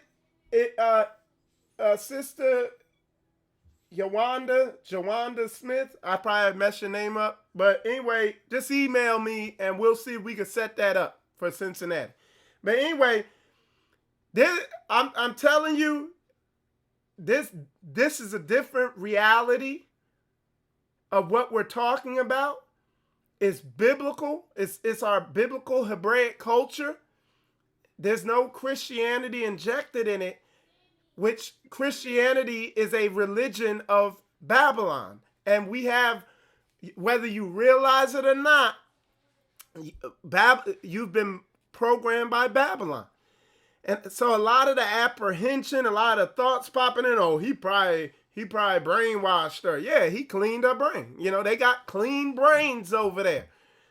B: Jawanda Smith, I probably messed your name up, but anyway, just email me and we'll see if we can set that up for Cincinnati. But anyway, I'm telling you, this is a different reality. of what we're talking about is biblical. It's our biblical Hebraic culture. There's no Christianity injected in it, which Christianity is a religion of Babylon. And we have, whether you realize it or not, you've been programmed by Babylon. And so a lot of the apprehension, a lot of thoughts popping in, oh, he probably brainwashed her. Yeah, he cleaned her brain. You know, they got clean brains over there.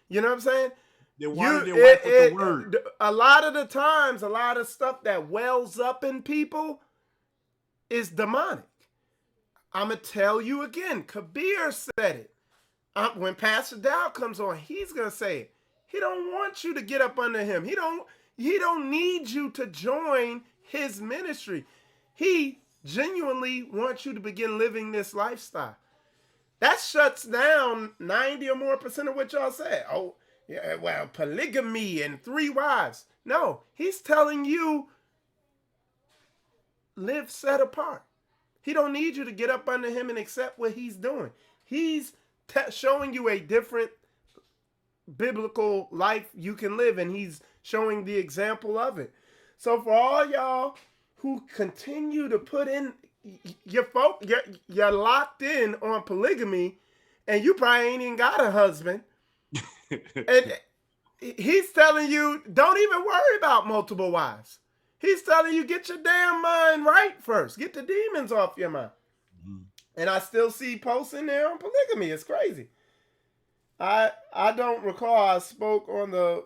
B: You know what I'm saying?
C: They watered their wife with the word.
B: A lot of the times, a lot of stuff that wells up in people is demonic. I'm going to tell you again, Kabir said it. When Pastor Dow comes on, he's going to say it. He don't want you to get up under him. He don't need you to join his ministry. He genuinely wants you to begin living this lifestyle. That shuts down 90 or more % of what y'all said. Oh, yeah, well, polygamy and 3 wives. No, he's telling you, live set apart. He don't need you to get up under him and accept what he's doing. He's showing you a different biblical life you can live, and he's showing the example of it. So for all y'all who continue to put in you're locked in on polygamy, and you probably ain't even got a husband. And he's telling you, don't even worry about multiple wives. He's telling you, get your damn mind right first. Get the demons off your mind. Mm-hmm. And I still see posts in there on polygamy. It's crazy. I don't recall I spoke on the...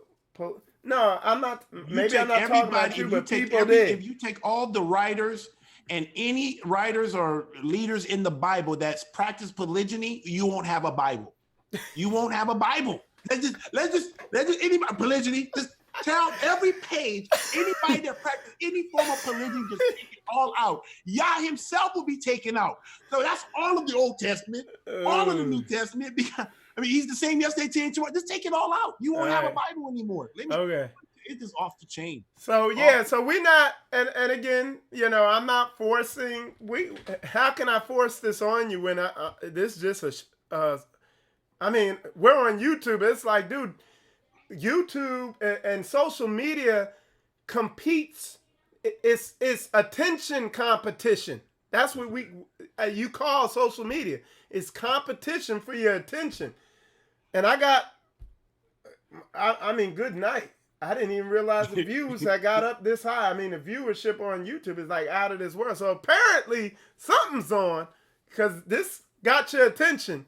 B: No, I'm not... Maybe I'm not talking about you, but people did.
C: If you take all the writers and any writers or leaders in the Bible that's practiced polygyny, you won't have a Bible. You won't have a Bible. Let's just anybody polygyny. Just tell every page anybody that practiced any form of polygyny, just take it all out. Yah himself will be taken out. So that's all of the Old Testament, all of the New Testament. Because I mean, he's the same yesterday, today, and tomorrow. Just take it all out. You won't have a Bible anymore.
B: Okay.
C: It's just off the chain.
B: So yeah, so we're not, and again, you know, I'm not forcing. How can I force this on you when this just I mean, we're on YouTube. It's like, dude, YouTube and social media competes. It's attention competition. That's what you call social media. It's competition for your attention. And I mean, good night. I didn't even realize the views that got up this high. I mean, the viewership on YouTube is like out of this world. So apparently something's on because this got your attention.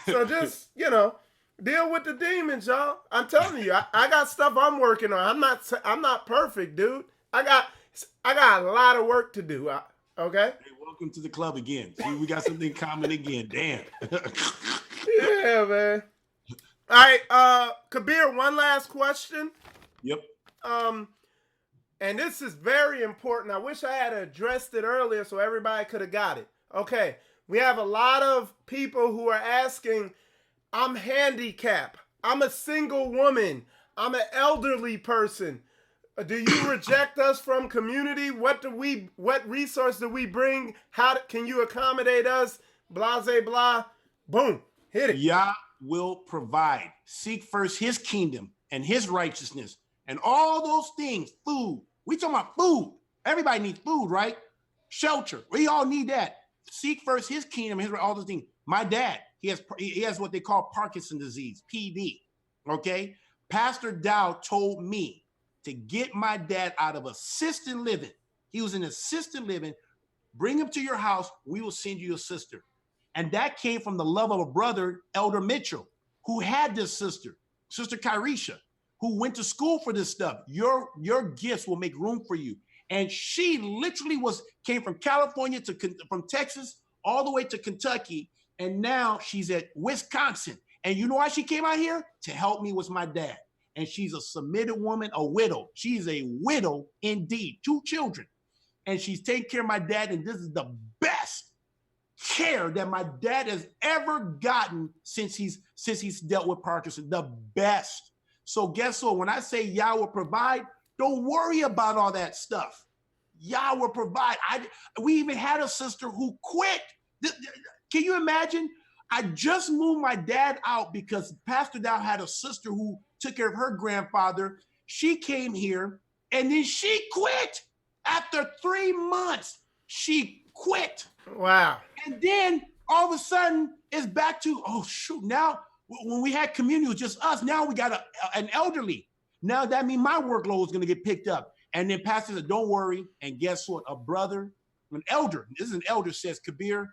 B: So just, you know, deal with the demons, y'all. I'm telling you, I got stuff I'm working on. I'm not perfect, dude. I got a lot of work to do. Okay.
C: Hey, welcome to the club again. See, we got something in common again. Damn.
B: Yeah, man. All right, Kabir, one last question.
C: Yep.
B: And this is very important. I wish I had addressed it earlier so everybody could have got it. Okay. We have a lot of people who are asking, I'm handicapped. I'm a single woman. I'm an elderly person. Do you reject us from community? What resource do we bring? Can you accommodate us? Blah, blah. Boom. Hit it.
C: Yah will provide. Seek first his kingdom and his righteousness and all those things. Food. We talking about food. Everybody needs food, right? Shelter. We all need that. Seek first his kingdom, all those things. My dad, he has what they call Parkinson's disease, PD. Okay. Pastor Dow told me to get my dad out of assisted living. He was in assisted living. Bring him to your house. We will send you a sister. And that came from the love of a brother, Elder Mitchell, who had this sister, Sister Kyrisha, who went to school for this stuff. Your gifts will make room for you. And she literally came from California from Texas all the way to Kentucky. And now she's at Wisconsin. And you know why she came out here? To help me with my dad. And she's a submitted woman, a widow. She's a widow indeed, 2 children. And she's taking care of my dad. And this is the best care that my dad has ever gotten since he's dealt with Parkinson. The best. So guess what? When I say Yah will provide, don't worry about all that stuff. Yah will provide. We even had a sister who quit. Can you imagine? I just moved my dad out because Pastor Dow had a sister who took care of her grandfather. She came here and then she quit. After 3 months, she quit.
B: Wow.
C: And then all of a sudden it's back to, oh shoot, now when we had community, it was just us. Now we got an elderly. Now that means my workload is going to get picked up. And then Pastor said, don't worry. And guess what? A brother, an elder, this is an elder, says, Kabir,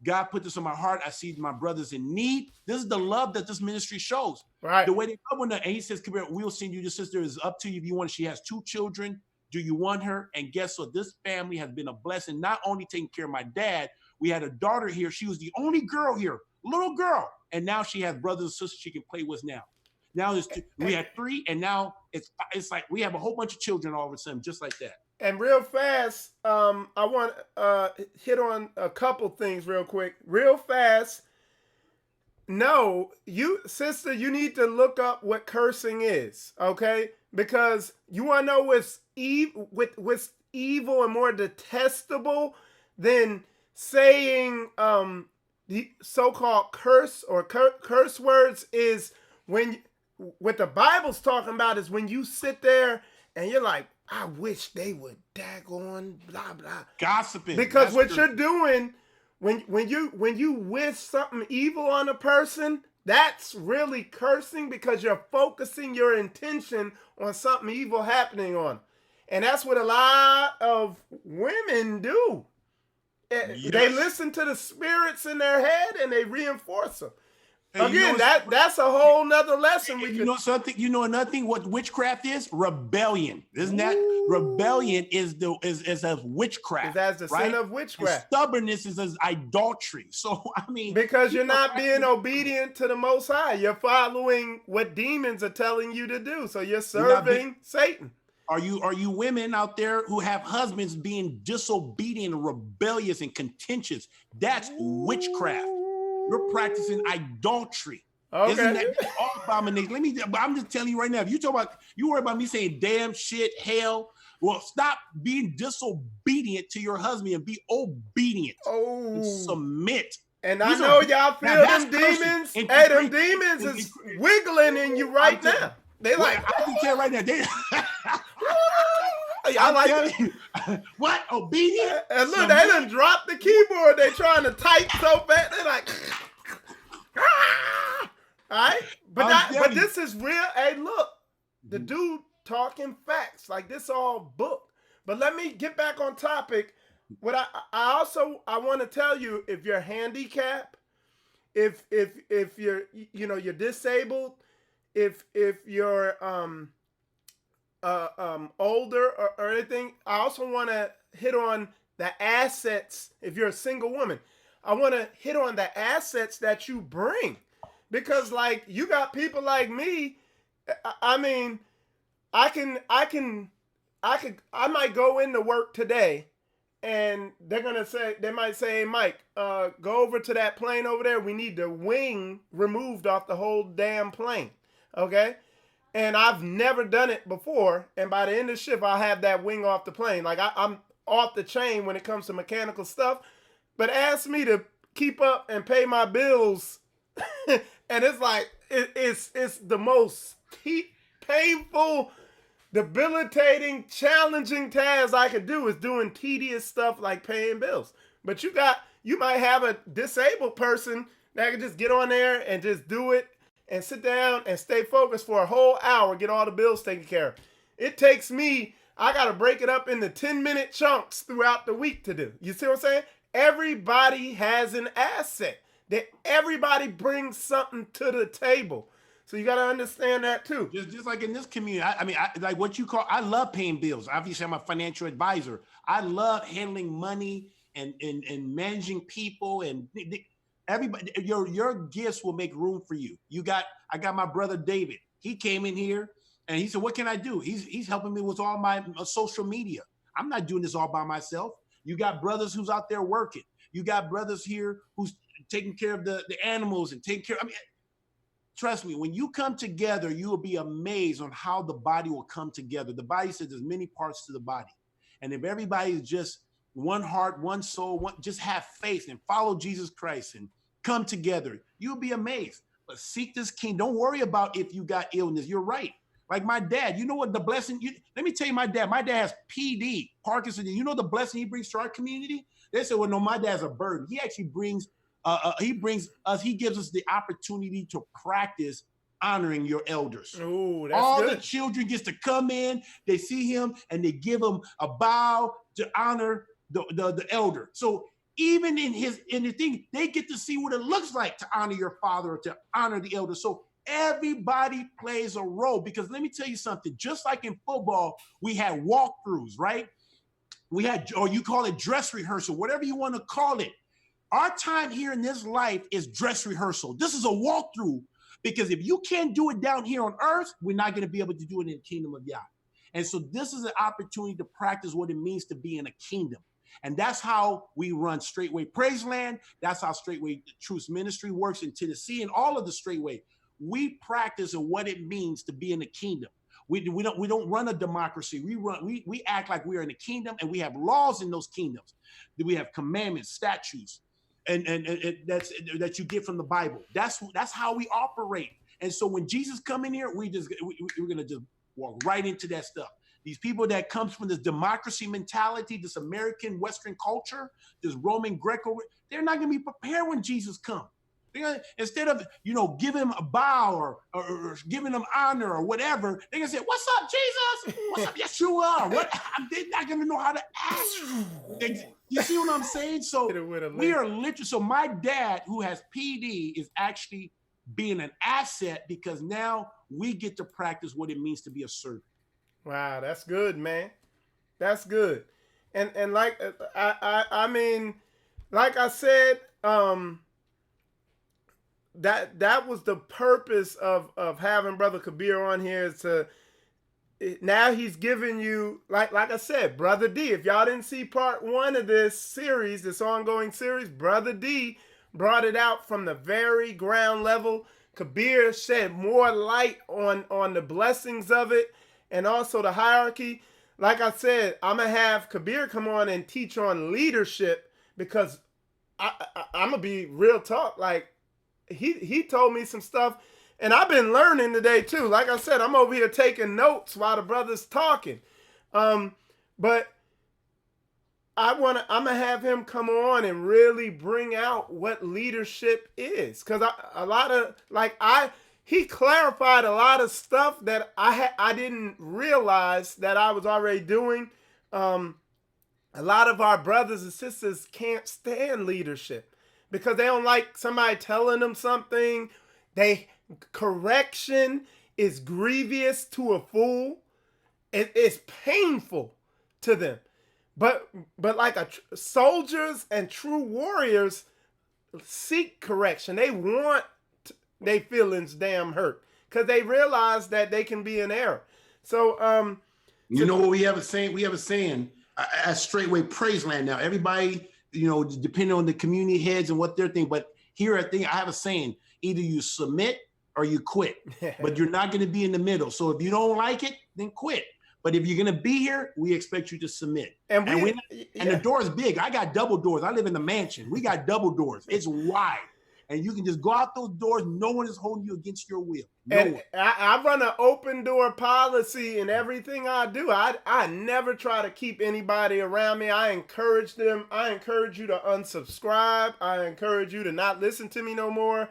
C: God put this on my heart. I see my brothers in need. This is the love that this ministry shows.
B: Right.
C: The way they love one another. And he says, Kabir, we'll send you. Your sister is up to you if you want. She has 2 children. Do you want her? And guess what? This family has been a blessing, not only taking care of my dad. We had a daughter here. She was the only girl here, little girl. And now she has brothers and sisters she can play with now. Now we had 3, and now it's like we have a whole bunch of children all of a sudden, just like that.
B: And real fast, I want to hit on a couple things real quick. Real fast. No, sister, you need to look up what cursing is, okay? Because you want to know what's evil and more detestable than saying the so-called curse or curse words is when what the Bible's talking about is when you sit there and you're like, I wish they would daggone blah blah
C: gossiping.
B: Because what you're doing when you wish something evil on a person, that's really cursing because you're focusing your intention on something evil happening on them. And that's what a lot of women do. Yes. They listen to the spirits in their head and they reinforce them. And again, that's a whole nother lesson.
C: You know something? You know another thing? What witchcraft is? Rebellion. Isn't that rebellion? Is as witchcraft?
B: That's the sin of witchcraft.
C: And stubbornness is as idolatry. So I mean,
B: because you're not being obedient to the Most High, you're following what demons are telling you to do. So you're serving Satan.
C: Are you women out there who have husbands being disobedient, and rebellious, and contentious? That's witchcraft. You're practicing idolatry.
B: Okay.
C: Isn't that all abomination? I'm just telling you right now, if you worry about me saying damn, shit, hell, well, stop being disobedient to your husband and be obedient. And submit.
B: And I know y'all feel them demons. Hey, them demons is wiggling in you right now. They like,
C: I can tell right now.
B: I like it.
C: What? Obedient?
B: And look, they done dropped the keyboard. They trying to type so fast. They're like, all right? But this is real. Hey, look, the dude talking facts. Like, this all booked. But let me get back on topic. What I want to tell you, if you're handicapped, if you're, you're disabled, if you're older or anything, I also want to hit on the assets. If you're a single woman, I want to hit on the assets that you bring, because like you got people like me. I mean, I might go into work today and they might say, hey, Mike, go over to that plane over there. We need the wing removed off the whole damn plane. Okay. And I've never done it before. And by the end of the shift, I'll have that wing off the plane. Like I'm off the chain when it comes to mechanical stuff. But ask me to keep up and pay my bills. And it's like, it's the most painful, debilitating, challenging task I could do is doing tedious stuff like paying bills. But you might have a disabled person that can just get on there and just do it and sit down and stay focused for a whole hour, get all the bills taken care of. It takes me, I got to break it up into 10-minute chunks throughout the week to do. You see what I'm saying? Everybody has an asset. That everybody brings something to the table. So you got to understand that too.
C: Just like in this community, I like what you call, I love paying bills. Obviously, I'm a financial advisor. I love handling money and managing people and everybody. Your gifts will make room for you. I got my brother David. He came in here and he said, "What can I do?" He's helping me with all my social media. I'm not doing this all by myself. You got brothers who's out there working. You got brothers here who's taking care of the animals and taking care. Trust me, when you come together, you will be amazed on how the body will come together. The body says there's many parts to the body. And if everybody is just one heart, one soul, just have faith and follow Jesus Christ and come together. You'll be amazed. But seek this king. Don't worry about if you got illness. You're right. Like my dad, you know what the blessing, let me tell you, my dad has PD, Parkinson. You know the blessing he brings to our community? They said, well, no, my dad's a burden. He actually brings, he gives us the opportunity to practice honoring your elders.
B: Ooh, that's
C: all
B: good.
C: The children gets to come in, they see him, and they give him a bow to honor the elder. So even in the thing, they get to see what it looks like to honor your father or to honor the elder. So everybody plays a role, because let me tell you something, just like in football, we had walkthroughs, right? We had, or you call it dress rehearsal, whatever you want to call it. Our time here in this life is dress rehearsal. This is a walkthrough, because if you can't do it down here on earth, we're not going to be able to do it in the kingdom of Yah. And so this is an opportunity to practice what it means to be in a kingdom. And that's how we run Straightway Praiseland. That's how Straightway Truth Ministry works in Tennessee, and all of the Straightway. We practice in what it means to be in the kingdom. We don't run a democracy. We act like we're in the kingdom, and we have laws in those kingdoms. We have commandments, statutes, and that you get from the Bible. That's how we operate. And so when Jesus come in here, we're gonna just walk right into that stuff. These people that comes from this democracy mentality, this American Western culture, this Roman Greco, they're not gonna be prepared when Jesus comes. Instead of, giving him a bow or giving him honor or whatever, they're gonna say, "What's up, Jesus? What's up, Yeshua?" They're not gonna know how to ask. You see what I'm saying? So we are literally. So my dad, who has PD, is actually being an asset, because now we get to practice what it means to be a servant.
B: Wow, that's good, man. That's good. And like I mean, like I said, that was the purpose of having Brother Kabir on here, is to, now he's giving you, like I said, Brother D. If y'all didn't see part 1 of this series, this ongoing series, Brother D brought it out from the very ground level. Kabir shed more light on the blessings of it, and also the hierarchy. Like I said, I'm going to have Kabir come on and teach on leadership, because I'm going to be real talk. Like, he told me some stuff, and I've been learning today too. Like I said, I'm over here taking notes while the brother's talking. But I'm going to have him come on and really bring out what leadership is. Because he clarified a lot of stuff that I didn't realize that I was already doing. A lot of our brothers and sisters can't stand leadership because they don't like somebody telling them something. Correction is grievous to a fool. It's painful to them. But like soldiers and true warriors seek correction. They want their feelings damn hurt because they realize that they can be in error. So
C: you know what we have a saying? We have a saying at Straightway Praiseland now. Everybody, depending on the community heads and what they're thinking. But here I have a saying: either you submit or you quit. But you're not going to be in the middle. So if you don't like it, then quit. But if you're going to be here, we expect you to submit. And the door is big. I got double doors. I live in the mansion. We got double doors. It's wide. And you can just go out those doors. No one is holding you against your will. No one.
B: I run an open door policy in everything I do. I never try to keep anybody around me. I encourage them. I encourage you to unsubscribe. I encourage you to not listen to me no more.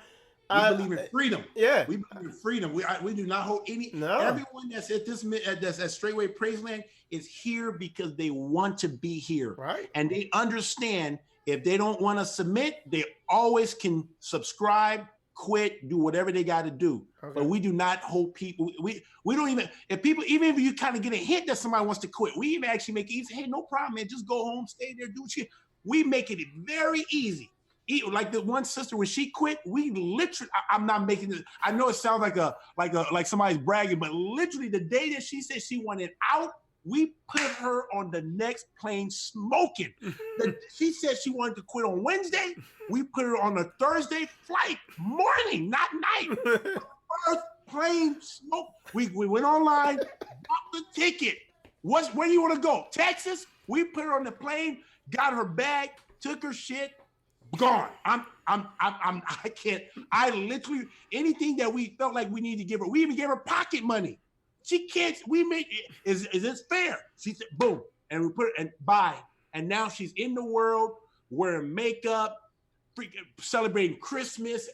C: We believe in freedom.
B: Yeah,
C: we believe in freedom. We do not hold any. No. Everyone that's at that's at Straightway Praiseland is here because they want to be here,
B: right?
C: And they understand if they don't want to submit, they always can subscribe, quit, do whatever they got to do. Okay. But we do not hold people. We don't even even if you kind of get a hint that somebody wants to quit, we even actually make it easy. Hey, no problem, man. Just go home, stay there, do shit. We make it very easy. Like the one sister when she quit, we literally. I'm not making this. I know it sounds like somebody's bragging, but literally the day that she said she wanted out, we put her on the next plane smoking. She said she wanted to quit on Wednesday. We put her on a Thursday flight, morning, not night. First plane smoke. We went online, bought the ticket. Where do you want to go? Texas. We put her on the plane, got her bag, took her shit. gone. I can't. I literally anything that we felt like we need to give her. We even gave her pocket money. She can't. We made. Is this fair? She said, boom, and we put it and bye. And now she's in the world wearing makeup, freaking celebrating Christmas.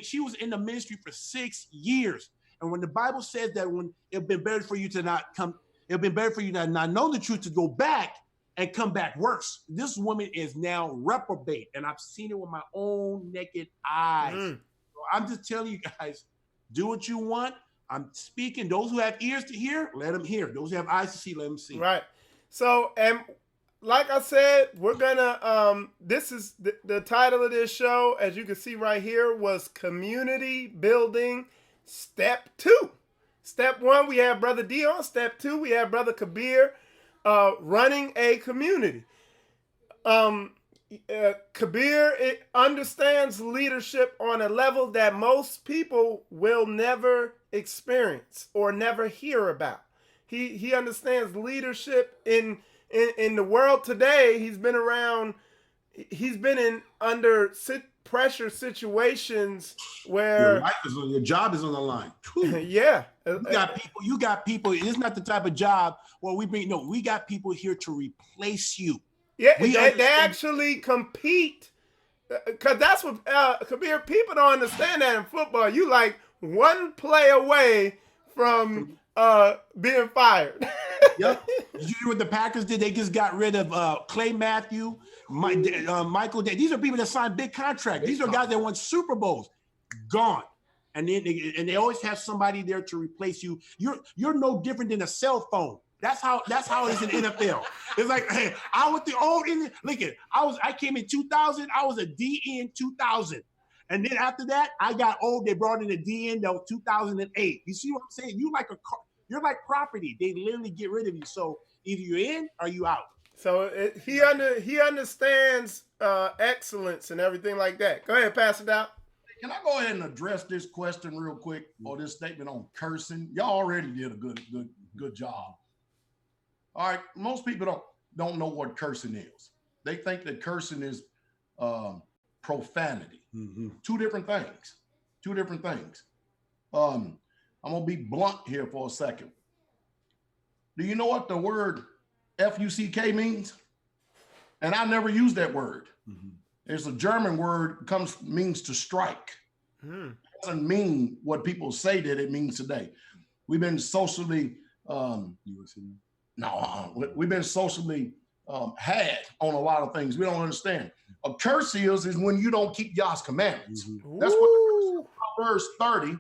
C: She was in the ministry for 6 years. And when the Bible says that when it'd been better for you to not come, it'd been better for you to not know the truth, to go back and come back worse. This woman is now reprobate, and I've seen it with my own naked eyes. So I'm just telling you guys, do what you want. I'm speaking. Those who have ears to hear, let them hear. Those who have eyes to see, let them see.
B: Right. So, and like I said, we're gonna this is the title of this show, as you can see right here, was Community Building Step 2. Step 1, we have Brother Dion. Step 2, we have Brother Kabir, running a community. Kabir understands leadership on a level that most people will never experience or never hear about. He understands leadership in the world today. He's been around. He's been in under pressure situations where
D: your job is on the line.
B: Yeah,
C: you got people. It's not the type of job where we got people here to replace you.
B: Yeah, they actually compete, because that's what Kabir, people don't understand that in football. You like one play away from being fired.
C: Yep. Did you hear what the Packers did? They just got rid of Clay Matthew, Michael. These are people that signed big contracts. These are guys that won Super Bowls. Gone. And then they always have somebody there to replace you. You're no different than a cell phone. That's how it is in NFL. It's like, hey, I was the old look at I came in 2000. I was a DN in 2000. And then after that, I got old. They brought in a DN that was 2008. You see what I'm saying? You're like property. They literally get rid of you. So either you're in or you out.
B: So he understands excellence and everything like that. Go ahead, pass it out.
D: Can I go ahead and address this question real quick, or this statement on cursing? Y'all already did a good job. All right, most people don't know what cursing is. They think that cursing is profanity.
C: Mm-hmm.
D: Two different things. I'm gonna be blunt here for a second. Do you know what the word F-U-C-K means? And I never use that word.
C: Mm-hmm.
D: It's a German word, means to strike. It doesn't mean what people say that it means today. We've been socially we've been socially had on a lot of things. We don't understand. A curse is when you don't keep God's commandments.
C: Mm-hmm.
D: That's what Proverbs 30,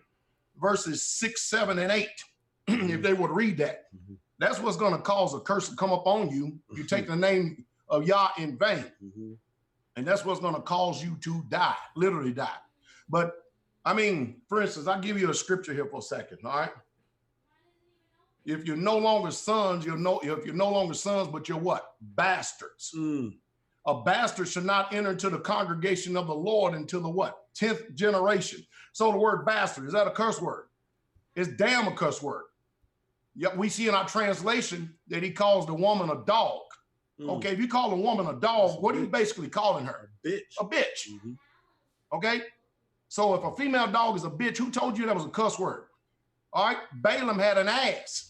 D: verses 6, 7, and 8. If they would read that, that's what's going to cause a curse to come up on you. You take the name of Yah in vain. And that's what's going to cause you to die, literally die. But I mean, for instance, I'll give you a scripture here for a second. All right. If you're no longer sons, if you're no longer sons, but you're what? Bastards. A bastard should not enter into the congregation of the Lord until the what? 10th generation. So the word bastard, is that a curse word? It's damn a curse word. Yep, we see in our translation that he calls the woman a dog. Okay, if you call a woman a dog, what are you basically calling her? A bitch. Okay? So if a female dog is a bitch, who told you that was a cuss word? All right, Balaam had an ass.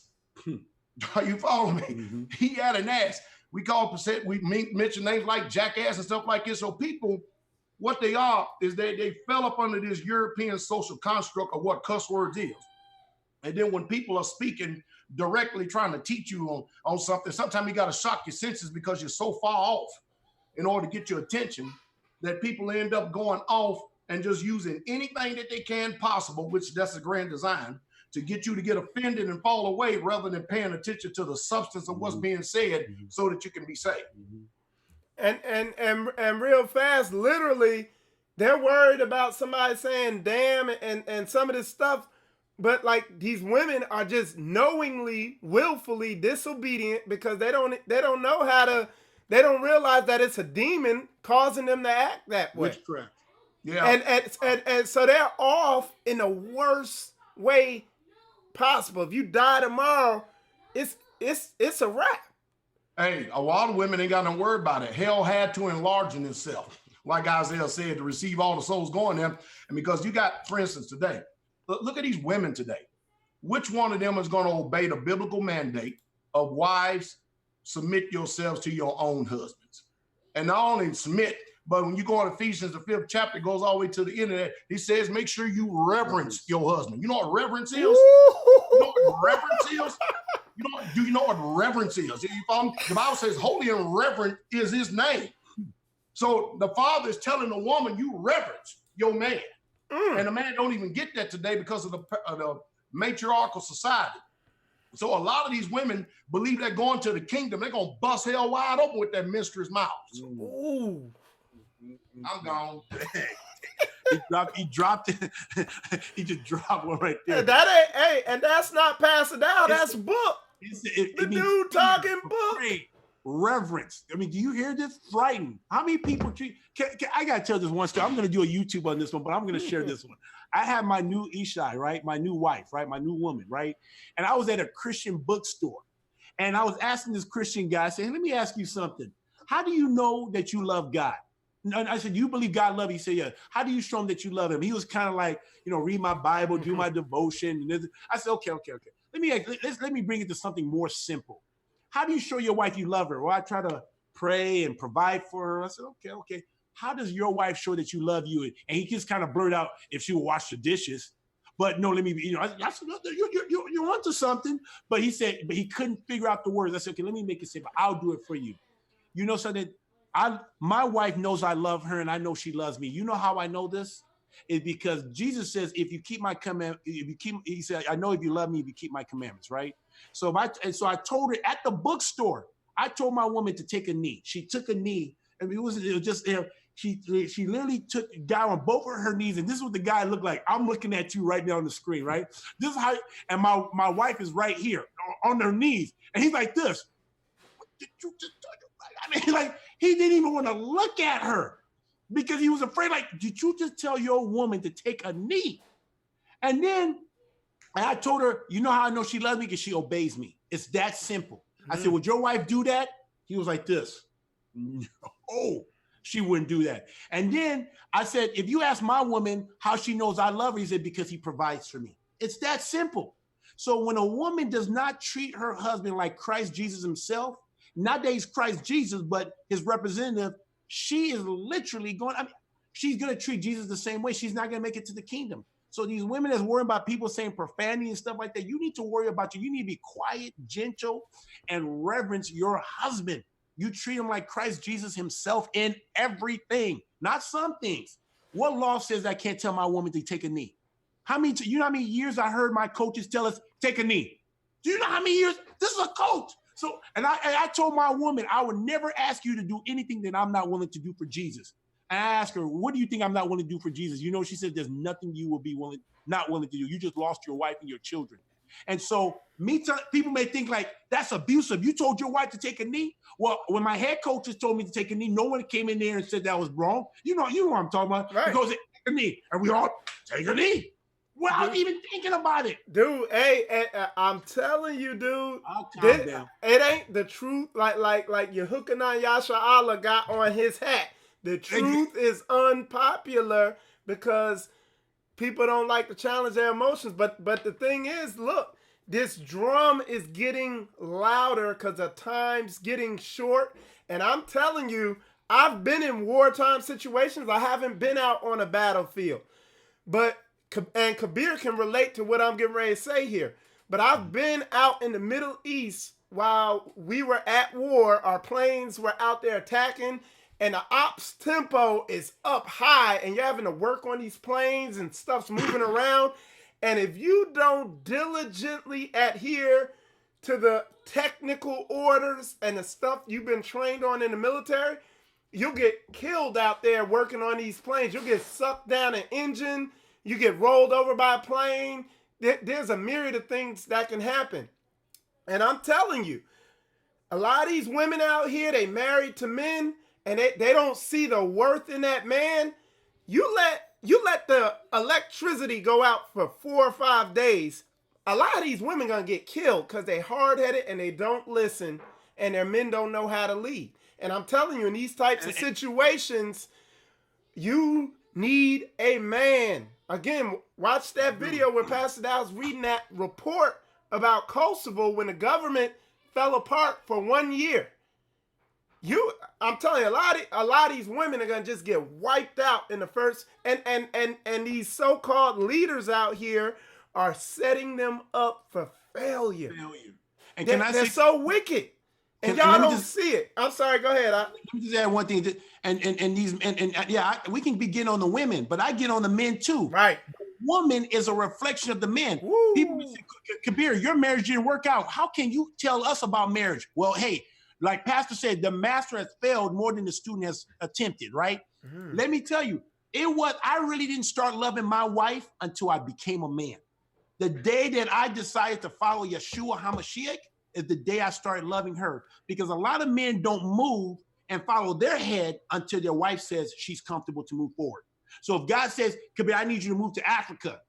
D: Are you following me? He had an ass. We mention names like jackass and stuff like this. So people, what they are is they fell up under this European social construct of what cuss words is. And then when people are speaking directly trying to teach you on something, sometimes you got to shock your senses because you're so far off in order to get your attention that people end up going off and just using anything that they can possible, which that's a grand design, to get you to get offended and fall away rather than paying attention to the substance of what's being said so that you can be saved.
B: And real fast, literally, they're worried about somebody saying damn and some of this stuff. But like these women are just knowingly, willfully disobedient because they don't know how to. They don't realize that it's a demon causing them to act that way.
C: Witchcraft.
D: Yeah.
B: And so they're off in the worst way possible. If you die tomorrow, it's a wrap.
D: Hey, a lot of women ain't got no word about it. Hell had to enlarge in itself. like Isaiah said, to receive all the souls going there. And because you got, for instance, today, look at these women today. Which one of them is going to obey the biblical mandate of wives, submit yourselves to your own husbands? And not only submit, but when you go on Ephesians, the 5th chapter, it goes all the way to the end of that. He says, make sure you reverence your husband. You know what reverence is? You know what reverence is? Do you know what reverence is? The Bible says holy and reverent is his name. So the father is telling the woman, you reverence your man. And the man don't even get that today because of the matriarchal society. So a lot of these women believe that going to the kingdom, they're going to bust hell wide open with their mistress mouths.
B: Ooh.
D: I'm gone.
C: He dropped it. He just dropped one right there.
B: That ain't, and that's not passing down. That's book. The dude talking book.
C: Reverence. I mean, do you hear this? Frightened. How many people treat? I gotta tell this one story. I'm gonna do a YouTube on this one, but I'm gonna share this one. I have my new Ishai, right? My new wife, right? My new woman, right? And I was at a Christian bookstore, and I was asking this Christian guy, saying, "Let me ask you something. How do you know that you love God?" And I said, "You believe God love you?" He said, "Yeah." "How do you show him that you love him?" He was kind of like, read my Bible, do my devotion. And I said, okay. Let me bring it to something more simple. How do you show your wife you love her? Well, I try to pray and provide for her. I said, okay. How does your wife show that you love you? And he just kind of blurted out if she will wash the dishes. But no, I said, you're onto something. But he said, but he couldn't figure out the words. I said, okay, let me make it simple. I'll do it for you. You know something? My wife knows I love her, and I know she loves me. You know how I know this? Is because Jesus says, if you keep my command, he said, I know if you love me, if you keep my commandments, right? So I told her at the bookstore, I told my woman to take a knee. She took a knee, and it was just, she literally got on both of her knees, and this is what the guy looked like. I'm looking at you right now on the screen, right? This is how, and my wife is right here on her knees, and he's like this. What did you just touch? I mean, like, he didn't even want to look at her because he was afraid, like, did you just tell your woman to take a knee? And I told her, you know how I know she loves me? Because she obeys me. It's that simple. I said, would your wife do that? He was like this. No, she wouldn't do that. And then I said, if you ask my woman how she knows I love her, he said, because he provides for me. It's that simple. So when a woman does not treat her husband like Christ Jesus himself, not that he's Christ Jesus, but his representative, she is literally she's going to treat Jesus the same way. She's not going to make it to the kingdom. So these women that's worrying about people saying profanity and stuff like that, you need to worry about you. You need to be quiet, gentle, and reverence your husband. You treat him like Christ Jesus himself in everything, not some things. What law says I can't tell my woman to take a knee? You know how many years I heard my coaches tell us, take a knee? Do you know how many years? This is a coach. So, and I told my woman, I would never ask you to do anything that I'm not willing to do for Jesus. And I asked her, what do you think I'm not willing to do for Jesus? You know, she said, there's nothing you will be not willing to do. You just lost your wife and your children. And so people may think like, that's abusive. You told your wife to take a knee? Well, when my head coaches told me to take a knee, no one came in there and said that was wrong. You know what I'm talking about.
B: Right.
C: He goes, take a knee. And we all take a knee. Without even thinking about it.
B: Dude, hey, I'm telling you, dude,
C: down.
B: It ain't the truth like Yehukanan Yasha Allah got on his hat. The truth is unpopular because people don't like to challenge their emotions. But the thing is, look, this drum is getting louder because the time's getting short. And I'm telling you, I've been in wartime situations. I haven't been out on a battlefield. And Kabir can relate to what I'm getting ready to say here. But I've been out in the Middle East while we were at war. Our planes were out there attacking, and the ops tempo is up high, and you're having to work on these planes, and stuff's moving around. And if you don't diligently adhere to the technical orders and the stuff you've been trained on in the military, you'll get killed out there working on these planes. You'll get sucked down an engine. You get rolled over by a plane. There's a myriad of things that can happen. And I'm telling you, a lot of these women out here, they married to men, and they don't see the worth in that man. You let the electricity go out for 4 or 5 days. A lot of these women gonna get killed because they hard-headed and they don't listen, and their men don't know how to lead. And I'm telling you, in these types of situations, You need a man. Again, watch that video where Pastor Dow's reading that report about Kosovo when the government fell apart for 1 year. I'm telling you, a lot of these women are gonna just get wiped out in the first, and these so-called leaders out here are setting them up for failure.
C: And
B: They're so wicked, and y'all don't see it. I'm sorry. Go ahead.
C: Let me just add one thing. We can begin on the women, but I get on the men too.
B: Right.
C: The woman is a reflection of the men.
B: Woo.
C: People say, Kabir, your marriage didn't work out. How can you tell us about marriage? Well, hey, like Pastor said, the master has failed more than the student has attempted, right? Mm-hmm. Let me tell you, I really didn't start loving my wife until I became a man. The day that I decided to follow Yeshua HaMashiach is the day I started loving her, because a lot of men don't move and follow their head until their wife says she's comfortable to move forward. So if God says, Kabir, I need you to move to Africa,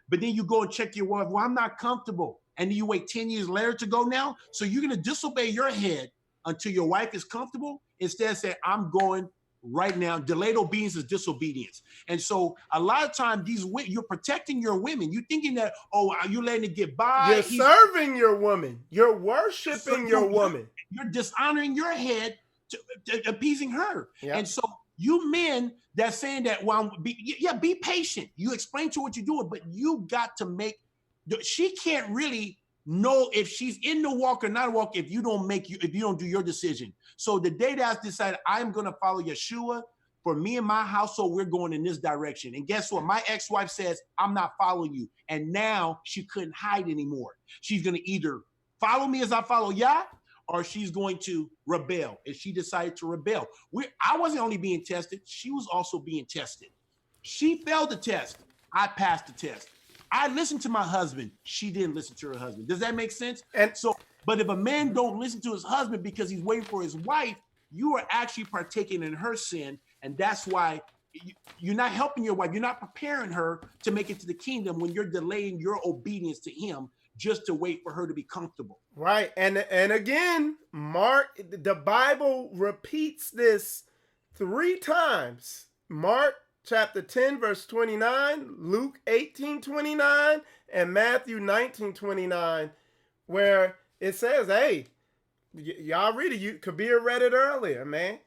C: but then you go and check your wife, well, I'm not comfortable. And then you wait 10 years later to go now. So you're going to disobey your head until your wife is comfortable, instead of saying, I'm going right now. Delayed obedience is disobedience. And so a lot of times you're protecting your women. You're thinking that, you're letting it get by.
B: You're serving your woman. You're worshiping your woman.
C: You're dishonoring your head to appeasing her. Yep. And so you men that's saying that, be patient. You explain to her what you're doing, but you got to she can't really know if she's in the walk or not a walk if you don't do your decision. So the day that I decided I'm going to follow Yeshua, for me and my household, we're going in this direction. And guess what? My ex-wife says, I'm not following you. And now she couldn't hide anymore. She's going to either follow me as I follow Yah, or she's going to rebel. And she decided to rebel. I wasn't only being tested, she was also being tested. She failed the test. I passed the test. I listened to my husband. She didn't listen to her husband. Does that make sense? And so, but if a man don't listen to his husband because he's waiting for his wife, you are actually partaking in her sin. And that's why you're not helping your wife. You're not preparing her to make it to the kingdom when you're delaying your obedience to him just to wait for her to be comfortable.
B: Right. And again, the Bible repeats this 3 times. Mark chapter 10, verse 29, Luke 18:29, and Matthew 19:29, where it says, hey, y'all read it. Kabir read it earlier, man.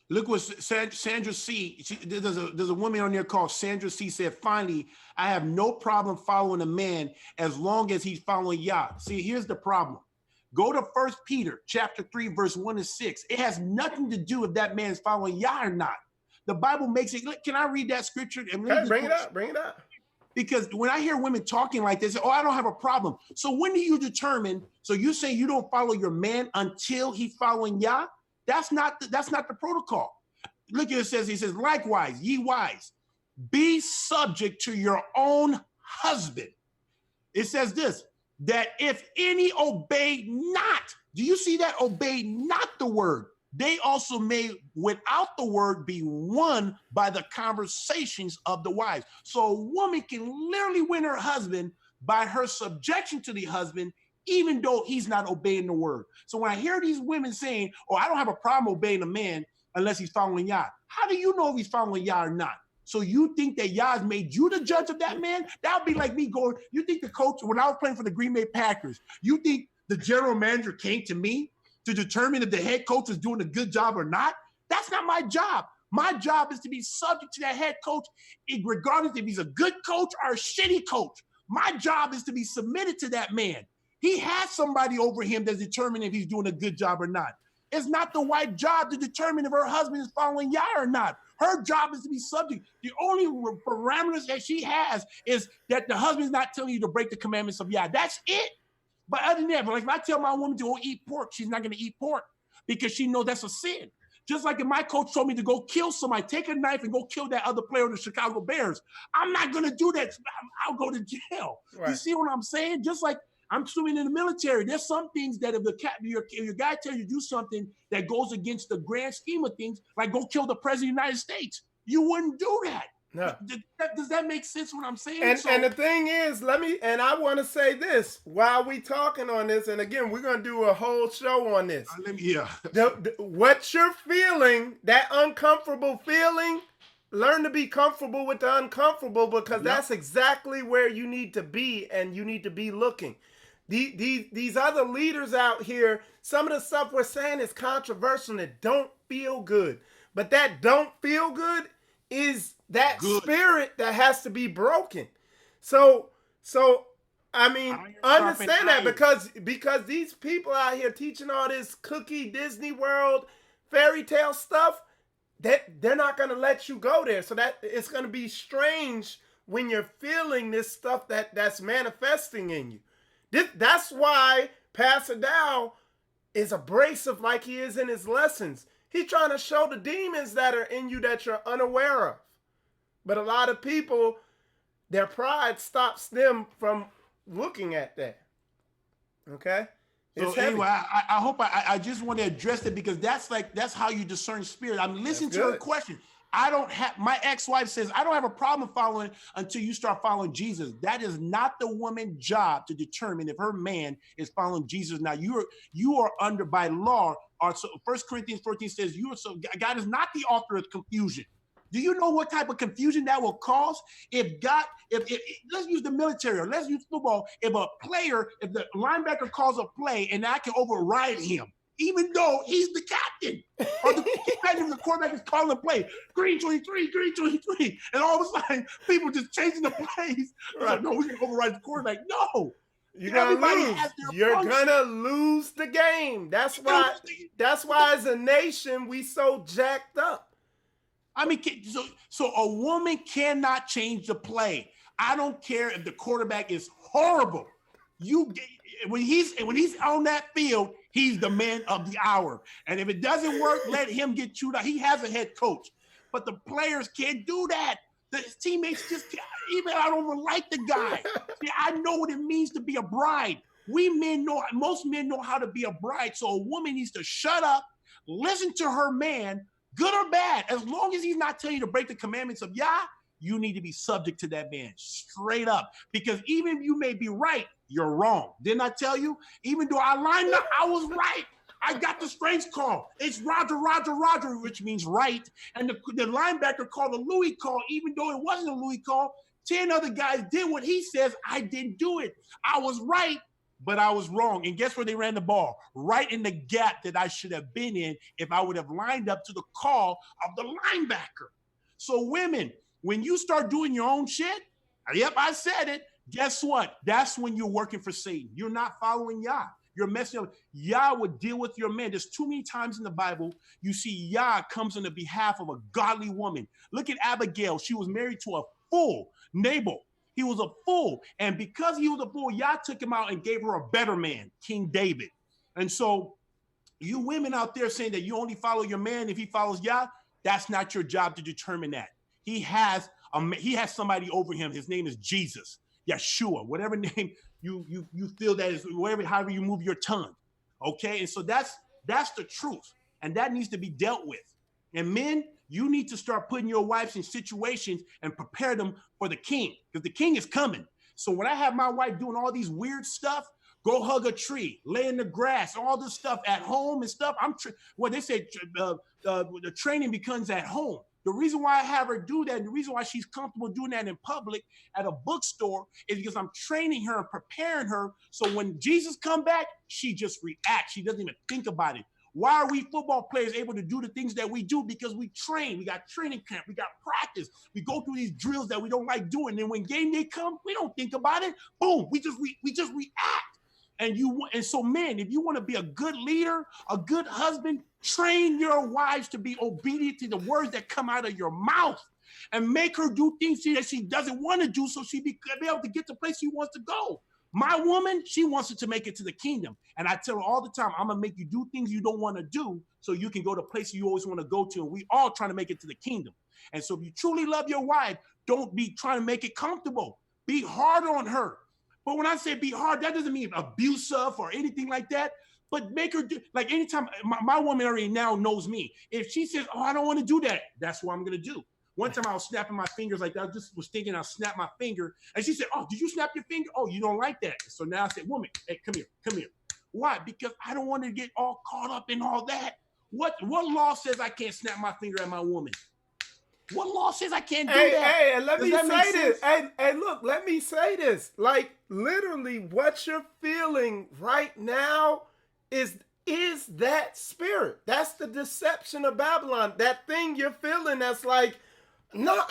C: Look what Sandra C. There's a woman on there called Sandra C. said, finally, I have no problem following a man as long as he's following Yah. See, here's the problem. Go to 1 Peter chapter 3, verse 1 and 6. It has nothing to do if that man is following Yah or not. The Bible makes it. Can I read that scripture?
B: Okay, bring it up.
C: Because when I hear women talking like this, I don't have a problem. So when do you determine? So you say you don't follow your man until he's following Yah? That's not the protocol. Look at it says. He says, likewise, ye wives, be subject to your own husband. It says this, that if any obey not, do you see that? Obey not the word. They also may, without the word, be won by the conversations of the wives. So a woman can literally win her husband by her subjection to the husband, even though he's not obeying the word. So when I hear these women saying, I don't have a problem obeying a man unless he's following Yah. How do you know if he's following Yah or not? So you think that Yah has made you the judge of that man? That would be like me going, you think the coach, when I was playing for the Green Bay Packers, you think the general manager came to me to determine if the head coach is doing a good job or not? That's not my job. My job is to be subject to that head coach, regardless if he's a good coach or a shitty coach. My job is to be submitted to that man. He has somebody over him that's determining if he's doing a good job or not. It's not the wife's job to determine if her husband is following Yah or not. Her job is to be subject. The only parameters that she has is that the husband's not telling you to break the commandments of Yah. That's it. But other than that, if I tell my woman to go eat pork, she's not going to eat pork because she knows that's a sin. Just like if my coach told me to go kill somebody, take a knife and go kill that other player of the Chicago Bears, I'm not going to do that. I'll go to jail. Right. You see what I'm saying? Just like I'm swimming in the military. There's some things that if your guy tells you to do something that goes against the grand scheme of things, like go kill the president of the United States, you wouldn't do that.
B: No.
C: Does that make sense what I'm saying?
B: And the thing is, I want to say this while we talking on this, and again, we're going to do a whole show on this.
C: Yeah.
B: What you're feeling, that uncomfortable feeling, Learn to be comfortable with the uncomfortable, because that's exactly where you need to be, and you need to be looking. These other leaders out here, some of the stuff we're saying is controversial and it don't feel good. But that don't feel good is that spirit that has to be broken. So I mean, understand that, because these people out here teaching all this cookie Disney World fairy tale stuff, they're not going to let you go there. So that it's going to be strange when you're feeling this stuff that's manifesting in you. That's why Pastor Dow is abrasive like he is in his lessons. He's trying to show the demons that are in you that you're unaware of. But a lot of people, their pride stops them from looking at that. Okay?
C: So anyway, I hope I just want to address it, because that's how you discern spirit. I'm listening to her question. My ex-wife says, I don't have a problem following until you start following Jesus. That is not the woman's job to determine if her man is following Jesus. Now you are under, by law, so 1 Corinthians 14 says, God is not the author of confusion. Do you know what type of confusion that will cause? If let's use the military, or let's use football. If the linebacker calls a play and I can override him, even though he's the captain, or the quarterback is calling a play, green 23, green 23, and all of a sudden people just changing the plays. Right. Like, no, we can override the quarterback. No.
B: You're gonna lose. You're gonna lose the game. That's why as a nation we so jacked up.
C: I mean, so a woman cannot change the play. I don't care if the quarterback is horrible. When he's on that field, he's the man of the hour. And if it doesn't work, let him get chewed out. He has a head coach, but the players can't do that. The teammates even I don't even like the guy. See, I know what it means to be a bride. Most men know how to be a bride. So a woman needs to shut up, listen to her man, good or bad. As long as he's not telling you to break the commandments of Yah, you need to be subject to that man, straight up. Because even if you may be right, you're wrong. Didn't I tell you? Even though I lined up, I was right. I got the strange call. It's Roger, Roger, Roger, which means right. And the linebacker called a Louis call, even though it wasn't a Louis call. 10 other guys did what he says. I didn't do it. I was right, but I was wrong. And guess where they ran the ball? Right in the gap that I should have been in if I would have lined up to the call of the linebacker. So women, when you start doing your own shit, yep, I said it. Guess what? That's when you're working for Satan. You're not following Yah. You're messing up. Yah would deal with your man. There's too many times in the Bible you see Yah comes on the behalf of a godly woman. Look at Abigail. She was married to a fool, Nabal. He was a fool. And because he was a fool, Yah took him out and gave her a better man, King David. And so you women out there saying that you only follow your man if he follows Yah, that's not your job to determine that. He has somebody over him. His name is Jesus, Yeshua, whatever name you feel that is, however you move your tongue. Okay. And so that's the truth. And that needs to be dealt with. And men, you need to start putting your wives in situations and prepare them for the king, because the king is coming. So when I have my wife doing all these weird stuff, go hug a tree, lay in the grass, all this stuff at home and stuff. They say the training begins at home. The reason why I have her do that, and the reason why she's comfortable doing that in public at a bookstore, is because I'm training her and preparing her. So when Jesus come back, she just reacts. She doesn't even think about it. Why are we football players able to do the things that we do? Because we train. We got training camp. We got practice. We go through these drills that we don't like doing. And when game day come, we don't think about it. Boom, we just react. And so men, if you want to be a good leader, a good husband, train your wives to be obedient to the words that come out of your mouth, and make her do things that she doesn't want to do, so she be able to get to the place she wants to go. My woman, she wants her to make it to the kingdom. And I tell her all the time, I'm going to make you do things you don't want to do so you can go to places you always want to go to. And we all trying to make it to the kingdom. And so if you truly love your wife, don't be trying to make it comfortable. Be hard on her. But when I say be hard, that doesn't mean abusive or anything like that. But make her do, like anytime, my woman already now knows me. If she says, oh, I don't want to do that, that's what I'm going to do. One time I was snapping my fingers like that. I just was thinking I'll snap my finger. And she said, oh, did you snap your finger? Oh, you don't like that. So now I said, woman, hey, come here. Why? Because I don't want to get all caught up in all that. What law says I can't snap my finger at my woman? What law says I can't do
B: Hey,
C: that?
B: hey, and let
C: Does
B: me
C: that make
B: say this.
C: sense?
B: Hey, look, let me say this. Like, literally, what you're feeling right now is that spirit. That's the deception of Babylon. That thing you're feeling that's like, no,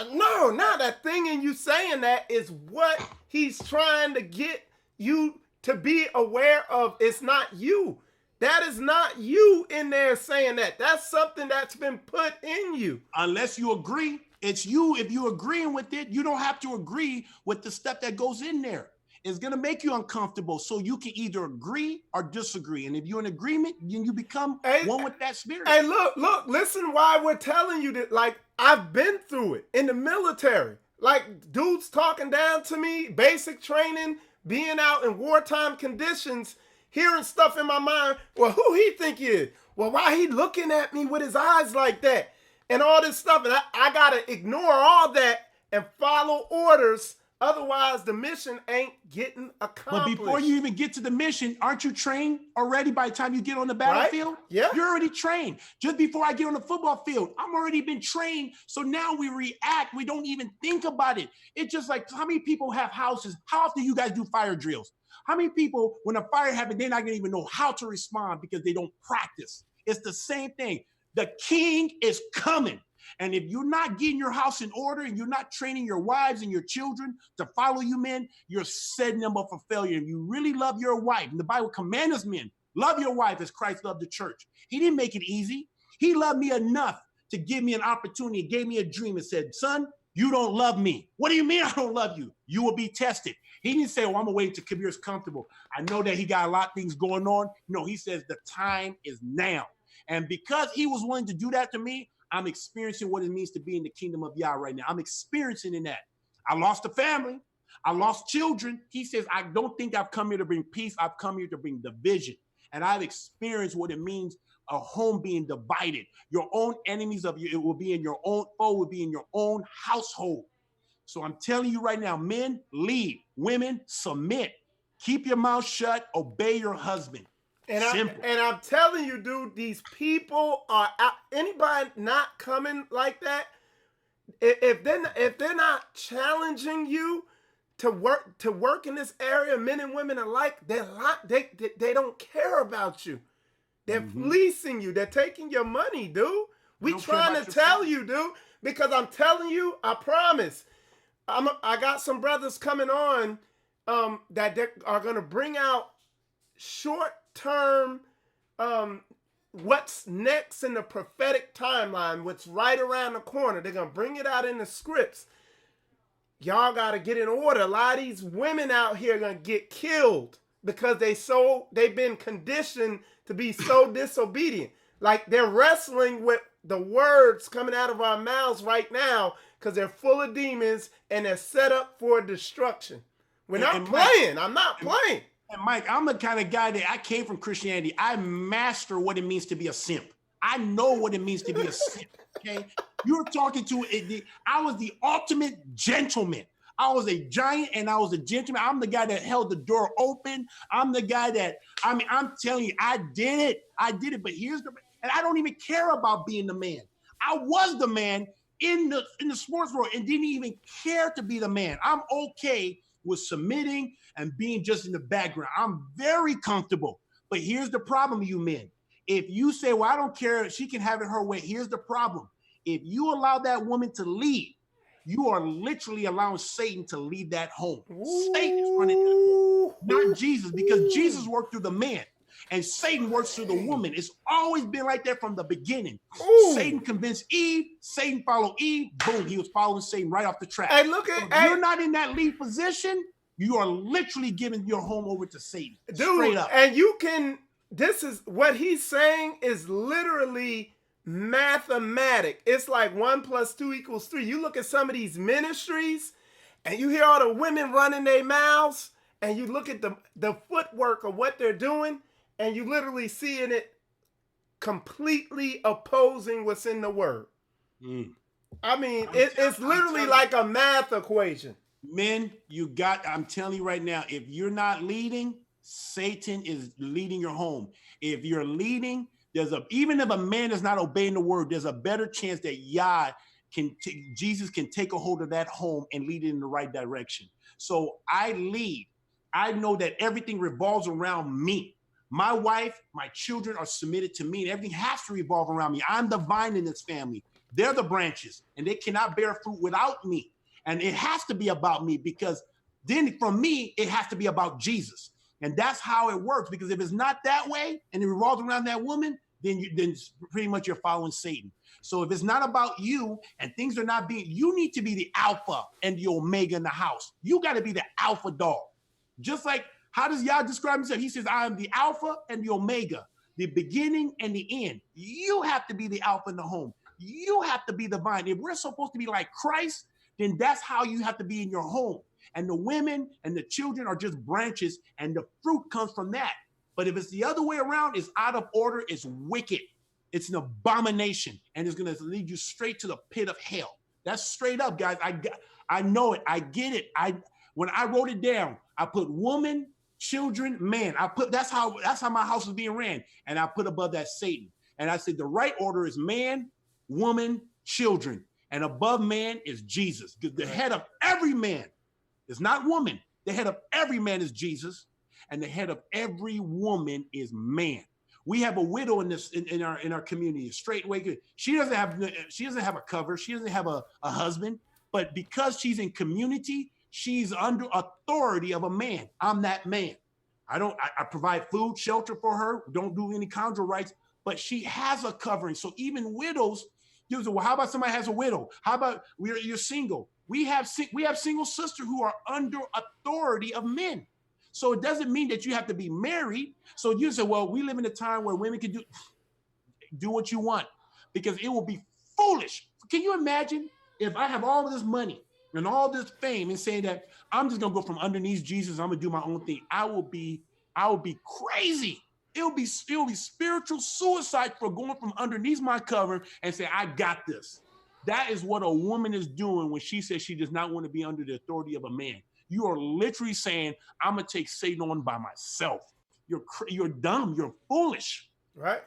B: not that thing in you saying that is what he's trying to get you to be aware of. It's not you. That is not you in there saying that. That's something that's been put in you.
C: Unless you agree, it's you. If you're agreeing with it, you don't have to agree with the stuff that goes in there. It's going to make you uncomfortable. So you can either agree or disagree. And if you're in agreement, then you become one with that spirit.
B: Hey, look, listen why we're telling you that. Like, I've been through it in the military. Like, dudes talking down to me, basic training, being out in wartime conditions, hearing stuff in my mind. Well, who he think he is? Well, why he looking at me with his eyes like that? And all this stuff. And I got to ignore all that and follow orders. Otherwise, the mission ain't getting accomplished.
C: But before you even get to the mission, aren't you trained already by the time you get on the battlefield?
B: Right? Yeah.
C: You're already trained. Just before I get on the football field, I'm already been trained. So now we react. We don't even think about it. It's just like, how many people have houses? How often do you guys do fire drills? How many people, when a fire happens, they're not going to even know how to respond because they don't practice? It's the same thing. The king is coming. And if you're not getting your house in order and you're not training your wives and your children to follow you, men, you're setting them up for failure. If you really love your wife, and the Bible commands us, men, love your wife as Christ loved the church. He didn't make it easy. He loved me enough to give me an opportunity. He gave me a dream and said, son, you don't love me. What do you mean I don't love you? You will be tested. He didn't say, well, I'm going to wait until Kabir's comfortable. I know that he got a lot of things going on. No, he says the time is now. And because he was willing to do that to me, I'm experiencing what it means to be in the kingdom of Yah right now. I'm experiencing in that. I lost a family. I lost children. He says, I don't think I've come here to bring peace. I've come here to bring division. And I've experienced what it means, a home being divided. Your own enemies of you, it will be in your own foe, will be in your own household. So I'm telling you right now, men, lead. Women, submit. Keep your mouth shut. Obey your husband.
B: And I'm telling you, dude, these people are out. Anybody not coming like that, if they're not challenging you to work in this area, men and women alike, they don't care about you. They're fleecing you. They're taking your money, dude. We trying to tell you, dude, because I'm telling you, I promise. I got some brothers coming on that are gonna bring out short-term what's next in the prophetic timeline, what's right around the corner. They're gonna bring it out in the scripts. Y'all gotta get in order. A lot of these women out here are gonna get killed because they've been conditioned to be so disobedient. Like, they're wrestling with the words coming out of our mouths right now because they're full of demons and they're set up for destruction. We're not playing. I'm not playing.
C: And Mike, I'm the kind of guy that I came from Christianity. I master what it means to be a simp. I know what it means to be a simp. Okay, you're talking to it. I was the ultimate gentleman. I was a giant and I was a gentleman. I'm the guy that held the door open. I'm the guy that, I'm telling you, I did it. But and I don't even care about being the man. I was the man in the sports world and didn't even care to be the man. I'm okay with submitting and being just in the background. I'm very comfortable. But here's the problem, you men. If you say, well, I don't care, she can have it her way. Here's the problem. If you allow that woman to lead, you are literally allowing Satan to lead that home. Satan is running that home, not Jesus, because Jesus worked through the man and Satan works through the woman. It's always been like that from the beginning. Satan convinced Eve, Satan followed Eve, boom, he was following Satan right off the track.
B: Hey, look at,
C: if you're not in that lead position, you are literally giving your home over to Satan.
B: Dude,
C: straight up.
B: And you can, this is what he's saying is literally mathematic. It's like 1 + 2 = 3. You look at some of these ministries and you hear all the women running their mouths and you look at the footwork of what they're doing and you literally seeing it completely opposing what's in the word. I mean, it's literally like a math equation.
C: Men, I'm telling you right now, if you're not leading, Satan is leading your home. If you're leading, even if a man is not obeying the word, there's a better chance that Yah Jesus can take a hold of that home and lead it in the right direction. So I lead. I know that everything revolves around me. My wife, my children are submitted to me, and everything has to revolve around me. I'm the vine in this family. They're the branches, and they cannot bear fruit without me. And it has to be about me, because then from me, it has to be about Jesus. And that's how it works, because if it's not that way and it revolves around that woman, then pretty much you're following Satan. So if it's not about you and things are not being, you need to be the alpha and the omega in the house. You got to be the alpha dog. Just like, how does Yah describe himself? He says, I am the alpha and the omega, the beginning and the end. You have to be the alpha in the home. You have to be the vine. If we're supposed to be like Christ, then that's how you have to be in your home. And the women and the children are just branches, and the fruit comes from that. But if it's the other way around, it's out of order, it's wicked, it's an abomination, and it's going to lead you straight to the pit of hell. That's straight up, guys. I know it. I get it. When I wrote it down, I put woman, children, man. That's how my house is being ran. And I put above that Satan. And I said the right order is man, woman, children. And above man is Jesus. The head of every man is not woman. The head of every man is Jesus. And the head of every woman is man. We have a widow in our community, a straight way. She doesn't have a cover. She doesn't have a husband. But because she's in community, she's under authority of a man. I'm that man. I provide food, shelter for her. Don't do any conjugal rights, but she has a covering. So even widows, you say, well, how about somebody has a widow? How about you're single? We have single sisters who are under authority of men. So it doesn't mean that you have to be married. So you say, well, we live in a time where women can do what you want, because it will be foolish. Can you imagine if I have all of this money and all this fame and saying that I'm just gonna go from underneath Jesus, I'm gonna do my own thing? I will be crazy. It will be spiritual suicide for going from underneath my cover and say, I got this. That is what a woman is doing when she says she does not want to be under the authority of a man. You are literally saying, I'm gonna take Satan on by myself. You're dumb. You're foolish.
B: Right.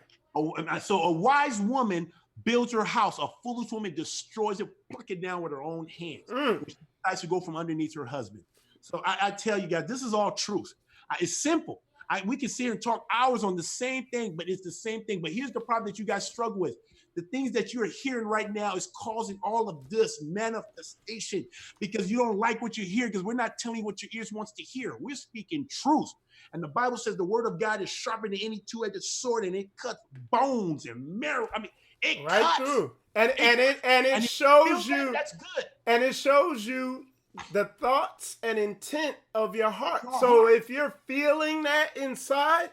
C: So a wise woman builds her house. A foolish woman destroys it, pluck it down with her own hands. She decides to go from underneath her husband. So I tell you guys, this is all truth. It's simple. We can sit here and talk hours on the same thing, but it's the same thing. But here's the problem that you guys struggle with. The things that you're hearing right now is causing all of this manifestation, because you don't like what you hear, because we're not telling you what your ears wants to hear. We're speaking truth. And the Bible says the word of God is sharper than any two-edged sword, and it cuts bones and marrow. I mean, it
B: right
C: cuts.
B: Through. And it shows you
C: that's good.
B: And it shows you the thoughts and intent of your heart. So if you're feeling that inside,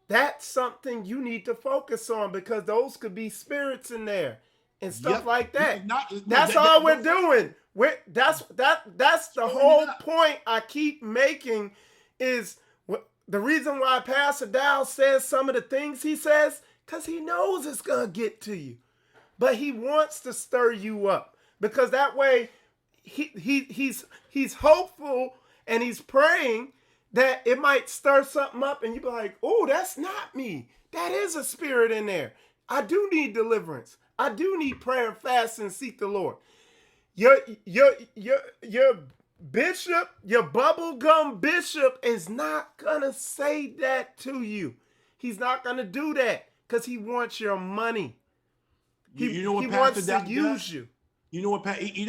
B: that's something you need to focus on, because those could be spirits in there and stuff like that. That's all we're doing. That's the whole point I keep making, is the reason why Pastor Dow says some of the things he says, because he knows it's going to get to you. But he wants to stir you up, because that way he's hopeful, and he's praying that it might stir something up, and you be like, oh, that's not me. That is a spirit in there. I do need deliverance. I do need prayer and fast and seek the Lord. Your bishop, your bubblegum bishop is not going to say that to you. He's not going to do that, because he wants your money.
C: You know what
B: he
C: Pastor
B: wants
C: Dow
B: to use you.
C: You know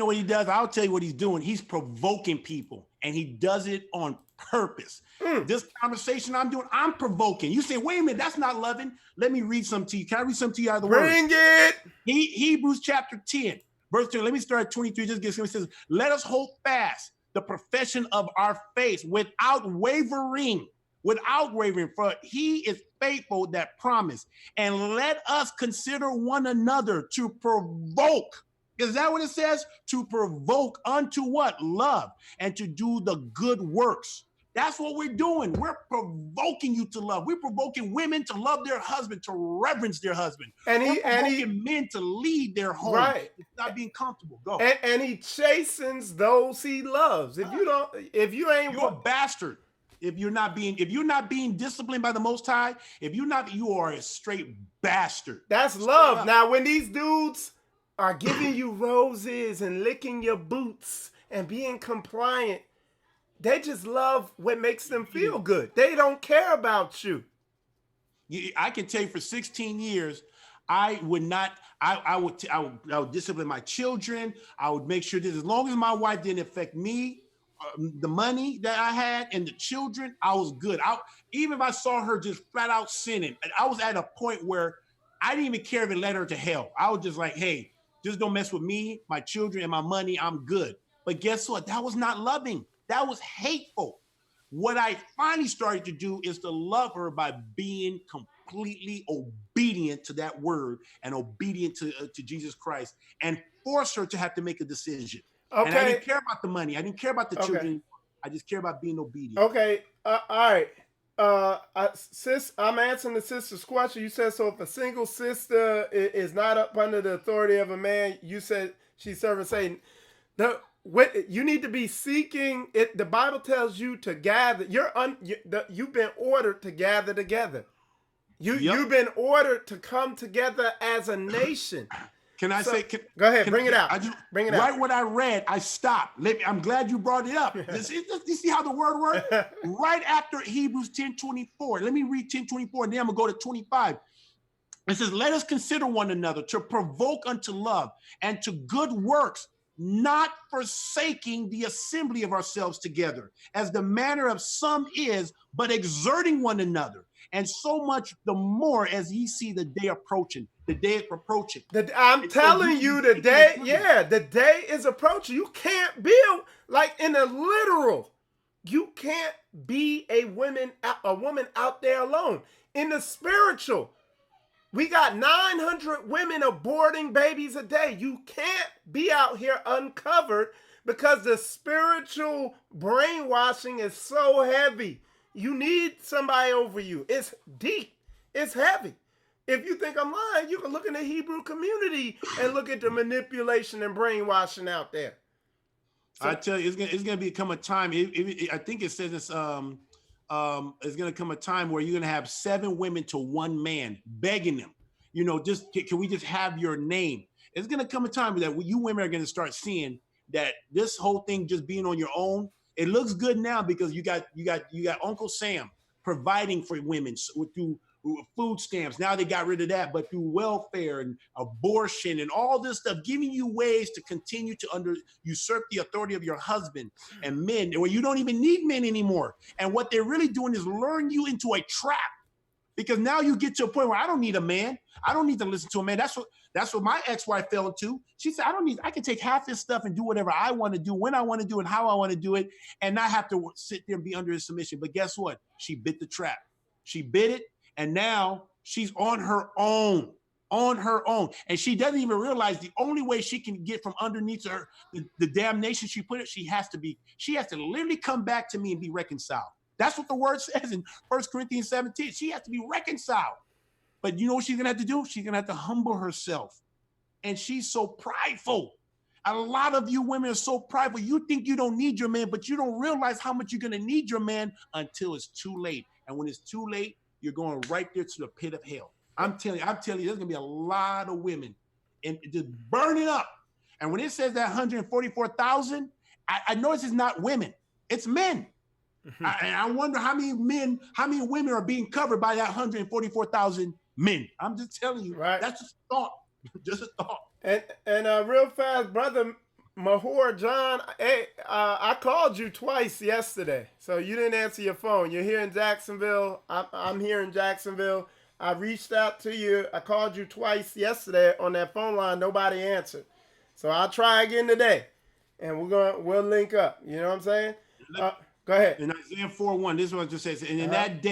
C: what he does? I'll tell you what he's doing. He's provoking people, and he does it on purpose. This conversation I'm doing, I'm provoking. You say, wait a minute, that's not loving. Let me read something to you. Can I read something to you out of the word?
B: Bring it.
C: Hebrews chapter 10, verse 2. Let me start at 23. Just get it says, let us hold fast the profession of our faith without wavering, for he is faithful that promised. And let us consider one another to provoke. Is that what it says? To provoke unto what? Love, and to do the good works. That's what we're doing. We're provoking you to love. We're provoking women to love their husband, to reverence their husband. We're provoking men to lead their home.
B: Right.
C: It's not being comfortable. Go.
B: And he chastens those he loves. If you ain't,
C: you're a bastard. If you're not being disciplined by the Most High, you are a straight bastard.
B: That's love. Now, when these dudes are giving you roses and licking your boots and being compliant, they just love what makes them feel good. They don't care about you.
C: I can tell you for 16 years, I would not, I would discipline my children. I would make sure that as long as my wife didn't affect me, the money that I had and the children, I was good. Even if I saw her just flat out sinning, I was at a point where I didn't even care if it led her to hell. I was just like, hey, just don't mess with me, my children, and my money. I'm good. But guess what? That was not loving. That was hateful. What I finally started to do is to love her by being completely obedient to that word and obedient to Jesus Christ, and force her to have to make a decision.
B: Okay.
C: And I didn't care about the money. I didn't care about the children. I just care about being obedient.
B: Okay. All right. Sis, I'm answering the sister's question. You said, so if a single sister is not up under the authority of a man, you said she's serving Satan. You need to be seeking it. The Bible tells you to gather. You've been ordered to gather together. You've been ordered to come together as a nation.
C: Can I say?
B: Go ahead, bring it out. Bring it out.
C: Right when I read, I stopped. I'm glad you brought it up. You see how the word works? Right after Hebrews 10:24. Let me read 10:24, and then I'm gonna go to 25. It says, "Let us consider one another to provoke unto love and to good works, not forsaking the assembly of ourselves together, as the manner of some is, but exerting one another. And so much the more as ye see the day approaching." The day is approaching.
B: I'm telling you, the day is approaching. You can't build like in a literal. You can't be a woman out there alone. In the spiritual, we got 900 women aborting babies a day. You can't be out here uncovered because the spiritual brainwashing is so heavy. You need somebody over you. It's deep. It's heavy. If you think I'm lying, you can look in the Hebrew community and look at the manipulation and brainwashing out there. So,
C: I tell you, it's gonna become a time. I think it says it's gonna come a time where you're gonna have 7 women to 1 man begging them, just can we just have your name? It's gonna come a time that you women are gonna start seeing that this whole thing just being on your own. It looks good now because you got Uncle Sam providing for women through food stamps. Now they got rid of that, but through welfare and abortion and all this stuff, giving you ways to continue to usurp the authority of your husband and men, where you don't even need men anymore. And what they're really doing is luring you into a trap, because now you get to a point where I don't need a man. I don't need to listen to a man. That's what my ex-wife fell into. She said, I can take half this stuff and do whatever I want to do, when I want to do it, how I want to do it, and not have to sit there and be under his submission. But guess what? She bit the trap. She bit it. And now she's on her own. And she doesn't even realize the only way she can get from underneath her, the damnation she put it, she has to literally come back to me and be reconciled. That's what the word says in 1 Corinthians 17. She has to be reconciled. But you know what she's going to have to do? She's going to have to humble herself. And she's so prideful. A lot of you women are so prideful. You think you don't need your man, but you don't realize how much you're going to need your man until it's too late. And when it's too late, you're going right there to the pit of hell. I'm telling you, there's gonna be a lot of women and just burning up. And when it says that 144,000, I notice it's not women, it's men. And I wonder how many women are being covered by that 144,000 men. I'm just telling you, right? That's just a thought, just a thought.
B: And real fast, brother Mahor John, hey, I called you twice yesterday, so you didn't answer your phone. You're here in Jacksonville. I'm here in Jacksonville. I reached out to you. I called you twice yesterday on that phone line. Nobody answered. So I'll try again today, and we'll link up. You know what I'm saying? Go ahead.
C: In Isaiah 4:1, this is what it just says. And in that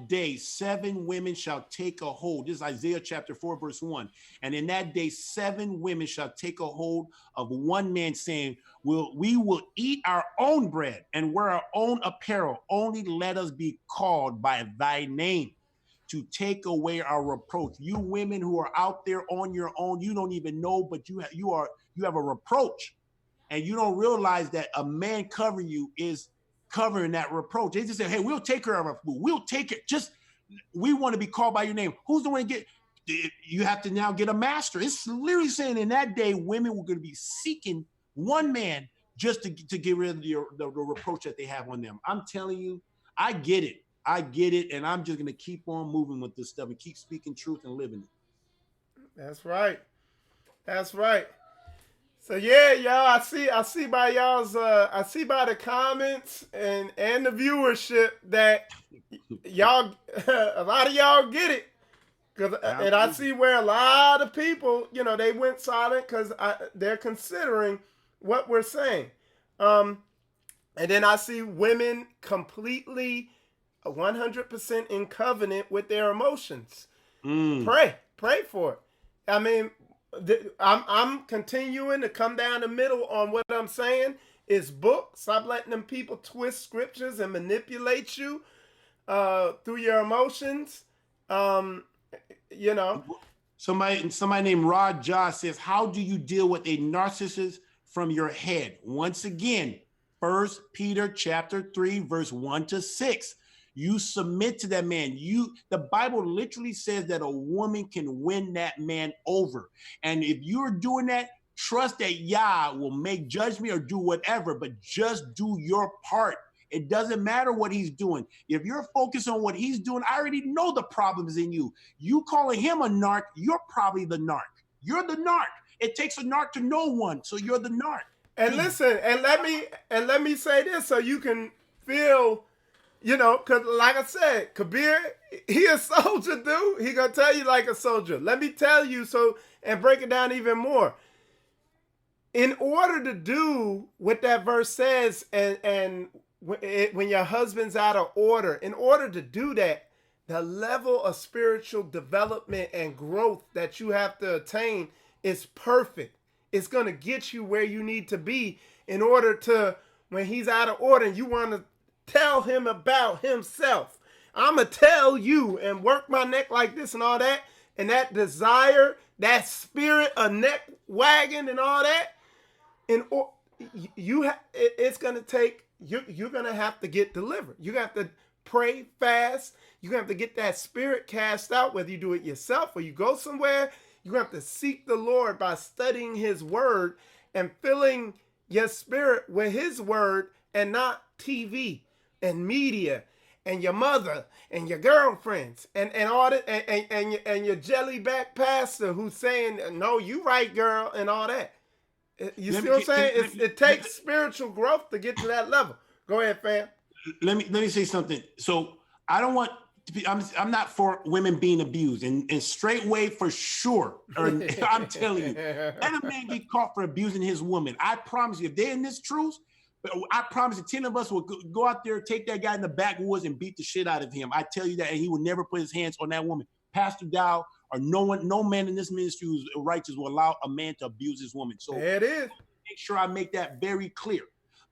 C: day, 7 women shall take a hold. This is Isaiah chapter 4, verse 1. And in that day, 7 women shall take a hold of one man, saying, we will eat our own bread and wear our own apparel. Only let us be called by thy name, to take away our reproach. You women who are out there on your own, you don't even know, but you have a reproach. And you don't realize that a man covering you is covering that reproach. They just say, hey, we'll take care of our food. We'll take it. We want to be called by your name. Who's the one to get you have to now get a master. It's literally saying in that day, women were going to be seeking one man just to get rid of the reproach that they have on them. I'm telling you, I get it. I get it. And I'm just going to keep on moving with this stuff and keep speaking truth and living it.
B: That's right. That's right. So yeah, y'all, I see by y'all's I see by the comments and the viewership that y'all a lot of y'all get it. And I see where a lot of people, you know, they went silent because they're considering what we're saying. And then I see women completely 100% in covenant with their emotions. Pray for it. I mean, I'm continuing to come down the middle on what I'm saying. Is book. Stop letting them people twist scriptures and manipulate you through your emotions. You know,
C: somebody named Rod Josh says, how do you deal with a narcissist from your head? Once again, 1 Peter chapter 3, verse 1-6. You submit to that man. The Bible literally says that a woman can win that man over. And if you're doing that, trust that Yah will make judgment or do whatever, but just do your part. It doesn't matter what he's doing. If you're focused on what he's doing, I already know the problem is in you. You calling him a narc, you're probably the narc. You're the narc. It takes a narc to know one, so you're the narc.
B: And listen, and let me say this so you can feel, you know, because like I said, Kabir, he a soldier, dude. He gonna tell you like a soldier. Let me tell you and break it down even more. In order to do what that verse says, and when your husband's out of order, in order to do that, the level of spiritual development and growth that you have to attain is perfect. It's going to get you where you need to be in order to, when he's out of order and you want to tell him about himself, I'm going to tell you and work my neck like this and all that. And that desire, that spirit of neck wagging and all that, it's going to take, you're going to have to get delivered. You have to pray fast. You're going to have to get that spirit cast out, whether you do it yourself or you go somewhere. You're going to have to seek the Lord by studying his word and filling your spirit with his word and not TV and media and your mother and your girlfriends and all that and your jellyback pastor who's saying, no, you right, girl, and all that. You see what I'm saying? It takes spiritual growth to get to that level. Go ahead, fam.
C: Let me say something. So I don't want to be, I'm not for women being abused and straightway for sure. I'm telling you, let a man get caught for abusing his woman. I promise you, if they're in this truth, I promise you 10 of us will go out there, take that guy in the backwoods and beat the shit out of him. I tell you that, and he will never put his hands on that woman. Pastor Dow or no man in this ministry who's righteous will allow a man to abuse his woman. So
B: there it is.
C: Make sure I make that very clear.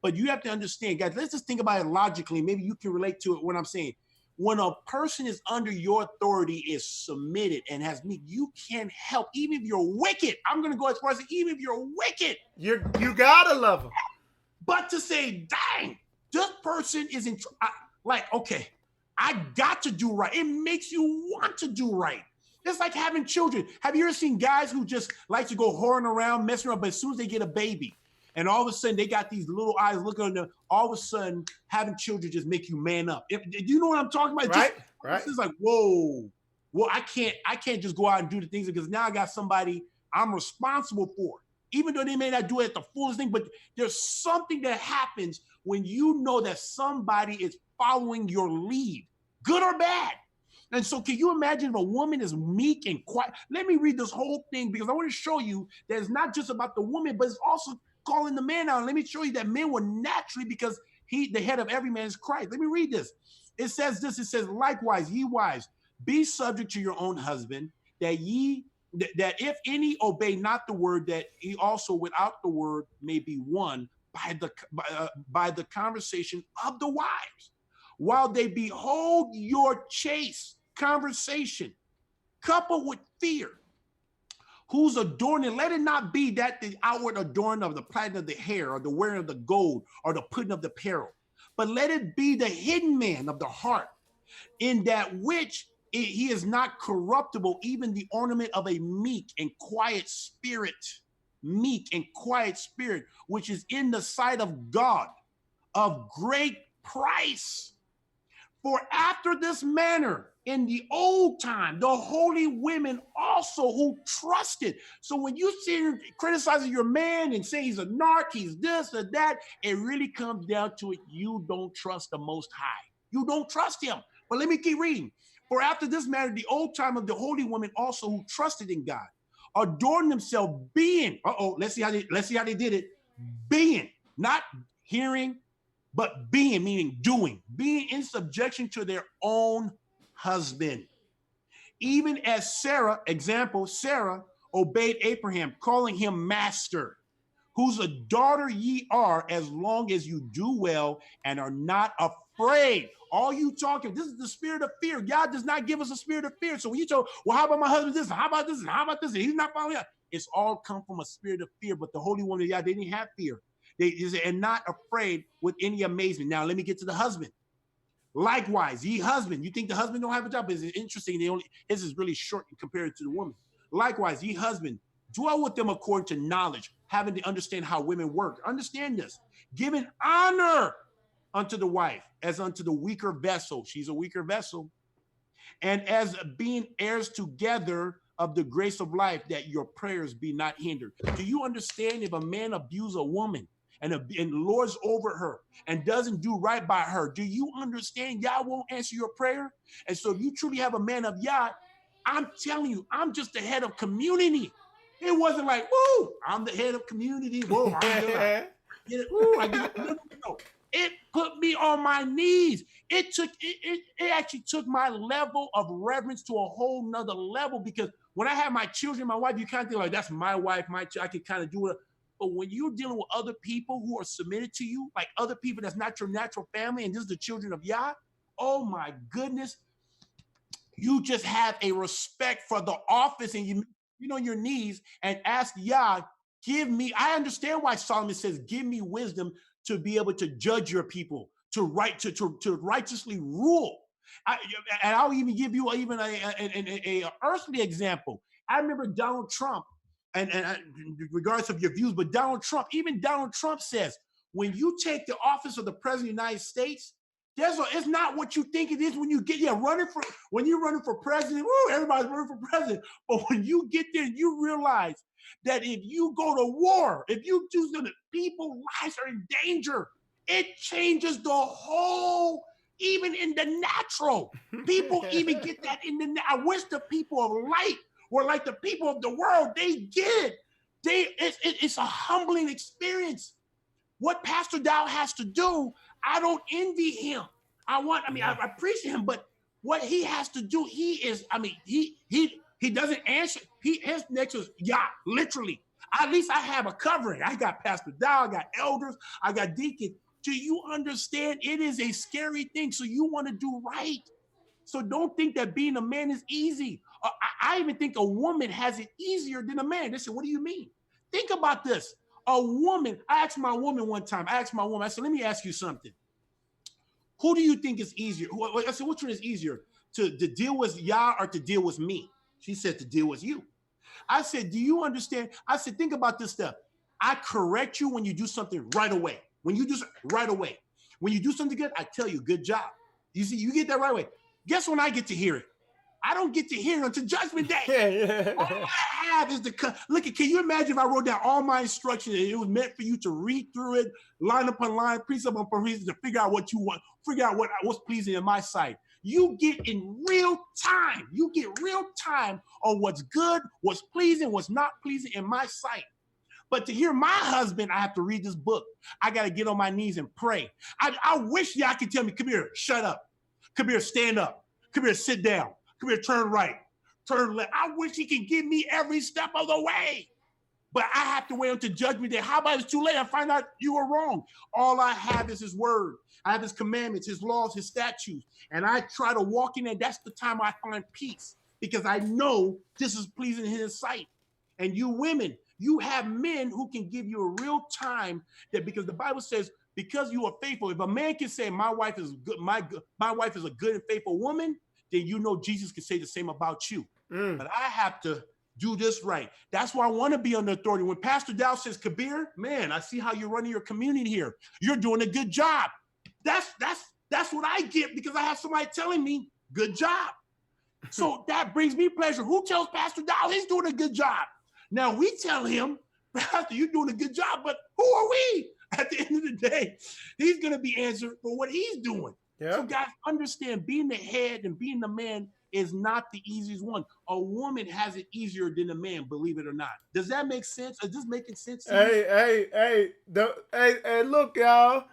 C: But you have to understand, guys, let's just think about it logically. Maybe you can relate to it when I'm saying, when a person is under your authority, is submitted and has me, you can't help, even if you're wicked. I'm going to go as far as even if you're wicked.
B: You got to love them.
C: But to say, dang, this person is okay, I got to do right. It makes you want to do right. It's like having children. Have you ever seen guys who just like to go whoring around, messing around, but as soon as they get a baby, and all of a sudden they got these little eyes looking on them, all of a sudden having children just make you man up. Do you know what I'm talking about?
B: Right.
C: It's like, whoa, I can't just go out and do the things because now I got somebody I'm responsible for. Even though they may not do it at the fullest thing, but there's something that happens when you know that somebody is following your lead, good or bad. And so can you imagine if a woman is meek and quiet? Let me read this whole thing because I want to show you that it's not just about the woman, but it's also calling the man out. And let me show you that men will naturally, because the head of every man is Christ. Let me read this. It says this, it says, likewise, ye wives, be subject to your own husband, that if any obey not the word, that he also without the word may be won by the conversation of the wives, while they behold your chaste conversation, coupled with fear, whose adorning, let it not be that the outward adorning of the plaiting of the hair, or the wearing of the gold, or the putting of the apparel, but let it be the hidden man of the heart, in that which he is not corruptible, even the ornament of a meek and quiet spirit, which is in the sight of God of great price. For after this manner, in the old time, the holy women also who trusted. So when you see him criticizing your man and say he's a narc, he's this or that, it really comes down to it. You don't trust the Most High. You don't trust him. But let me keep reading. For after this manner, the old time of the holy women also who trusted in God, adorned themselves being, let's see how they did it. Being, not hearing, but being, meaning doing, being in subjection to their own husband. Even as Sarah, example, Sarah obeyed Abraham, calling him master, whose a daughter ye are, as long as you do well and are not afraid. All you talking, this is the spirit of fear. God does not give us a spirit of fear. So when you talk, well, how about my husband this? How about this? And how about this? And he's not following up. It's all come from a spirit of fear. But the Holy One of God, they didn't have fear. They and not afraid with any amazement. Now let me get to the husband. Likewise, ye husband, you think the husband don't have a job? It's interesting. His is really short compared to the woman. Likewise, ye husband, dwell with them according to knowledge, having to understand how women work. Understand this. Giving honor unto the wife as unto the weaker vessel. She's a weaker vessel. And as being heirs together of the grace of life, that your prayers be not hindered. Do you understand if a man abuse a woman and lords over her and doesn't do right by her, do you understand Yah won't answer your prayer? And so if you truly have a man of Yah, I'm telling you, I'm just the head of community. It wasn't like, woo, I'm the head of community. Whoa, I'm the I get it. Woo, I get it. No. It put me on my knees. It actually took my level of reverence to a whole nother level, because when I have my children, my wife, you kind of think like, that's my wife, I can kind of do it. But when you're dealing with other people who are submitted to you, like other people that's not your natural family, and this is the children of Yah, oh my goodness, you just have a respect for the office, and you on your knees and ask Yah, give me, I understand why Solomon says, give me wisdom to be able to judge your people, to righteously rule. And I'll even give you even a earthly example. I remember Donald Trump, and regardless of your views, but even Donald Trump says, when you take the office of the president of the United States, it's not what you think it is when you get when you're running for president. Woo, everybody's running for president. But when you get there, you realize that if you go to war, if you do something, people's lives are in danger. It changes the whole, even in the natural. People even get that in the. I wish the people of light were like the people of the world. They get it. It's a humbling experience. What Pastor Dow has to do, I don't envy him. I appreciate him, but what he has to do, he doesn't answer. His next is Yah, literally. At least I have a covering. I got Pastor Dow, I got elders, I got deacons. Do you understand? It is a scary thing. So you want to do right. So don't think that being a man is easy. I even think a woman has it easier than a man. They said, what do you mean? Think about this. A woman, I asked my woman one time, I said, let me ask you something. Who do you think is easier? I said, which one is easier, to deal with Yah or to deal with me? She said, to deal with you. I said, do you understand? I said, think about this stuff. I correct you when you do something right away. When you do right away. When you do something good, I tell you, good job. You see, you get that right away. Guess when I get to hear it? I don't get to hear it until Judgment Day. All I have is can you imagine if I wrote down all my instructions and it was meant for you to read through it, line upon line, precept upon precept, to figure out what you want, figure out what's pleasing in my sight. You get in real time. You get real time on what's good, what's pleasing, what's not pleasing in my sight. But to hear my husband, I have to read this book. I got to get on my knees and pray. I wish y'all could tell me, Kabir, shut up. Kabir, stand up. Kabir, sit down. Kabir, turn right. Turn left. I wish he could give me every step of the way. But I have to wait until Judgment Day. How about it's too late? I find out you were wrong. All I have is his word. I have his commandments, his laws, his statutes. And I try to walk in there. That's the time I find peace, because I know this is pleasing in his sight. And you women, you have men who can give you a real time, that because the Bible says, because you are faithful, if a man can say my wife is good, my wife is a good and faithful woman, then you know Jesus can say the same about you. But I have to do this right. That's why I want to be under authority. When Pastor Dow says, Kabir, man, I see how you're running your community here. You're doing a good job. That's what I get because I have somebody telling me, good job. So that brings me pleasure. Who tells Pastor Dow he's doing a good job? Now we tell him, Pastor, you're doing a good job, but who are we? At the end of the day, he's going to be answered for what he's doing. Yep. So guys, understand, being the head and being the man is not the easiest one. A woman has it easier than a man, believe it or not. Does that make sense? Is this making sense to you?
B: Hey, look, y'all.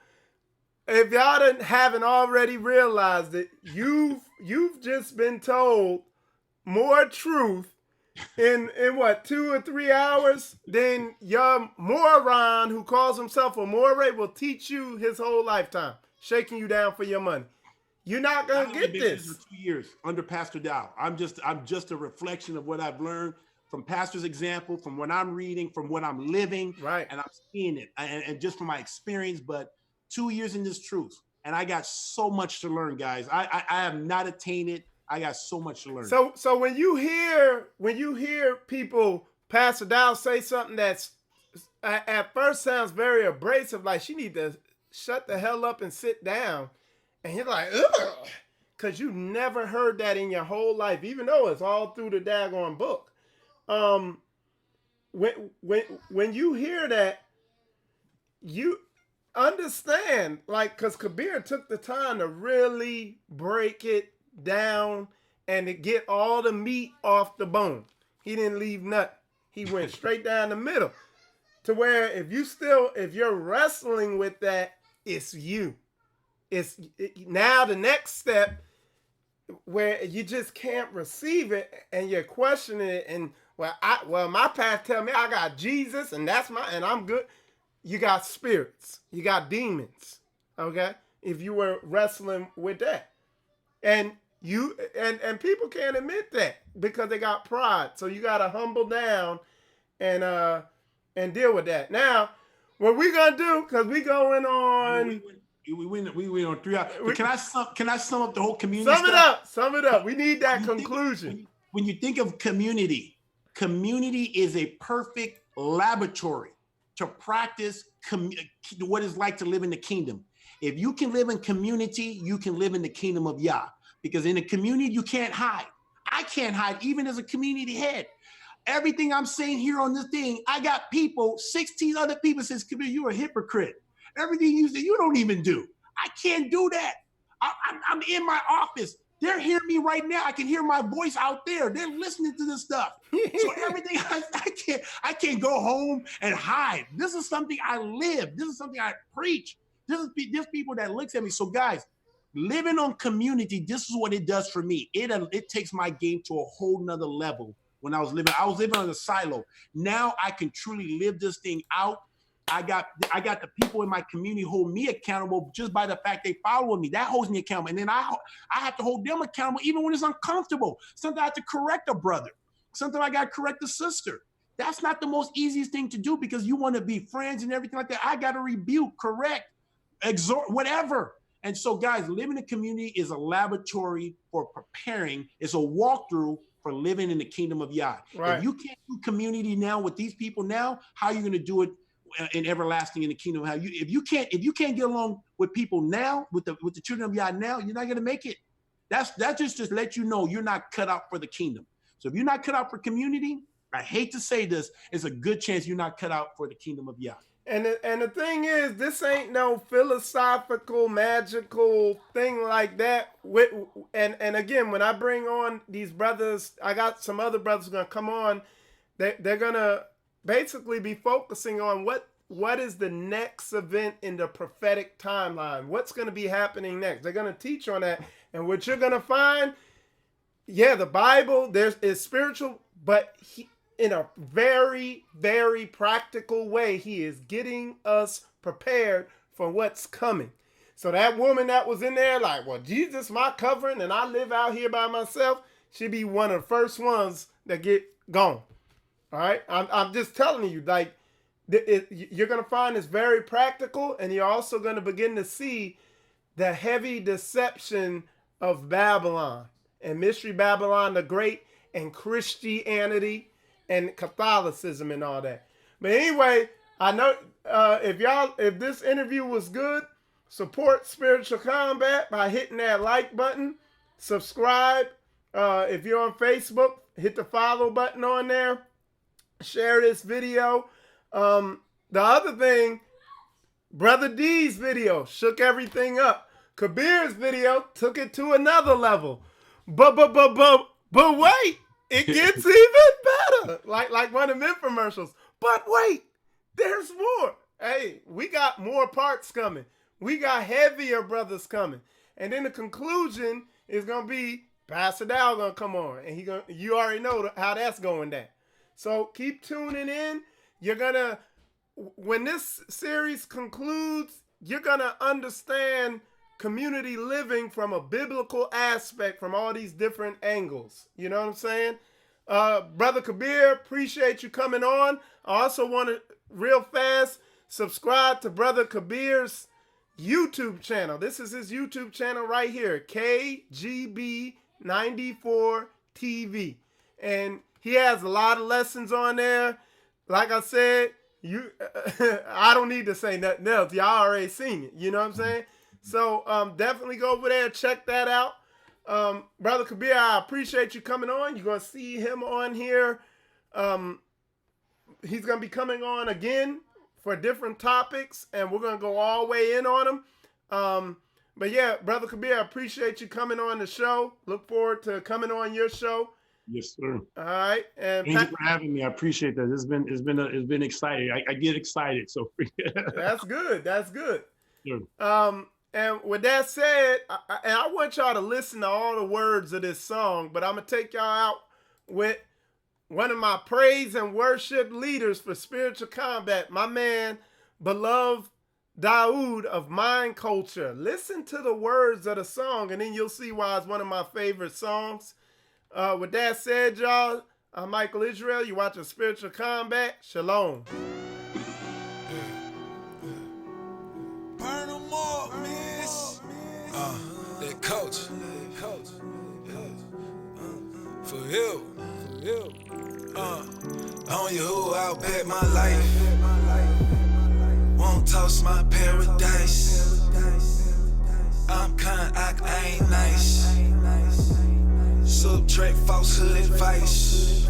B: If y'all haven't already realized it, you've just been told more truth in what, 2 or 3 hours than your moron who calls himself a moray will teach you his whole lifetime, shaking you down for your money. You're not gonna get this.
C: For 2 years under Pastor Dow. I'm just a reflection of what I've learned from Pastor's example, from what I'm reading, from what I'm living,
B: right?
C: And I'm seeing it, and just from my experience. But 2 years in this truth, and I got so much to learn, guys. I have not attained it. I got so much to learn.
B: So when you hear people, Pastor Dow, say something that's at first sounds very abrasive, like she need to shut the hell up and sit down, and you're like, ugh, because you never heard that in your whole life, even though it's all through the daggone book. When you hear that, you understand, like, because Kabir took the time to really break it down and to get all the meat off the bone. He didn't leave nothing. He went straight down the middle to where if you're wrestling with that, it's you. Now the next step where you just can't receive it and you're questioning it. And my path tell me I got Jesus and and I'm good. You got spirits, you got demons. Okay. If you were wrestling with that, and people can't admit that because they got pride. So you got to humble down and deal with that. Now, what we gonna do? Because we going on.
C: We went on 3 hours. But can I sum up the whole community?
B: Sum it up. We need that conclusion.
C: When you think of community is a perfect laboratory to practice what it's like to live in the kingdom. If you can live in community, you can live in the kingdom of Yah. Because in a community, you can't hide. I can't hide, even as a community head. Everything I'm saying here on this thing, I got people, 16 other people says, Kabir, you're a hypocrite. Everything you say, you don't even do. I can't do that. I'm in my office. They're hearing me right now. I can hear my voice out there. They're listening to this stuff. So everything I can't go home and hide. This is something I live. This is something I preach. There's people that looks at me. So guys, living on community, this is what it does for me. It takes my game to a whole nother level. When I was living on a silo. Now I can truly live this thing out. I got the people in my community hold me accountable just by the fact they follow me. That holds me accountable. And then I have to hold them accountable even when it's uncomfortable. Sometimes I have to correct a brother. Sometimes I got to correct a sister. That's not the most easiest thing to do because you want to be friends and everything like that. I got to rebuke, correct, exhort, whatever. And so, guys, living in a community is a laboratory for preparing. It's a walkthrough for living in the kingdom of Yah. Right. If you can't do community now with these people now, how are you going to do it in everlasting in the kingdom? If you can't get along with people now, with the children of Yah now, you're not going to make it. That just let you know you're not cut out for the kingdom. So if you're not cut out for community, I hate to say this, it's a good chance you're not cut out for the kingdom of Yah.
B: And the thing is, this ain't no philosophical, magical thing like that. And again, when I bring on these brothers, I got some other brothers going to come on. They're going to basically be focusing on what is the next event in the prophetic timeline. What's going to be happening next? They're going to teach on that. And what you're going to find, the Bible, is spiritual, but in a very, very practical way, he is getting us prepared for what's coming. So that woman that was in there like, well, Jesus, my covering, and I live out here by myself, she'd be one of the first ones that get gone. All right? I'm just telling you, like, you're going to find it's very practical, and you're also going to begin to see the heavy deception of Babylon. and Mystery Babylon the Great and Christianity and Catholicism and all that. But anyway, I know if this interview was good, support Spiritual Combat by hitting that like button, subscribe. If you're on Facebook, hit the follow button on there. Share this video. The other thing, Brother D's video shook everything up. Kabir's video took it to another level. But wait, it gets even better. Like one of them infomercials. But wait, there's more. Hey, we got more parts coming. We got heavier brothers coming. And then the conclusion is gonna be Pastor Dow gonna come on, and you already know how that's going down. So keep tuning in. When this series concludes, you're gonna understand community living from a biblical aspect from all these different angles. You know what I'm saying? Brother Kabir, appreciate you coming on. I also want to, real fast, subscribe to Brother Kabir's YouTube channel. This is his YouTube channel right here, KGB94 TV. And he has a lot of lessons on there. Like I said, I don't need to say nothing else. Y'all already seen it. You know what I'm saying? So definitely go over there and check that out. Brother Kabir, I appreciate you coming on. You're going to see him on here. He's going to be coming on again for different topics, and we're going to go all the way in on them. But yeah, Brother Kabir, I appreciate you coming on the show. Look forward to coming on your show.
C: Yes, sir.
B: All right. And
C: thank you for having me. I appreciate that. It's been exciting. I get excited. So
B: that's good. That's good.
C: Sure.
B: And with that said, I want y'all to listen to all the words of this song, but I'm going to take y'all out with one of my praise and worship leaders for Spiritual Combat, my man, beloved Daoud of Mind Culture. Listen to the words of the song, and then you'll see why it's one of my favorite songs. With that said, y'all, I'm Michael Israel. You're watching Spiritual Combat. Shalom.
A: Burn them up, miss. That coach. For you. On you who I'll bet my life. Won't toss my paradise. I'm kind, I ain't nice. Subtract falsehood advice.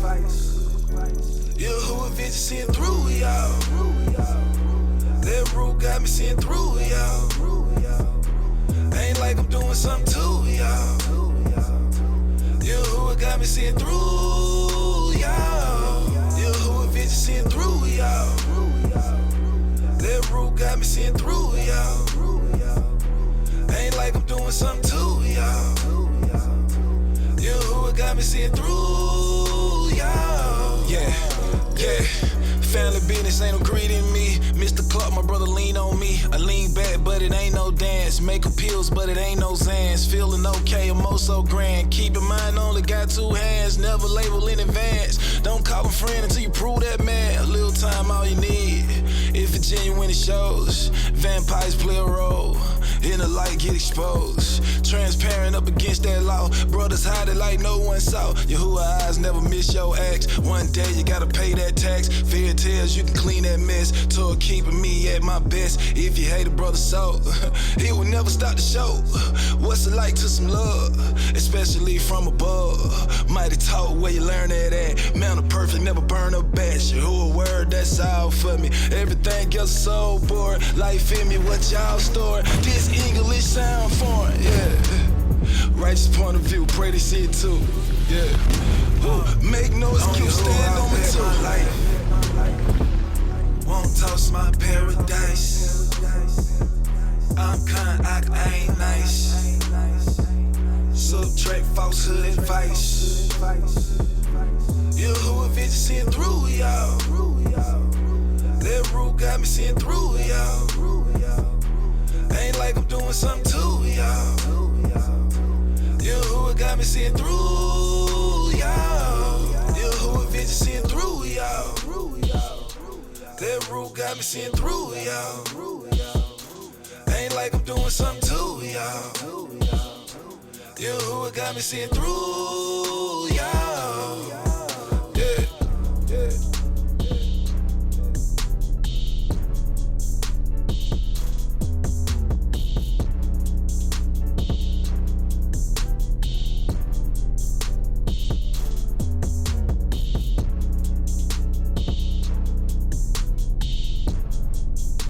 A: You who have been seeing through y'all. That rule got me seeing through y'all. Ain't like I'm doing something to y'all. You who got me seeing through y'all. You who have been seeing through y'all. That rule got me seeing through y'all. Ain't like I'm doing something to y'all. You who got me seeing through y'all. Yeah. Family business ain't no greed in me. Mr. Clark, my brother, lean on me. I lean back, but it ain't no dance. Make appeals, but it ain't no Zans. Feeling okay, I'm oh so grand. Keep in mind, only got two hands. Never label in advance. Don't call a friend until you prove that man. A little time, all you need. If it's genuine, it shows. Vampires play a role. In the light, get exposed. Transparent up against that law. Brothers hide it like no one saw. Yahuwah eyes never miss your acts. One day you gotta pay that tax. Fairy tales, you can clean that mess. Toward keeping me at my best. If you hate a brother so, he will never stop the show. What's it like to some love? Especially from above. Mighty talk where you learn that at. Man of perfect, never burn a batch. Yahuwah word, that's all for me. Everything else is so bored. Life in me, what y'all store. This English sound foreign, yeah. Righteous point of view, pray they see it too, yeah. Make no excuse, stand on me too. Won't toss my paradise. I'm kind, I ain't nice. Subtract falsehood advice. You who have been seeing through y'all. That rule got me seeing through y'all. Ain't like I'm doing something to y'all. You who got me seeing through y'all. You who have been seeing through y'all. That rule got me seeing through y'all. Ain't like I'm doing something to y'all. Yahuwah got me seeing through, y'all.